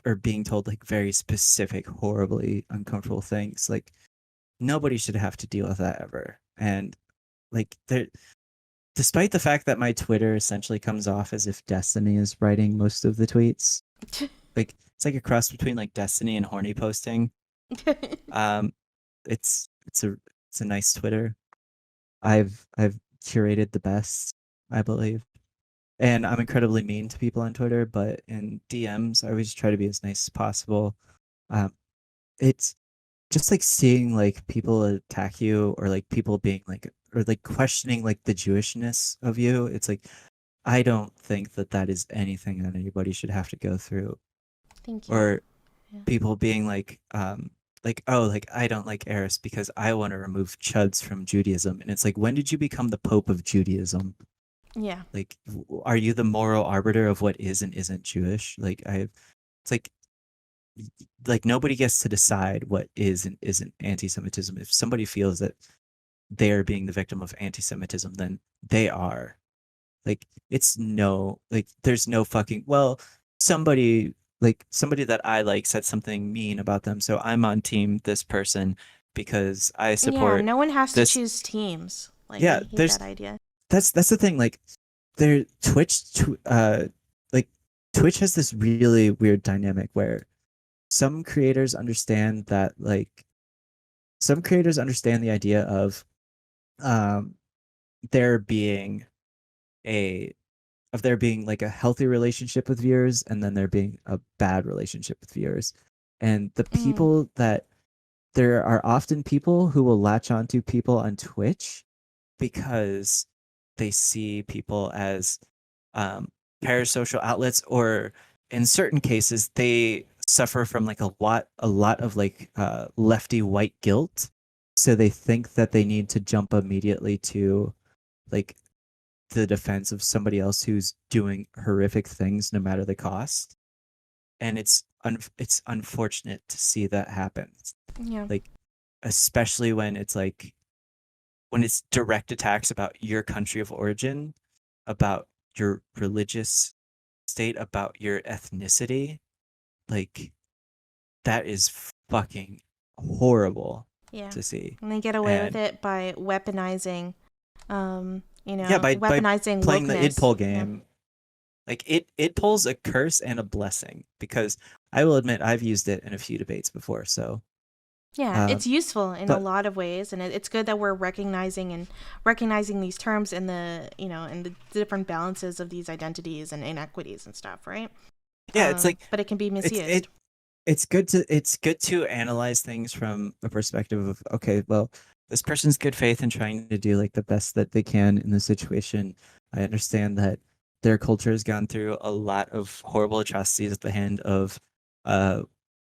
Speaker 2: or being told like very specific, horribly uncomfortable things, like nobody should have to deal with that ever. And like there despite the fact that my Twitter essentially comes off as if Destiny is writing most of the tweets, like it's like a cross between like Destiny and horny posting. Um it's a nice Twitter. I've curated the best, I believe. And I'm incredibly mean to people on Twitter, but in DMs, I always try to be as nice as possible. Um, it's just like seeing like people attack you or like people being like or like questioning like the Jewishness of you. It's like I don't think that that is anything that anybody should have to go through.
Speaker 1: Thank you.
Speaker 2: Or
Speaker 1: Yeah.
Speaker 2: people being like oh like I don't like Eris because I want to remove chuds from Judaism. And it's like when did you become the Pope of Judaism?
Speaker 1: Yeah.
Speaker 2: Like are you the moral arbiter of what is and isn't Jewish? Like it's like nobody gets to decide what is and isn't anti-Semitism. If somebody feels that they're being the victim of anti-Semitism, then they are. Like it's no like there's no fucking well, somebody that I like said something mean about them, so I'm on team this person because I
Speaker 1: Yeah,
Speaker 2: support
Speaker 1: no one has to
Speaker 2: this.
Speaker 1: choose teams. Like,
Speaker 2: Yeah,
Speaker 1: I hate
Speaker 2: there's
Speaker 1: that idea.
Speaker 2: that's the thing. Like there like Twitch has this really weird dynamic where some creators understand that like some creators understand the idea of um there being a there being like a healthy relationship with viewers and then there being a bad relationship with viewers. And the
Speaker 1: Mm,
Speaker 2: people that there are often people who will latch onto people on Twitch because they see people as um, parasocial outlets, or in certain cases, they suffer from like a lot of like lefty white guilt. So they think that they need to jump immediately to like the defense of somebody else who's doing horrific things no matter the cost. And it's unfortunate to see that happen.
Speaker 1: yeah.
Speaker 2: Like especially when it's like when it's direct attacks about your country of origin, about your religious state, about your ethnicity, like that is fucking horrible
Speaker 1: Yeah.
Speaker 2: to see.
Speaker 1: And they get away with
Speaker 2: And
Speaker 1: it by weaponizing,
Speaker 2: yeah, by
Speaker 1: weaponizing
Speaker 2: playing the id
Speaker 1: wokeness.
Speaker 2: pull
Speaker 1: Yeah.
Speaker 2: game, like it pulls a curse and a blessing because I will admit I've used it in a few debates before. So,
Speaker 1: Yeah, it's
Speaker 2: um,
Speaker 1: useful in a
Speaker 2: but
Speaker 1: lot of ways, and it's good that we're recognizing these terms in the different balances of these identities and inequities and stuff, right?
Speaker 2: yeah, it's like
Speaker 1: But it can be
Speaker 2: it's
Speaker 1: misused.
Speaker 2: it it's good to analyze things from a perspective of okay, well, this person's good faith in trying to do like the best that they can in the situation. I understand that their culture has gone through a lot of horrible atrocities at the hand of uh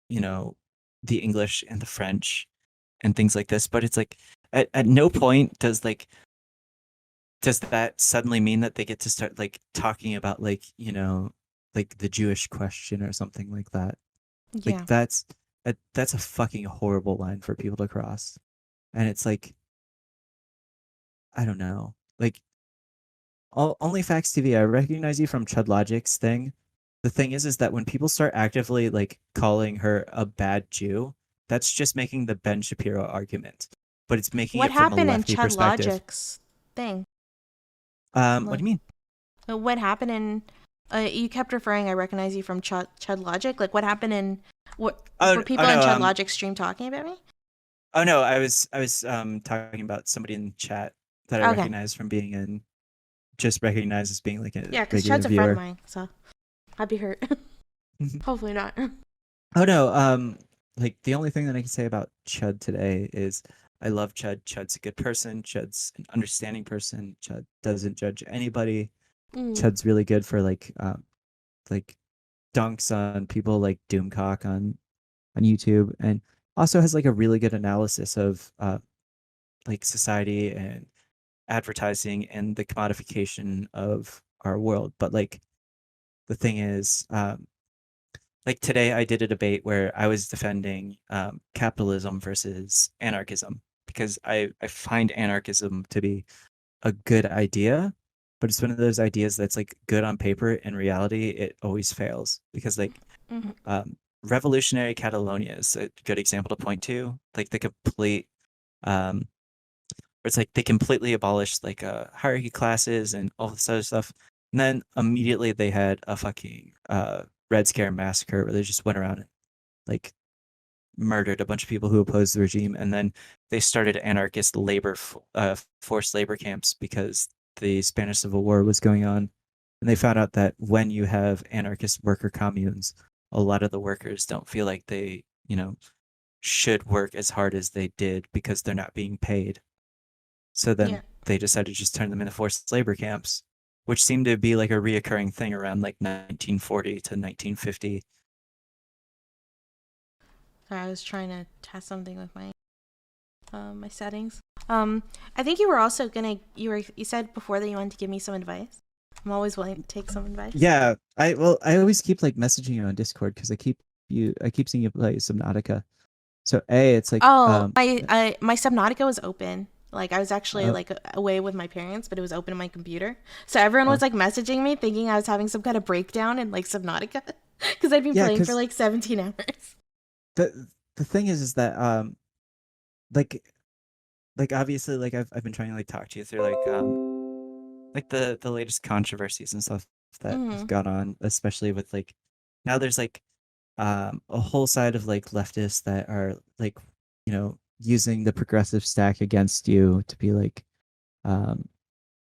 Speaker 2: you know the English and the French and things like this, but it's like at no point does that suddenly mean that they get to start like talking about like like the Jewish question or something like that. Like
Speaker 1: Yeah.
Speaker 2: that's a fucking horrible line for people to cross. And it's like I don't know. Like only facts TV, I recognize you from Chud Logic's thing. The thing is that when people start actively like calling her a bad Jew, that's just making the Ben Shapiro argument. But it's making
Speaker 1: What
Speaker 2: it from a
Speaker 1: happened in
Speaker 2: lefty
Speaker 1: Chud
Speaker 2: perspective.
Speaker 1: Logic's thing?
Speaker 2: What
Speaker 1: Like,
Speaker 2: do you mean?
Speaker 1: what happened in? You kept referring. I recognize you from Chud Logic. Like, what happened in? What were
Speaker 2: Oh
Speaker 1: people in
Speaker 2: no,
Speaker 1: Chud Logic stream talking about me?
Speaker 2: oh no, I was talking about somebody in the chat that I
Speaker 1: Okay.
Speaker 2: recognize from being in just recognized as being like a
Speaker 1: Yeah, because
Speaker 2: regular
Speaker 1: Chud's a friend of
Speaker 2: viewer.
Speaker 1: mine, so I'd be hurt. Hopefully not.
Speaker 2: Oh no, like the only thing that I can say about Chud today is I love Chud. Chud's a good person. Chud's an understanding person. Chud doesn't judge anybody.
Speaker 1: Mm,
Speaker 2: Chud's really good for like dunks on people like Doomcock on YouTube, and also has like a really good analysis of like society and advertising and the commodification of our world. But like the thing is, like today I did a debate where I was defending capitalism versus anarchism because I find anarchism to be a good idea, but it's one of those ideas that's like good on paper. In reality, it always fails because like
Speaker 1: mm,
Speaker 2: revolutionary Catalonia is a good example to point to. Like the complete um, where it's like they completely abolished like hierarchy classes and all this other stuff. And then immediately they had a fucking Red Scare massacre where they just went around and like murdered a bunch of people who opposed the regime. And then they started anarchist forced labor camps because the Spanish Civil War was going on. And they found out that when you have anarchist worker communes, a lot of the workers don't feel like they, should work as hard as they did because they're not being paid. So
Speaker 1: yeah.
Speaker 2: then they decided to just turn them into forced labor camps, which seemed to be like a reoccurring thing around like 1940 to 1950.
Speaker 1: Sorry, I was trying to test something with my settings. Um, I think you were also gonna you said before that you wanted to give me some advice. I'm always willing to take some advice.
Speaker 2: Yeah, I always keep like messaging you on Discord because I keep seeing you play Subnautica. So it's like
Speaker 1: Oh, my Subnautica was open. Like I was actually
Speaker 2: Oh,
Speaker 1: like away with my parents, but it was open in my computer. So everyone
Speaker 2: oh.
Speaker 1: was like messaging me thinking I was having some kind of breakdown in like Subnautica because I'd been
Speaker 2: Yeah,
Speaker 1: playing for
Speaker 2: because
Speaker 1: like 17 hours.
Speaker 2: the thing is that like obviously like I've been trying to like talk to you through like the latest controversies and stuff that have
Speaker 1: Mm,
Speaker 2: gone on, especially with like now there's like a whole side of like leftists that are like, using the progressive stack against you to be um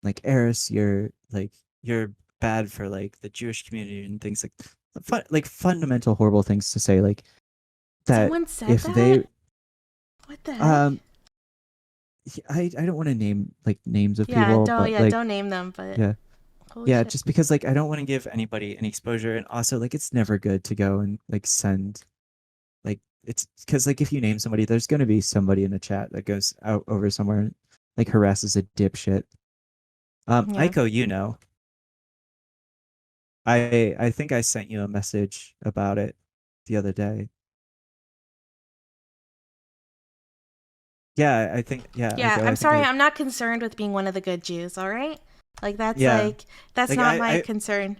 Speaker 2: like Eris, you're bad for like the Jewish community and things like fundamental horrible things to say like that
Speaker 1: someone said
Speaker 2: if
Speaker 1: that?
Speaker 2: they
Speaker 1: What the heck?
Speaker 2: um I don't want to name like names of
Speaker 1: Yeah,
Speaker 2: people,
Speaker 1: don't
Speaker 2: but
Speaker 1: yeah,
Speaker 2: like
Speaker 1: don't name them, but
Speaker 2: yeah.
Speaker 1: holy
Speaker 2: Yeah,
Speaker 1: shit.
Speaker 2: just because like I don't want to give anybody any exposure, and also like it's never good to go and like send like it's because like if you name somebody, there's gonna be somebody in the chat that goes out over somewhere and like harasses a dipshit.
Speaker 1: Yeah.
Speaker 2: Aiko, I think I sent you a message about it the other day. Yeah, I think yeah,
Speaker 1: Yeah,
Speaker 2: Aiko, I
Speaker 1: I'm
Speaker 2: think
Speaker 1: sorry, I'm not concerned with being one of the good Jews, all right?
Speaker 2: yeah.
Speaker 1: That's
Speaker 2: Like
Speaker 1: not my concern.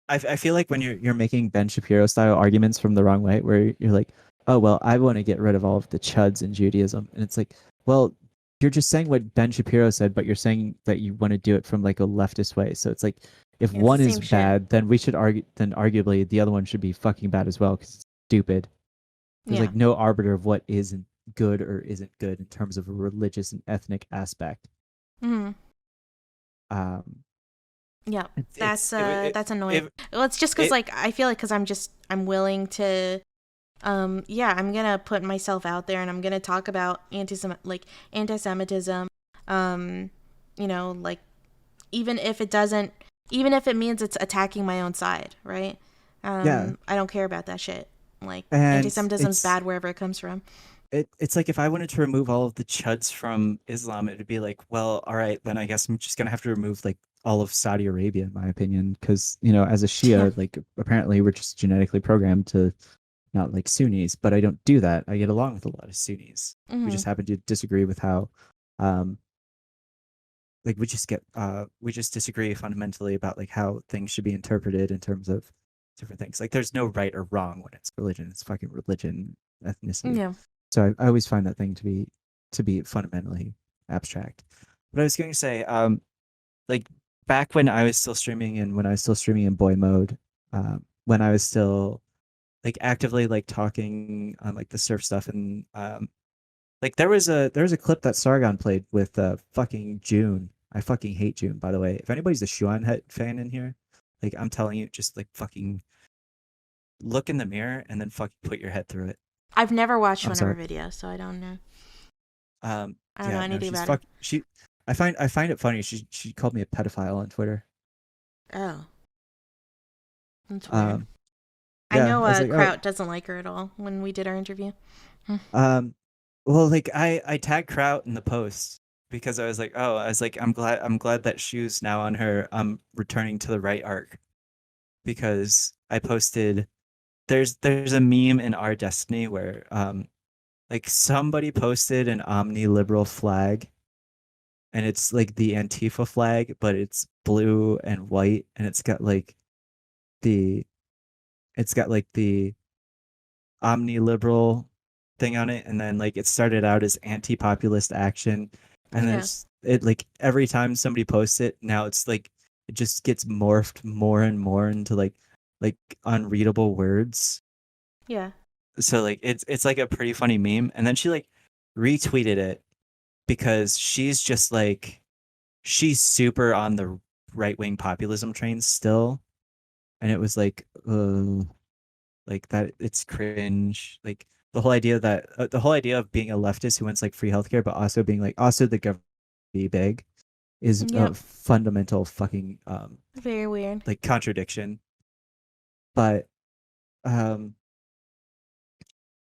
Speaker 2: I feel like when you're making Ben Shapiro style arguments from the wrong way, where you're like, oh well, I want to get rid of all of the chuds in Judaism, and it's like, well, you're just saying what Ben Shapiro said, but you're saying that you want to do it from like a leftist way. So it's like, if
Speaker 1: Yeah, it's the
Speaker 2: one is
Speaker 1: same shit.
Speaker 2: bad, then we should argue. Then arguably the other one should be fucking bad as well because it's stupid. There's
Speaker 1: Yeah.
Speaker 2: like no arbiter of what isn't good or isn't good in terms of a religious and ethnic aspect.
Speaker 1: Mm-hmm.
Speaker 2: Um,
Speaker 1: Yeah,
Speaker 2: it's it, it,
Speaker 1: that's annoying.
Speaker 2: it,
Speaker 1: Well, it's just because
Speaker 2: it
Speaker 1: like I feel like because I'm willing to yeah, I'm gonna put myself out there and I'm gonna talk about anti-Semitism, um like even if it doesn't, even if it means it's attacking my own side, right?
Speaker 2: yeah,
Speaker 1: I don't care about that shit. Like
Speaker 2: and
Speaker 1: anti-Semitism's bad wherever it comes from.
Speaker 2: it's like if I wanted to remove all of the chuds from Islam, it'd be like, well, all right, then I guess I'm just gonna have to remove like all of Saudi Arabia, in my opinion, because as a
Speaker 1: Yeah.
Speaker 2: Shia, like apparently we're just genetically programmed to not like Sunnis, but I don't do that. I get along with a lot of Sunnis. We
Speaker 1: Hmm.
Speaker 2: just happen to disagree with how, um, like we just disagree fundamentally about like how things should be interpreted in terms of different things. Like there's no right or wrong when it's religion. It's fucking religion, ethnicity.
Speaker 1: Yeah.
Speaker 2: So I always find that thing to be fundamentally abstract. But I was going to say, like back when I was still streaming and when I was still streaming in boy mode, when I was still like actively like talking on like the surf stuff and like there was a clip that Sargon played with fucking June. I fucking hate June, by the way. If anybody's a Shuan fan in here, like I'm telling you, just like fucking look in the mirror and then fucking put your head through it.
Speaker 1: I've never watched
Speaker 2: I'm
Speaker 1: one of her
Speaker 2: sorry.
Speaker 1: videos, so I don't know. I don't know
Speaker 2: Yeah, no,
Speaker 1: anything
Speaker 2: she's
Speaker 1: about her.
Speaker 2: fuck. I find it funny. She called me a pedophile on Twitter.
Speaker 1: Oh, that's weird.
Speaker 2: Um,
Speaker 1: I
Speaker 2: yeah,
Speaker 1: know
Speaker 2: I was like, oh,
Speaker 1: Kraut doesn't like her at all when we did our interview. Hmm.
Speaker 2: um, well, like I tagged Kraut in the post because I was like, oh, I was like, I'm glad that Shoe's now on her returning to the right arc because I posted there's a meme in our Destiny where like somebody posted an omni liberal flag and it's like the Antifa flag, but it's blue and white and the it's got like the omni liberal thing on it, and then like it started out as anti-populist action, and
Speaker 1: Yeah.
Speaker 2: there's it like every time somebody posts it, now it's like it just gets morphed more and more into like unreadable words.
Speaker 1: Yeah.
Speaker 2: So like it's like a pretty funny meme, and then she like retweeted it because she's just like she's super on the right wing populism train still, and it was like that it's cringe. Like the whole idea of being a leftist who wants like free healthcare, but also being like also the government be big is a
Speaker 1: Yep.
Speaker 2: fundamental fucking
Speaker 1: Very weird.
Speaker 2: like contradiction. But um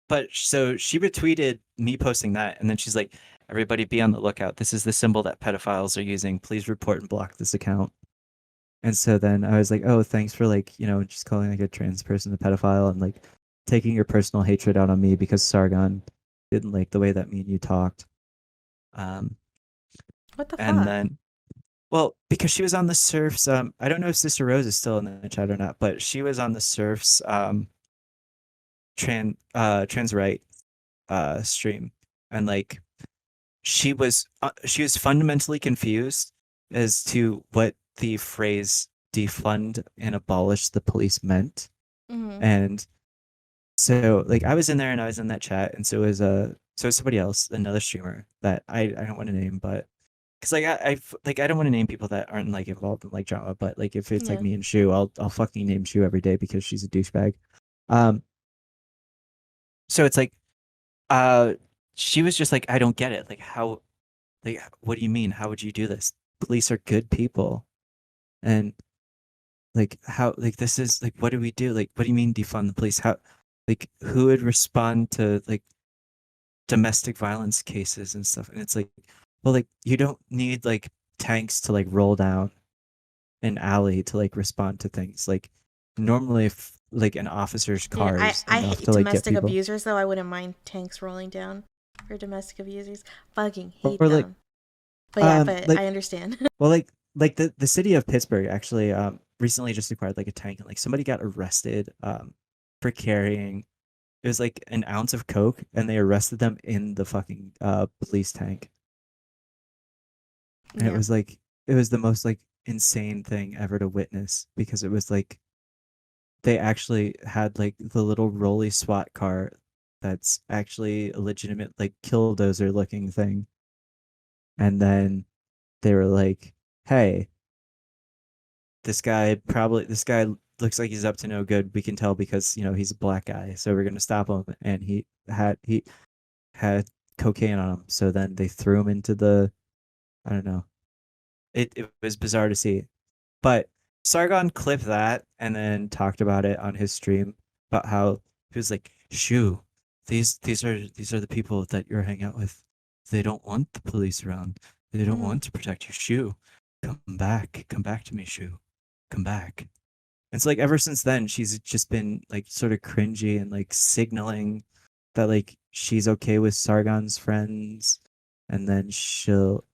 Speaker 2: but so she retweeted me posting that, and then she's like, everybody be on the lookout. This is the symbol that pedophiles are using. Please report and block this account. And so then I was like, oh, thanks for like, just calling like a trans person a pedophile and like taking your personal hatred out on me because Sargon didn't like the way that me and you talked. Um,
Speaker 1: What the
Speaker 2: And
Speaker 1: fuck?
Speaker 2: then, well, because she was on the Surfs, I don't know if Sister Rose is still in the chat or not, but she was on the Surfs trans right stream, and like she was fundamentally confused as to what the phrase defund and abolish the police meant.
Speaker 1: Mm-hmm.
Speaker 2: And so like I was in there and I was in that chat, and so was somebody else, another streamer that I don't want to name, but because like like I don't want to name people that aren't like involved in like drama, but like if it's like
Speaker 1: Yeah.
Speaker 2: me and Shu, I'll fucking name Shu every day because she's a douchebag. Um, so it's like uh she was just like, I don't get it. Like how, like what do you mean? How would you do this? Police are good people. And like how, like this is like, what do we do? Like what do you mean defund the police? How, like who would respond to like domestic violence cases and stuff? And it's like, well, like you don't need like tanks to like roll down an alley to like respond to things. Like normally if like an officer's
Speaker 1: Yeah,
Speaker 2: car is
Speaker 1: I
Speaker 2: enough
Speaker 1: hate
Speaker 2: to like get
Speaker 1: domestic
Speaker 2: people.
Speaker 1: abusers though. I wouldn't mind tanks rolling down for domestic abusers. Fucking hate
Speaker 2: Or like
Speaker 1: them. But yeah, but
Speaker 2: like,
Speaker 1: I understand.
Speaker 2: well, like the city of Pittsburgh actually recently just acquired like a tank, and like somebody got arrested for carrying, it was like an ounce of coke, and they arrested them in the fucking police tank. And
Speaker 1: Yeah.
Speaker 2: it was the most like insane thing ever to witness, because it was like they actually had like the little rolly SWAT car that's actually a legitimate like killdozer looking thing. And then they were like, hey, this guy looks like he's up to no good. We can tell because, you know, he's a black guy. So we're gonna stop him. And he had cocaine on him. So then they threw him into the, I don't know. It was bizarre to see. But Sargon clipped that and then talked about it on his stream about how he was like, "Shoo, these are the people that you're hanging out with. They don't want the police around. They don't
Speaker 1: Mm-hmm.
Speaker 2: want to protect you. Shoo, come back to me, Shoo, come back." And so like ever since then, she's just been like sort of cringy and like signaling that like she's okay with Sargon's friends, and then she'll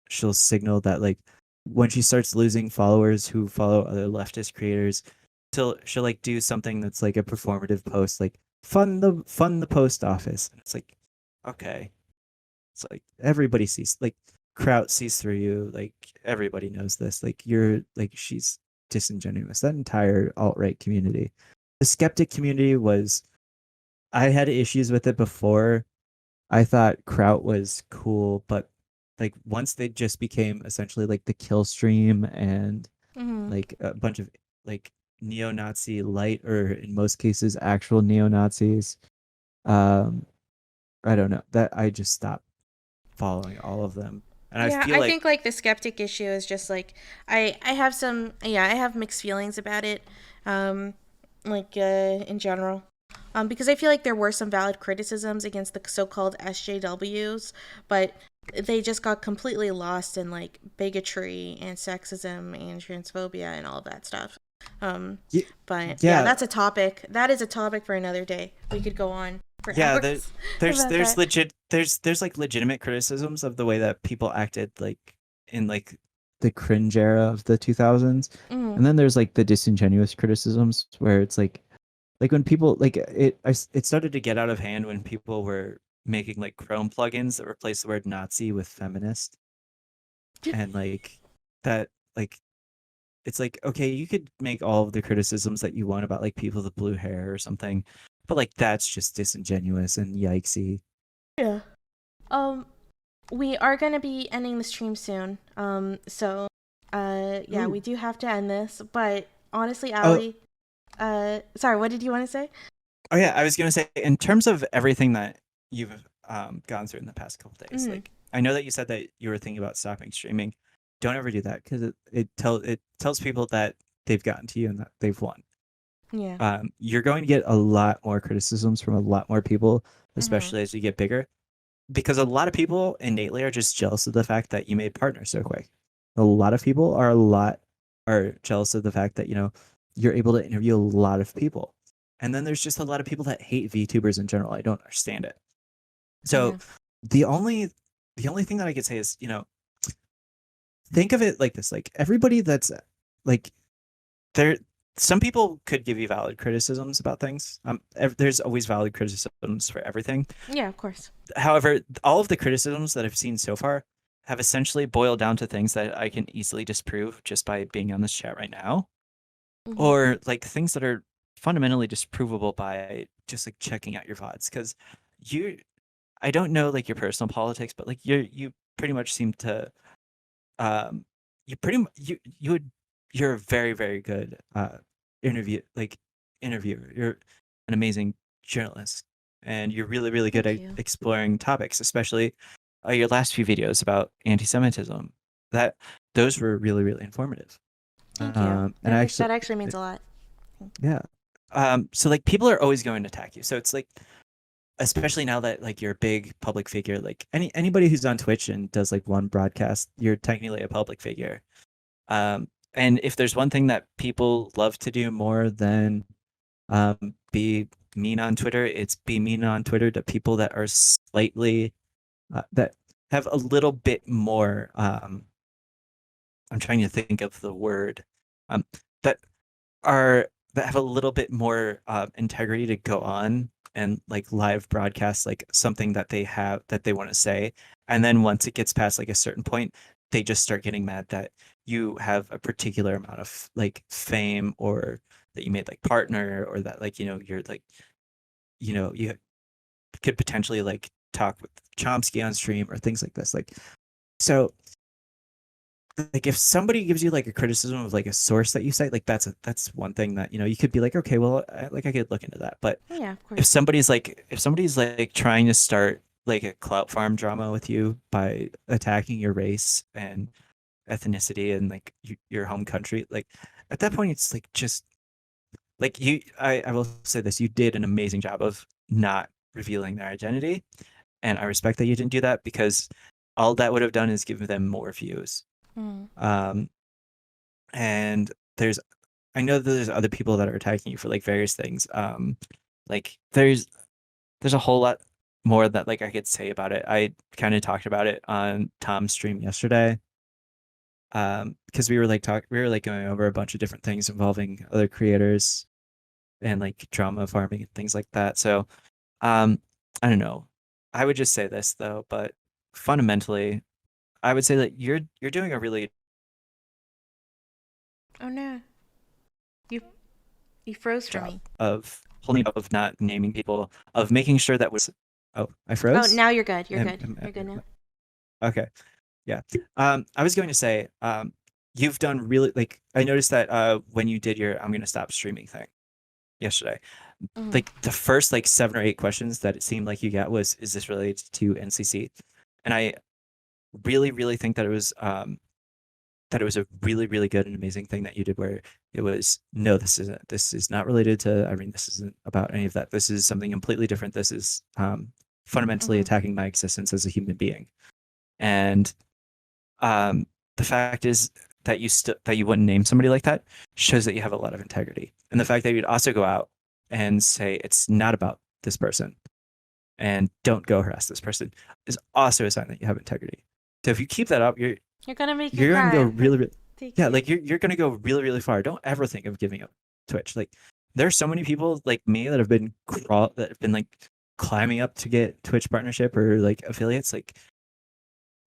Speaker 2: signal that like when she starts losing followers who follow other leftist creators, she'll like do something that's like a performative post, like fund the post office. And it's like, okay. It's like everybody sees, like Kraut sees through you, like everybody knows this. Like you're like, she's disingenuous. That entire alt-right community. The skeptic community was, I had issues with it before. I thought Kraut was cool, but like once they just became essentially like the kill stream and
Speaker 1: Mm-hmm.
Speaker 2: like a bunch of like neo-Nazi light, or in most cases actual neo-Nazis, um I don't know, that I just stopped following all of them. And I
Speaker 1: Yeah,
Speaker 2: feel
Speaker 1: I
Speaker 2: like,
Speaker 1: think like the skeptic issue is just like I have some, yeah, I have mixed feelings about it. Um in general. Because I feel like there were some valid criticisms against the so-called SJWs, but they just got completely lost in like bigotry and sexism and transphobia and all of that stuff. Um, but yeah,
Speaker 2: yeah,
Speaker 1: that's a topic. That is a topic for another day. We could go on for
Speaker 2: yeah,
Speaker 1: hours about
Speaker 2: there's
Speaker 1: that.
Speaker 2: legit there's like legitimate criticisms of the way that people acted like in like the cringe era of the 2000s.
Speaker 1: Mm,
Speaker 2: And then there's like the disingenuous criticisms where it's like when people like it started to get out of hand when people were making like Chrome plugins that replaced the word Nazi with feminist. And like that, like it's like, okay, you could make all of the criticisms that you want about like people with blue hair or something, but like that's just disingenuous and yikesy.
Speaker 1: yeah. Um, we are gonna be ending the stream soon. Yeah, we
Speaker 2: Ooh.
Speaker 1: do have to end this. But honestly,
Speaker 2: Oh,
Speaker 1: Allie, sorry, what did you want to say?
Speaker 2: oh yeah, I was gonna say, in terms of everything that you've gone through in the past couple days,
Speaker 1: Mm,
Speaker 2: like I know that you said that you were thinking about stopping streaming. Don't ever do that, because it tells people that they've gotten to you and that they've won.
Speaker 1: yeah.
Speaker 2: You're going to get a lot more criticisms from a lot more people,
Speaker 1: Mm-hmm.
Speaker 2: especially as you get bigger, because a lot of people innately are just jealous of the fact that you made partners so quick. A lot of people are jealous of the fact that, you know, you're able to interview a lot of people. And then there's just a lot of people that hate VTubers in general. I don't understand it. So
Speaker 1: Yeah.
Speaker 2: the only the only thing that I could say is, you know, think of it like this: like everybody that's like there. Some people could give you valid criticisms about things. There's always valid criticisms for everything.
Speaker 1: Yeah, of course.
Speaker 2: However, all of the criticisms that I've seen so far have essentially boiled down to things that I can easily disprove just by being on this chat right now,
Speaker 1: Hmm.
Speaker 2: or like things that are fundamentally disprovable by just like checking out your VODs. Because you, I don't know like your personal politics, but like you pretty much seem to, um, you pretty you would you're a very very good interview like interviewer. You're an amazing journalist, and you're really really good
Speaker 1: Thank
Speaker 2: at
Speaker 1: you.
Speaker 2: exploring topics, especially your last few videos about anti-Semitism. That those were really really informative.
Speaker 1: Thank you.
Speaker 2: And I
Speaker 1: That
Speaker 2: actually,
Speaker 1: actually means a lot.
Speaker 2: yeah. So like people are always going to attack you. So it's like, especially now that like you're a big public figure, like anybody who's on Twitch and does like one broadcast, you're technically a public figure. And if there's one thing that people love to do more than be mean on Twitter, it's be mean on Twitter to people that are slightly that have a little bit more. I'm trying to think of the word um, that are that have a little bit more integrity to go on and like live broadcast like something that they have that they want to say, and then once it gets past like a certain point, they just start getting mad that you have a particular amount of like fame, or that you made like partner, or that like you're like you could potentially like talk with Chomsky on stream or things like this, like so like if somebody gives you like a criticism of like a source that you cite, like that's one thing that you could be like, okay, well, like I could look into that. But
Speaker 1: Yeah, of
Speaker 2: if
Speaker 1: course.
Speaker 2: somebody's like trying to start like a clout farm drama with you by attacking your race and ethnicity and like your home country, like at that point it's like just like I will say this: you did an amazing job of not revealing their identity, and I respect that you didn't do that, because all that would have done is give them more views.
Speaker 1: Mm.
Speaker 2: um and there's I know that there's other people that are attacking you for like various things. Like there's a whole lot more that like I could say about it. I kind of talked about it on Tom's stream yesterday. Because we were like going over a bunch of different things involving other creators and like drama farming and things like that. So um I don't know. I would just say this though, but fundamentally, I would say that you're doing a really
Speaker 1: Oh no, you you froze for
Speaker 2: job
Speaker 1: me.
Speaker 2: of holding up, of not naming people, of making sure that was. Oh, I
Speaker 1: Oh,
Speaker 2: froze.
Speaker 1: now you're good. You're good.
Speaker 2: Am
Speaker 1: You're good now.
Speaker 2: okay, yeah. I was going to say, you've done really like I noticed that when you did your I'm gonna stop streaming thing yesterday,
Speaker 1: Mm.
Speaker 2: like the first like 7 or 8 questions that it seemed like you got was, is this related to NCC? And I really really think that it was a really really good and amazing thing that you did, where it was, no, this is not related to Irene, this isn't about any of that, this is something completely different, this is fundamentally
Speaker 1: Hmm.
Speaker 2: attacking my existence as a human being. And um the fact is that that you wouldn't name somebody like that shows that you have a lot of integrity, and the fact that you'd also go out and say it's not about this person and don't go harass this person is also a sign that you have integrity. So if you keep that up,
Speaker 1: You're gonna make me
Speaker 2: you're going to go
Speaker 1: cry.
Speaker 2: really, really,
Speaker 1: Thank
Speaker 2: yeah,
Speaker 1: you.
Speaker 2: like you're going to go really, really far. Don't ever think of giving up Twitch. Like there's so many people like me that have been like climbing up to get Twitch partnership or like affiliates. Like,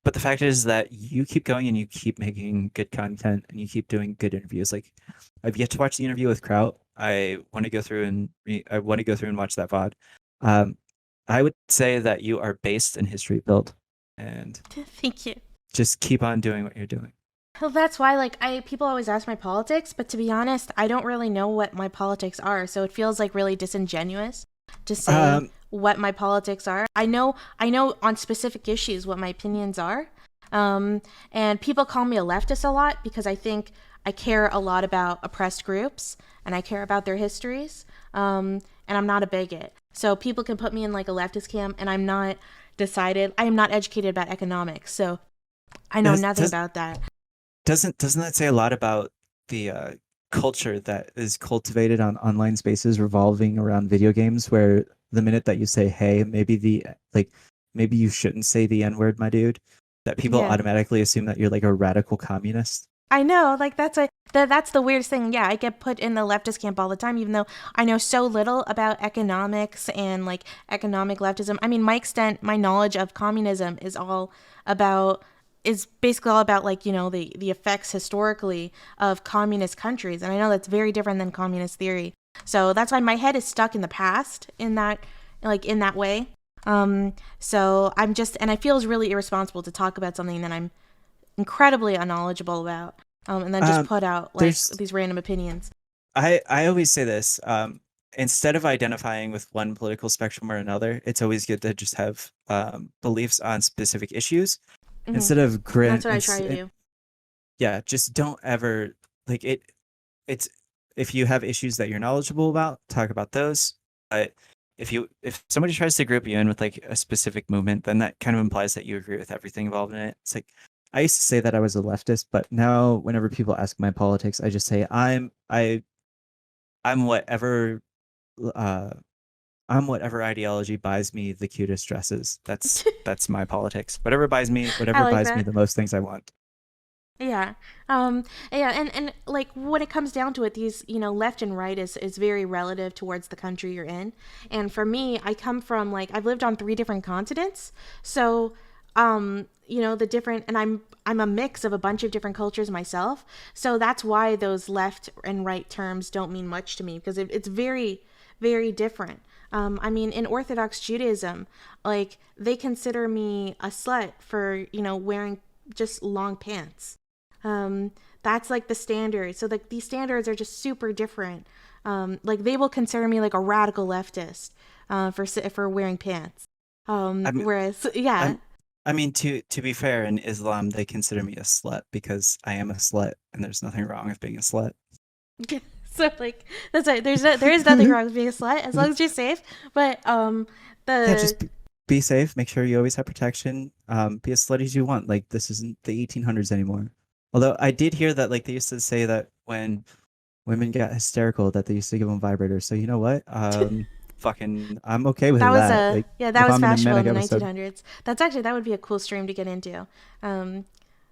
Speaker 2: but the fact is that you keep going and you keep making good content and you keep doing good interviews. Like I've yet to watch the interview with Kraut. I want to go through and watch that VOD. Um, I would say that you are based in history built, and
Speaker 1: Thank you.
Speaker 2: just keep on doing what you're doing.
Speaker 1: Well, that's why, like, people always ask my politics, but to be honest, I don't really know what my politics are, so it feels like really disingenuous to say
Speaker 2: Um,
Speaker 1: what my politics are. I know on specific issues what my opinions are, and people call me a leftist a lot because I think I care a lot about oppressed groups and I care about their histories, and I'm not a bigot. So people can put me in like a leftist camp, and I'm not decided. I am not educated about economics, so I know
Speaker 2: does,
Speaker 1: nothing
Speaker 2: does
Speaker 1: about that.
Speaker 2: doesn't that say a lot about the culture that is cultivated on online spaces revolving around video games, where the minute that you say, hey, maybe you shouldn't say the N word, my dude, that people
Speaker 1: Yeah.
Speaker 2: automatically assume that you're like a radical communist.
Speaker 1: I know, like that's the weirdest thing. Yeah, I get put in the leftist camp all the time, even though I know so little about economics and like economic leftism. I mean, my extent, my knowledge of communism about is basically all about like the effects historically of communist countries, and I know that's very different than communist theory. So that's why my head is stuck in the past in that way. So I'm just, and I feel it's really irresponsible to talk about something that I'm incredibly unknowledgeable about, and then just
Speaker 2: Um,
Speaker 1: put out like
Speaker 2: there's
Speaker 1: these random opinions.
Speaker 2: I always say this. Instead of identifying with one political spectrum or another, it's always good to just have beliefs on specific issues
Speaker 1: Hmm.
Speaker 2: instead of
Speaker 1: That's
Speaker 2: grin.
Speaker 1: what I try to do.
Speaker 2: Yeah, just don't ever like it. It's if you have issues that you're knowledgeable about, talk about those. But if somebody tries to group you in with like a specific movement, then that kind of implies that you agree with everything involved in it. It's like I used to say that I was a leftist, but now whenever people ask my politics, I just say I'm whatever uh I'm whatever ideology buys me the cutest dresses. That's my politics.
Speaker 1: I
Speaker 2: Whatever
Speaker 1: like
Speaker 2: buys me
Speaker 1: that.
Speaker 2: the most things I want.
Speaker 1: Yeah. Yeah, and like when it comes down to it, these, left and right is very relative towards the country you're in. And for me, I come from like I've lived on three different continents. So, the different, and I'm a mix of a bunch of different cultures myself. So that's why those left and right terms don't mean much to me, because it's very very different. I mean, in Orthodox Judaism, like they consider me a slut for wearing just long pants. That's like the standard. So like these standards are just super different. Like they will consider me like a radical leftist for wearing pants.
Speaker 2: I'm
Speaker 1: Whereas yeah,
Speaker 2: I'm I mean to be fair, in Islam they consider me a slut because I am a slut and there's nothing wrong with being a slut.
Speaker 1: so like that's right. There is nothing wrong with being a slut as long as you're safe. But
Speaker 2: Yeah,
Speaker 1: the
Speaker 2: just be safe, make sure you always have protection. Be as slutty as you want. Like this isn't the 1800s anymore. Although I did hear that like they used to say that when women got hysterical that they used to give them vibrators. So you know what? Fucking I'm okay with
Speaker 1: That was
Speaker 2: that.
Speaker 1: a
Speaker 2: Like
Speaker 1: yeah, that
Speaker 2: if
Speaker 1: was
Speaker 2: I'm in a
Speaker 1: fashionable in
Speaker 2: manic
Speaker 1: the
Speaker 2: episode.
Speaker 1: 1900s. That would be a cool stream to get into. Um,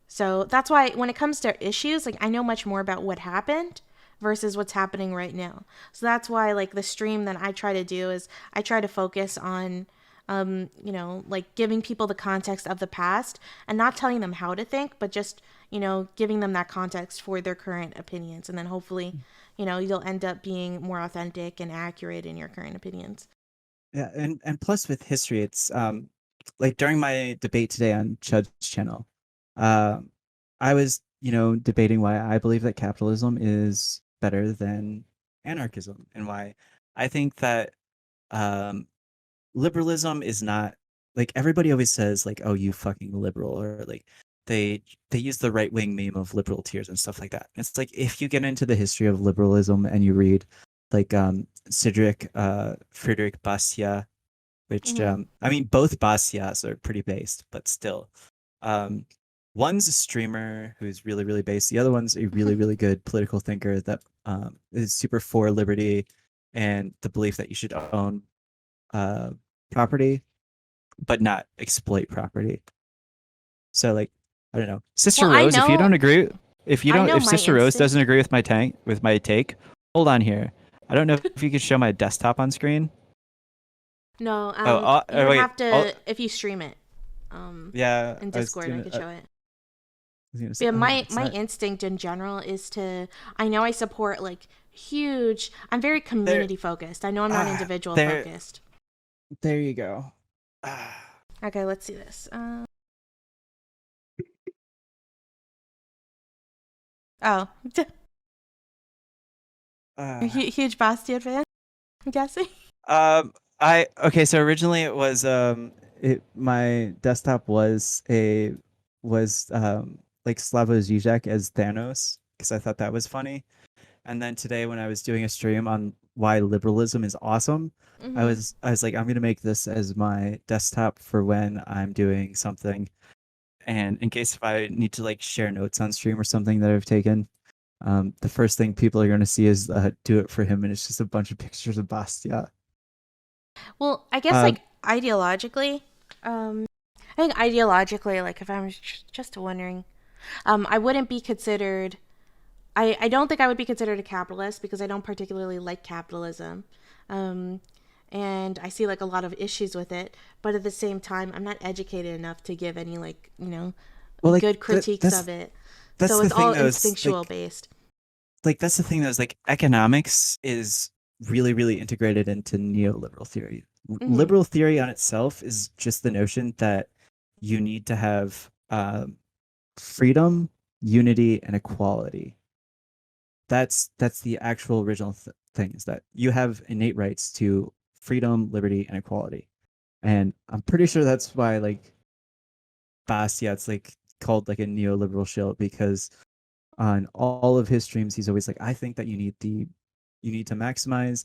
Speaker 1: so that's why when it comes to issues, like I know much more about what happened versus what's happening right now. So that's why like the stream that I try to do is I try to focus on like giving people the context of the past and not telling them how to think, but just, giving them that context for their current opinions. And then hopefully, you'll end up being more authentic and accurate in your current opinions.
Speaker 2: Yeah, and plus with history, it's like during my debate today on Chud's channel, um, I was debating why I believe that capitalism is better than anarchism and why I think that um liberalism is not like everybody always says like oh you fucking liberal or like they they use the right wing meme of liberal tears and stuff like that. It's like if you get into the history of liberalism and you read like Friedrich Bastiat, which
Speaker 1: Hmm.
Speaker 2: I mean both Bastiats are pretty based, but still. Um One's a streamer who's really, really based. The other one's a really, really good political thinker that is super for liberty and the belief that you should own uh property but not exploit property. So like I don't know. Sister
Speaker 1: Well,
Speaker 2: Rose, if you don't agree
Speaker 1: I know
Speaker 2: if
Speaker 1: my
Speaker 2: Sister Rose doesn't
Speaker 1: instinct.
Speaker 2: agree with my take, hold on here. I don't know if you could show my desktop on screen.
Speaker 1: No,
Speaker 2: Oh,
Speaker 1: you would
Speaker 2: wait.
Speaker 1: have to if you stream it,
Speaker 2: Yeah,
Speaker 1: in Discord. I could
Speaker 2: I
Speaker 1: show it.
Speaker 2: was gonna
Speaker 1: But
Speaker 2: say,
Speaker 1: yeah,
Speaker 2: oh,
Speaker 1: my
Speaker 2: it's
Speaker 1: my
Speaker 2: not
Speaker 1: instinct in general is to. I know I support like huge. I'm very
Speaker 2: there.
Speaker 1: community focused. I know I'm not
Speaker 2: Ah,
Speaker 1: individual
Speaker 2: there,
Speaker 1: focused.
Speaker 2: there you go. Ah,
Speaker 1: Okay, let's see this. Oh,
Speaker 2: ah.
Speaker 1: huge Bastian fan. I'm guessing.
Speaker 2: I okay. So originally it was my desktop was like Slavoj Žižek as Thanos because I thought that was funny. And then today when I was doing a stream on why liberalism is awesome,
Speaker 1: Hmm.
Speaker 2: I was like I'm gonna make this as my desktop for when I'm doing something, and in case if I need to like share notes on stream or something that I've taken. The first thing people are gonna see is do it for him, and it's just a bunch of pictures of Bastia.
Speaker 1: Well, I guess
Speaker 2: Um,
Speaker 1: like ideologically, I think ideologically, like if I'm just wondering, I wouldn't be considered. I don't think I would be considered a capitalist because I don't particularly like capitalism. Um, and I see like a lot of issues with it. But at the same time, I'm not educated enough to give any like,
Speaker 2: Well, like
Speaker 1: good critiques of it.
Speaker 2: that's
Speaker 1: So
Speaker 2: the
Speaker 1: it's
Speaker 2: thing
Speaker 1: all
Speaker 2: though, is
Speaker 1: instinctual based.
Speaker 2: that's the thing though, is like economics is really integrated into neoliberal theory.
Speaker 1: Mm-hmm.
Speaker 2: Liberal theory on itself is just the notion that you need to have freedom, unity, and equality. That's the actual original thing, is that you have innate rights to freedom, liberty, and equality. And I'm pretty sure that's why like Bastiat's like called like a neoliberal shell, because on all of his streams he's always like, I think that you need to maximize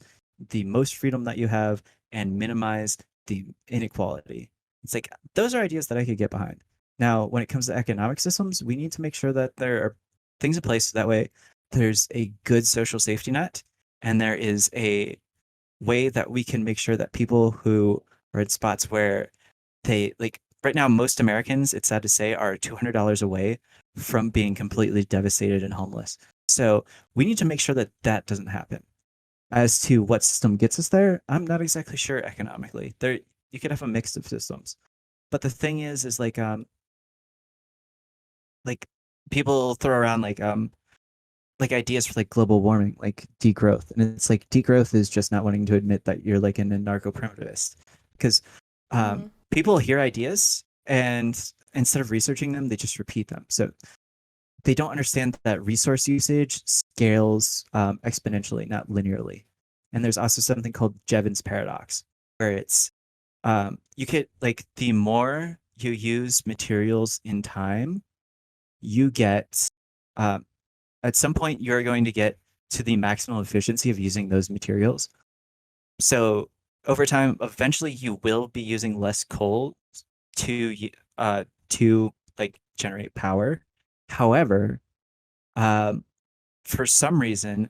Speaker 2: the most freedom that you have and minimize the inequality. It's like those are ideas that I could get behind. Now, when it comes to economic systems, we need to make sure that there are things in place so that way there's a good social safety net, and there is a way that we can make sure that people who are in spots where they like right now, most Americans, it's sad to say, are $200 away from being completely devastated and homeless. So we need to make sure that that doesn't happen. As to what system gets us there, I'm not exactly sure economically. There, you could have a mix of systems, but the thing is like people throw around like ideas for like global warming, like degrowth, and it's like degrowth is just not wanting to admit that you're like an anarcho-primitivist, because
Speaker 1: Mm-hmm.
Speaker 2: people hear ideas and instead of researching them, they just repeat them. So they don't understand that resource usage scales exponentially, not linearly. And there's also something called Jevons paradox, where it's you could like the more you use materials in time, you get um, at some point you're going to get to the maximum efficiency of using those materials. So over time, eventually you will be using less coal to like generate power. However, um, for some reason,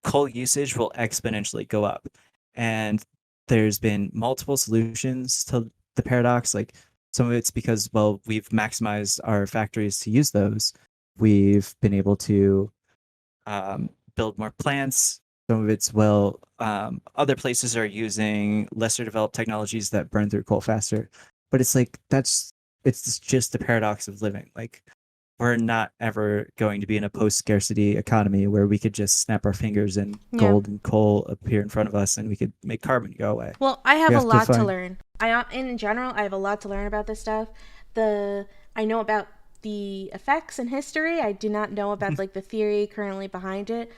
Speaker 2: coal usage will exponentially go up, and there's been multiple solutions to the paradox. Like some of it's because, well, we've maximized our factories to use those. We've been able to build more plants. Some of it's, well, other places are using lesser developed technologies that burn through coal faster. But it's like it's just the paradox of living. Like we're not ever going to be in a post scarcity economy where we could just snap our fingers and
Speaker 1: Yeah.
Speaker 2: gold and coal appear in front of us and we could make carbon go away.
Speaker 1: Well, I
Speaker 2: We
Speaker 1: have a
Speaker 2: have to
Speaker 1: lot to
Speaker 2: find.
Speaker 1: learn. In general, I have a lot to learn about this stuff. The I know about the effects and history. I do not know about like the theory currently behind it.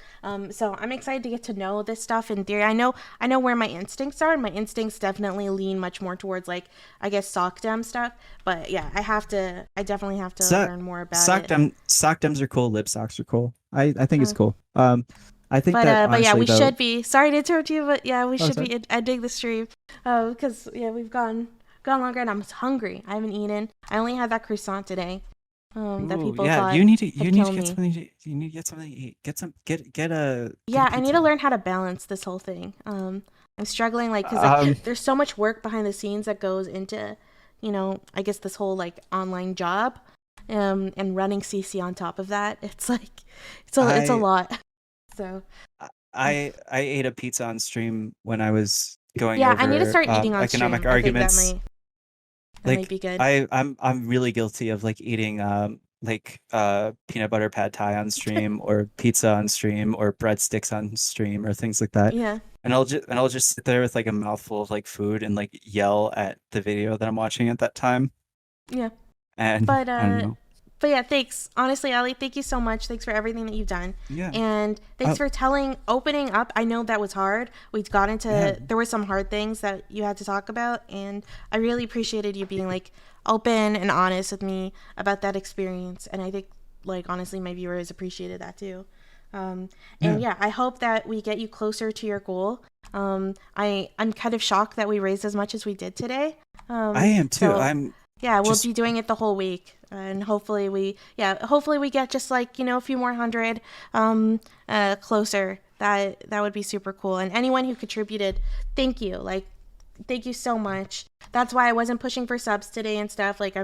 Speaker 1: So I'm excited to get to know this stuff in theory. I know where my instincts are, and my instincts definitely lean much more towards like I guess SOCDEM stuff. But yeah, I definitely have to
Speaker 2: So
Speaker 1: learn more about it.
Speaker 2: sock dems are cool, lip socks are cool. I think it's
Speaker 1: Uh,
Speaker 2: cool. I think that
Speaker 1: but yeah,
Speaker 2: honestly
Speaker 1: we
Speaker 2: though.
Speaker 1: should be. Sorry to interrupt you, but yeah, we
Speaker 2: Oh,
Speaker 1: should
Speaker 2: sorry.
Speaker 1: be ending the stream because yeah, we've gone longer, and I'm hungry. I haven't eaten. I only had that croissant today. That
Speaker 2: Ooh,
Speaker 1: people
Speaker 2: yeah,
Speaker 1: thought
Speaker 2: you
Speaker 1: had
Speaker 2: need to
Speaker 1: killed
Speaker 2: get
Speaker 1: me.
Speaker 2: something you need to get something to eat. Get a
Speaker 1: Yeah, I need to
Speaker 2: pizza.
Speaker 1: learn how to balance this whole thing. I'm struggling like because like
Speaker 2: Um,
Speaker 1: there's so much work behind the scenes that goes into, I guess this whole like online job, and running CC on top of that. It's like it's a
Speaker 2: I
Speaker 1: lot. So
Speaker 2: I ate a pizza on stream when I was going
Speaker 1: yeah, I need to
Speaker 2: over
Speaker 1: start eating on
Speaker 2: economic
Speaker 1: stream. I think
Speaker 2: arguments.
Speaker 1: that might
Speaker 2: Like
Speaker 1: be good.
Speaker 2: I'm really guilty of like eating peanut butter pad thai on stream, or pizza on stream, or breadsticks on stream, or things like that.
Speaker 1: Yeah,
Speaker 2: And I'll just sit there with like a mouthful of like food and like yell at the video that I'm watching at that time.
Speaker 1: yeah.
Speaker 2: And
Speaker 1: But
Speaker 2: I don't know.
Speaker 1: yeah, thanks. Honestly, Ali, thank you so much. Thanks for everything that you've done.
Speaker 2: Yeah.
Speaker 1: And thanks
Speaker 2: Oh,
Speaker 1: for opening up. I know that was hard. We got
Speaker 2: yeah.
Speaker 1: into there were some hard things that you had to talk about, and I really appreciated you being like open and honest with me about that experience. And I think like honestly my viewers appreciated that too. And
Speaker 2: Yeah.
Speaker 1: yeah, I hope that we get you closer to your goal. I'm kind of shocked that we raised as much as we did today.
Speaker 2: I am too.
Speaker 1: So
Speaker 2: I'm
Speaker 1: yeah, we'll
Speaker 2: just
Speaker 1: be doing it the whole week, and hopefully we get just like a few more hundred closer. That would be super cool. And anyone who contributed, thank you. Like, thank you so much. That's why I wasn't pushing for subs today and stuff. Like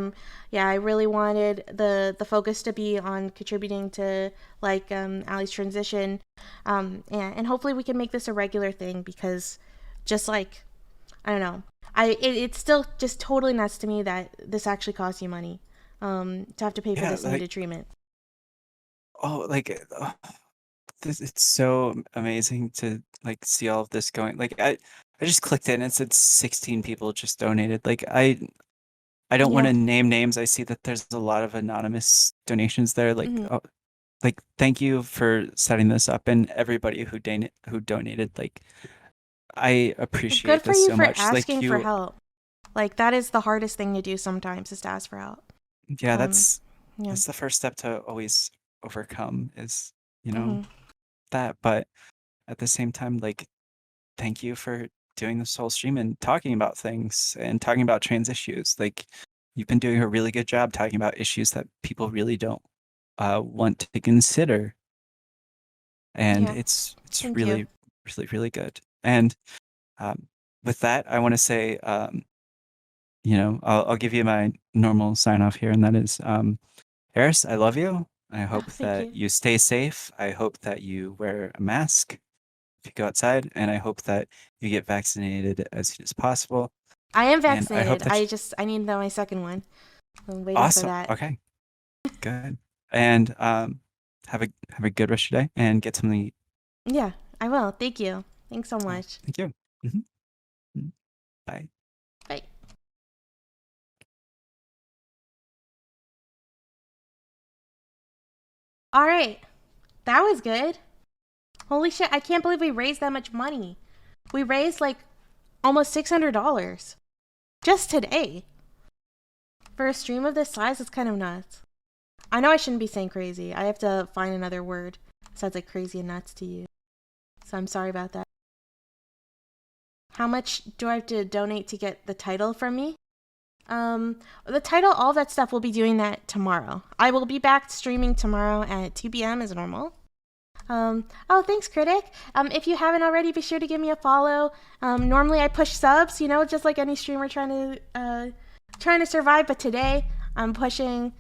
Speaker 1: yeah, I really wanted the focus to be on contributing to like Allie's transition, and hopefully we can make this a regular thing because just like I don't know, it's still just totally nuts to me that this actually costs you money, to have to pay for
Speaker 2: Yeah,
Speaker 1: this
Speaker 2: like
Speaker 1: needed treatment.
Speaker 2: oh, like it's so amazing to like see all of this going. Like I just clicked in and it said 16 people just donated. Like I don't want
Speaker 1: Yeah.
Speaker 2: to name names. I see that there's a lot of anonymous donations there. Like
Speaker 1: Hmm.
Speaker 2: oh, like thank you for setting this up and everybody who donated. Like I
Speaker 1: Well, good
Speaker 2: appreciate
Speaker 1: for
Speaker 2: this
Speaker 1: you
Speaker 2: so
Speaker 1: for
Speaker 2: much. Like
Speaker 1: asking for
Speaker 2: you,
Speaker 1: help. Like that is the hardest thing to do sometimes is to ask for help.
Speaker 2: yeah,
Speaker 1: Um, yeah.
Speaker 2: that's the first step to always overcome is, you know,
Speaker 1: Hmm.
Speaker 2: that. But at the same time, like thank you for doing this whole stream and talking about things and talking about trans issues. Like you've been doing a really good job talking about issues that people really don't want to consider, and
Speaker 1: Yeah.
Speaker 2: it's
Speaker 1: Thank you.
Speaker 2: really really good. And with that, I want to say, you know, I'll give you my normal sign off here, and that is, Eris, I love you. I
Speaker 1: Oh,
Speaker 2: hope
Speaker 1: thank
Speaker 2: that
Speaker 1: you.
Speaker 2: you stay safe. I hope that you wear a mask if you go outside, and I hope that you get vaccinated as soon as possible.
Speaker 1: I am
Speaker 2: And I hope
Speaker 1: vaccinated.
Speaker 2: that
Speaker 1: I need my second one. I'm waiting for
Speaker 2: awesome.
Speaker 1: that.
Speaker 2: Okay, good. And have a good rest of your day and get something to eat.
Speaker 1: Yeah, I will. Thank you. Thanks so much.
Speaker 2: Thank you. Mhm. Mhm. Bye.
Speaker 1: Bye. All right. That was good. Holy shit, I can't believe we raised that much money. We raised like almost $600 just today. For a stream of this size, it's kind of nuts. I know I shouldn't be saying crazy. I have to find another word besides like crazy and nuts to use. So I'm sorry about that. How much do I have to donate to get the title from me? The title, all that stuff, we'll be doing that tomorrow. I will be back streaming tomorrow at 2 p.m. as normal. Oh, thanks, Critic. If you haven't already, be sure to give me a follow. Normally I push subs, you know, just like any streamer trying to survive. But today I'm pushing,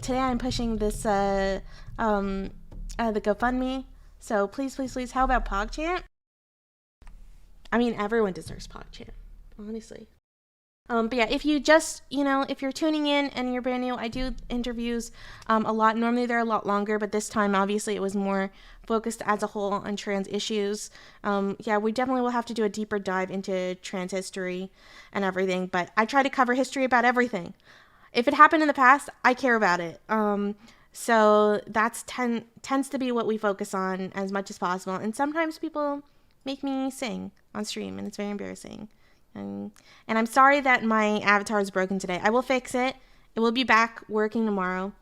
Speaker 1: I'm pushing this the GoFundMe. So please, please, please, how about PogChamp? I mean, everyone deserves PogChamp, honestly. But yeah, if you just, you know, if you're tuning in and you're brand new, I do interviews a lot. Normally they're a lot longer, but this time, obviously, it was more focused as a whole on trans issues. Yeah, we definitely will have to do a deeper dive into trans history and everything, but I try to cover history about everything. If it happened in the past, I care about it. So that's tends to be what we focus on as much as possible. And sometimes people make me sing on stream, and it's very embarrassing. And I'm sorry that my avatar is broken today. I will fix it. It will be back working tomorrow.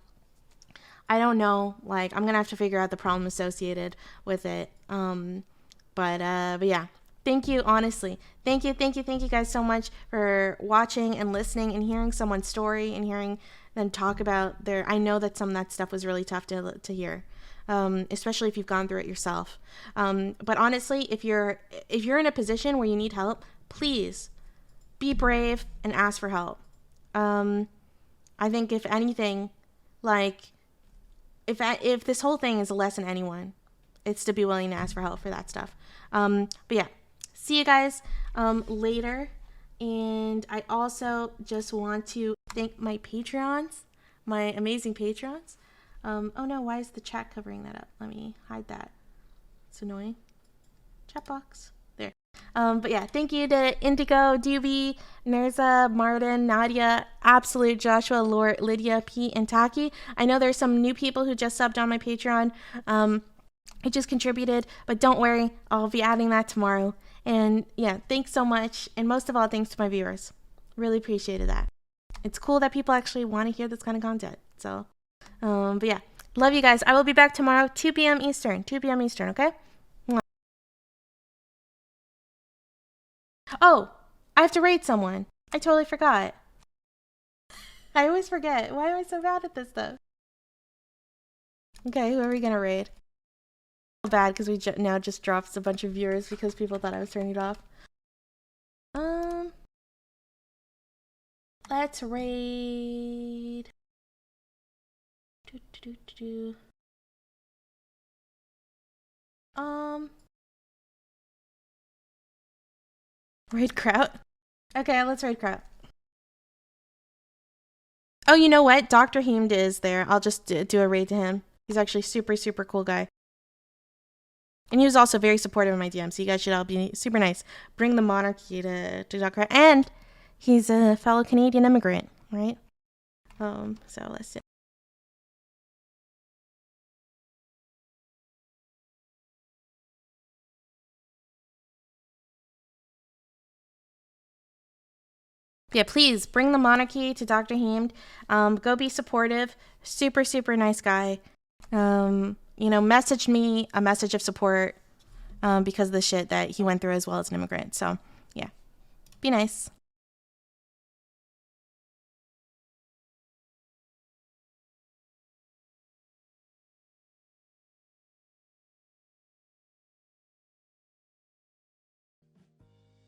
Speaker 1: I don't know. Like, I'm gonna have to figure out the problem associated with it. But yeah. Thank you, honestly. Thank you guys so much for watching and listening and hearing someone's story and hearing them talk about their. I know that some of that stuff was really tough to hear, especially if you've gone through it yourself. But honestly, if you're in a position where you need help, please be brave and ask for help. Um, I think if anything, like if this whole thing is a lesson to anyone, it's to be willing to ask for help for that stuff. But yeah, see you guys later. And I also just want to thank my Patreons, my amazing Patreons. Oh no, why is the chat covering that up? Let me hide that. It's annoying. Chat box. There. But yeah, thank you to Indigo, Doobie, Mirza, Martin, Nadia, Absolute, Joshua, Lord, Lydia, Pete, and Taki. I know there's some new people who just subbed on my Patreon. I just contributed, but don't worry, I'll be adding that tomorrow. And yeah, thanks so much. And most of all, thanks to my viewers. Really appreciated that. It's cool that people actually want to hear this kind of content. So, but yeah, love you guys. I will be back tomorrow, 2 p.m. Eastern. 2 p.m. Eastern, okay? Oh, I have to raid someone. I totally forgot. I always forget. Why am I so bad at this stuff? Okay, who are we gonna raid? Bad because we now just dropped a bunch of viewers because people thought I was turning it off. Let's raid. Do, do, do, do, do. Raid Kraut. Okay, let's raid Kraut. Oh, you know what? Dr. Heemd is there. I'll just do a raid to him. He's actually super, super cool guy. And he was also very supportive of my DM, so you guys should all be super nice. Bring the monarchy to Dr. And he's a fellow Canadian immigrant, right? So let's see. Yeah, please bring the monarchy to Dr. Heemd. Go be supportive. Super, super nice guy. Messaged me a message of support because of the shit that he went through as well as an immigrant. So, yeah, be nice.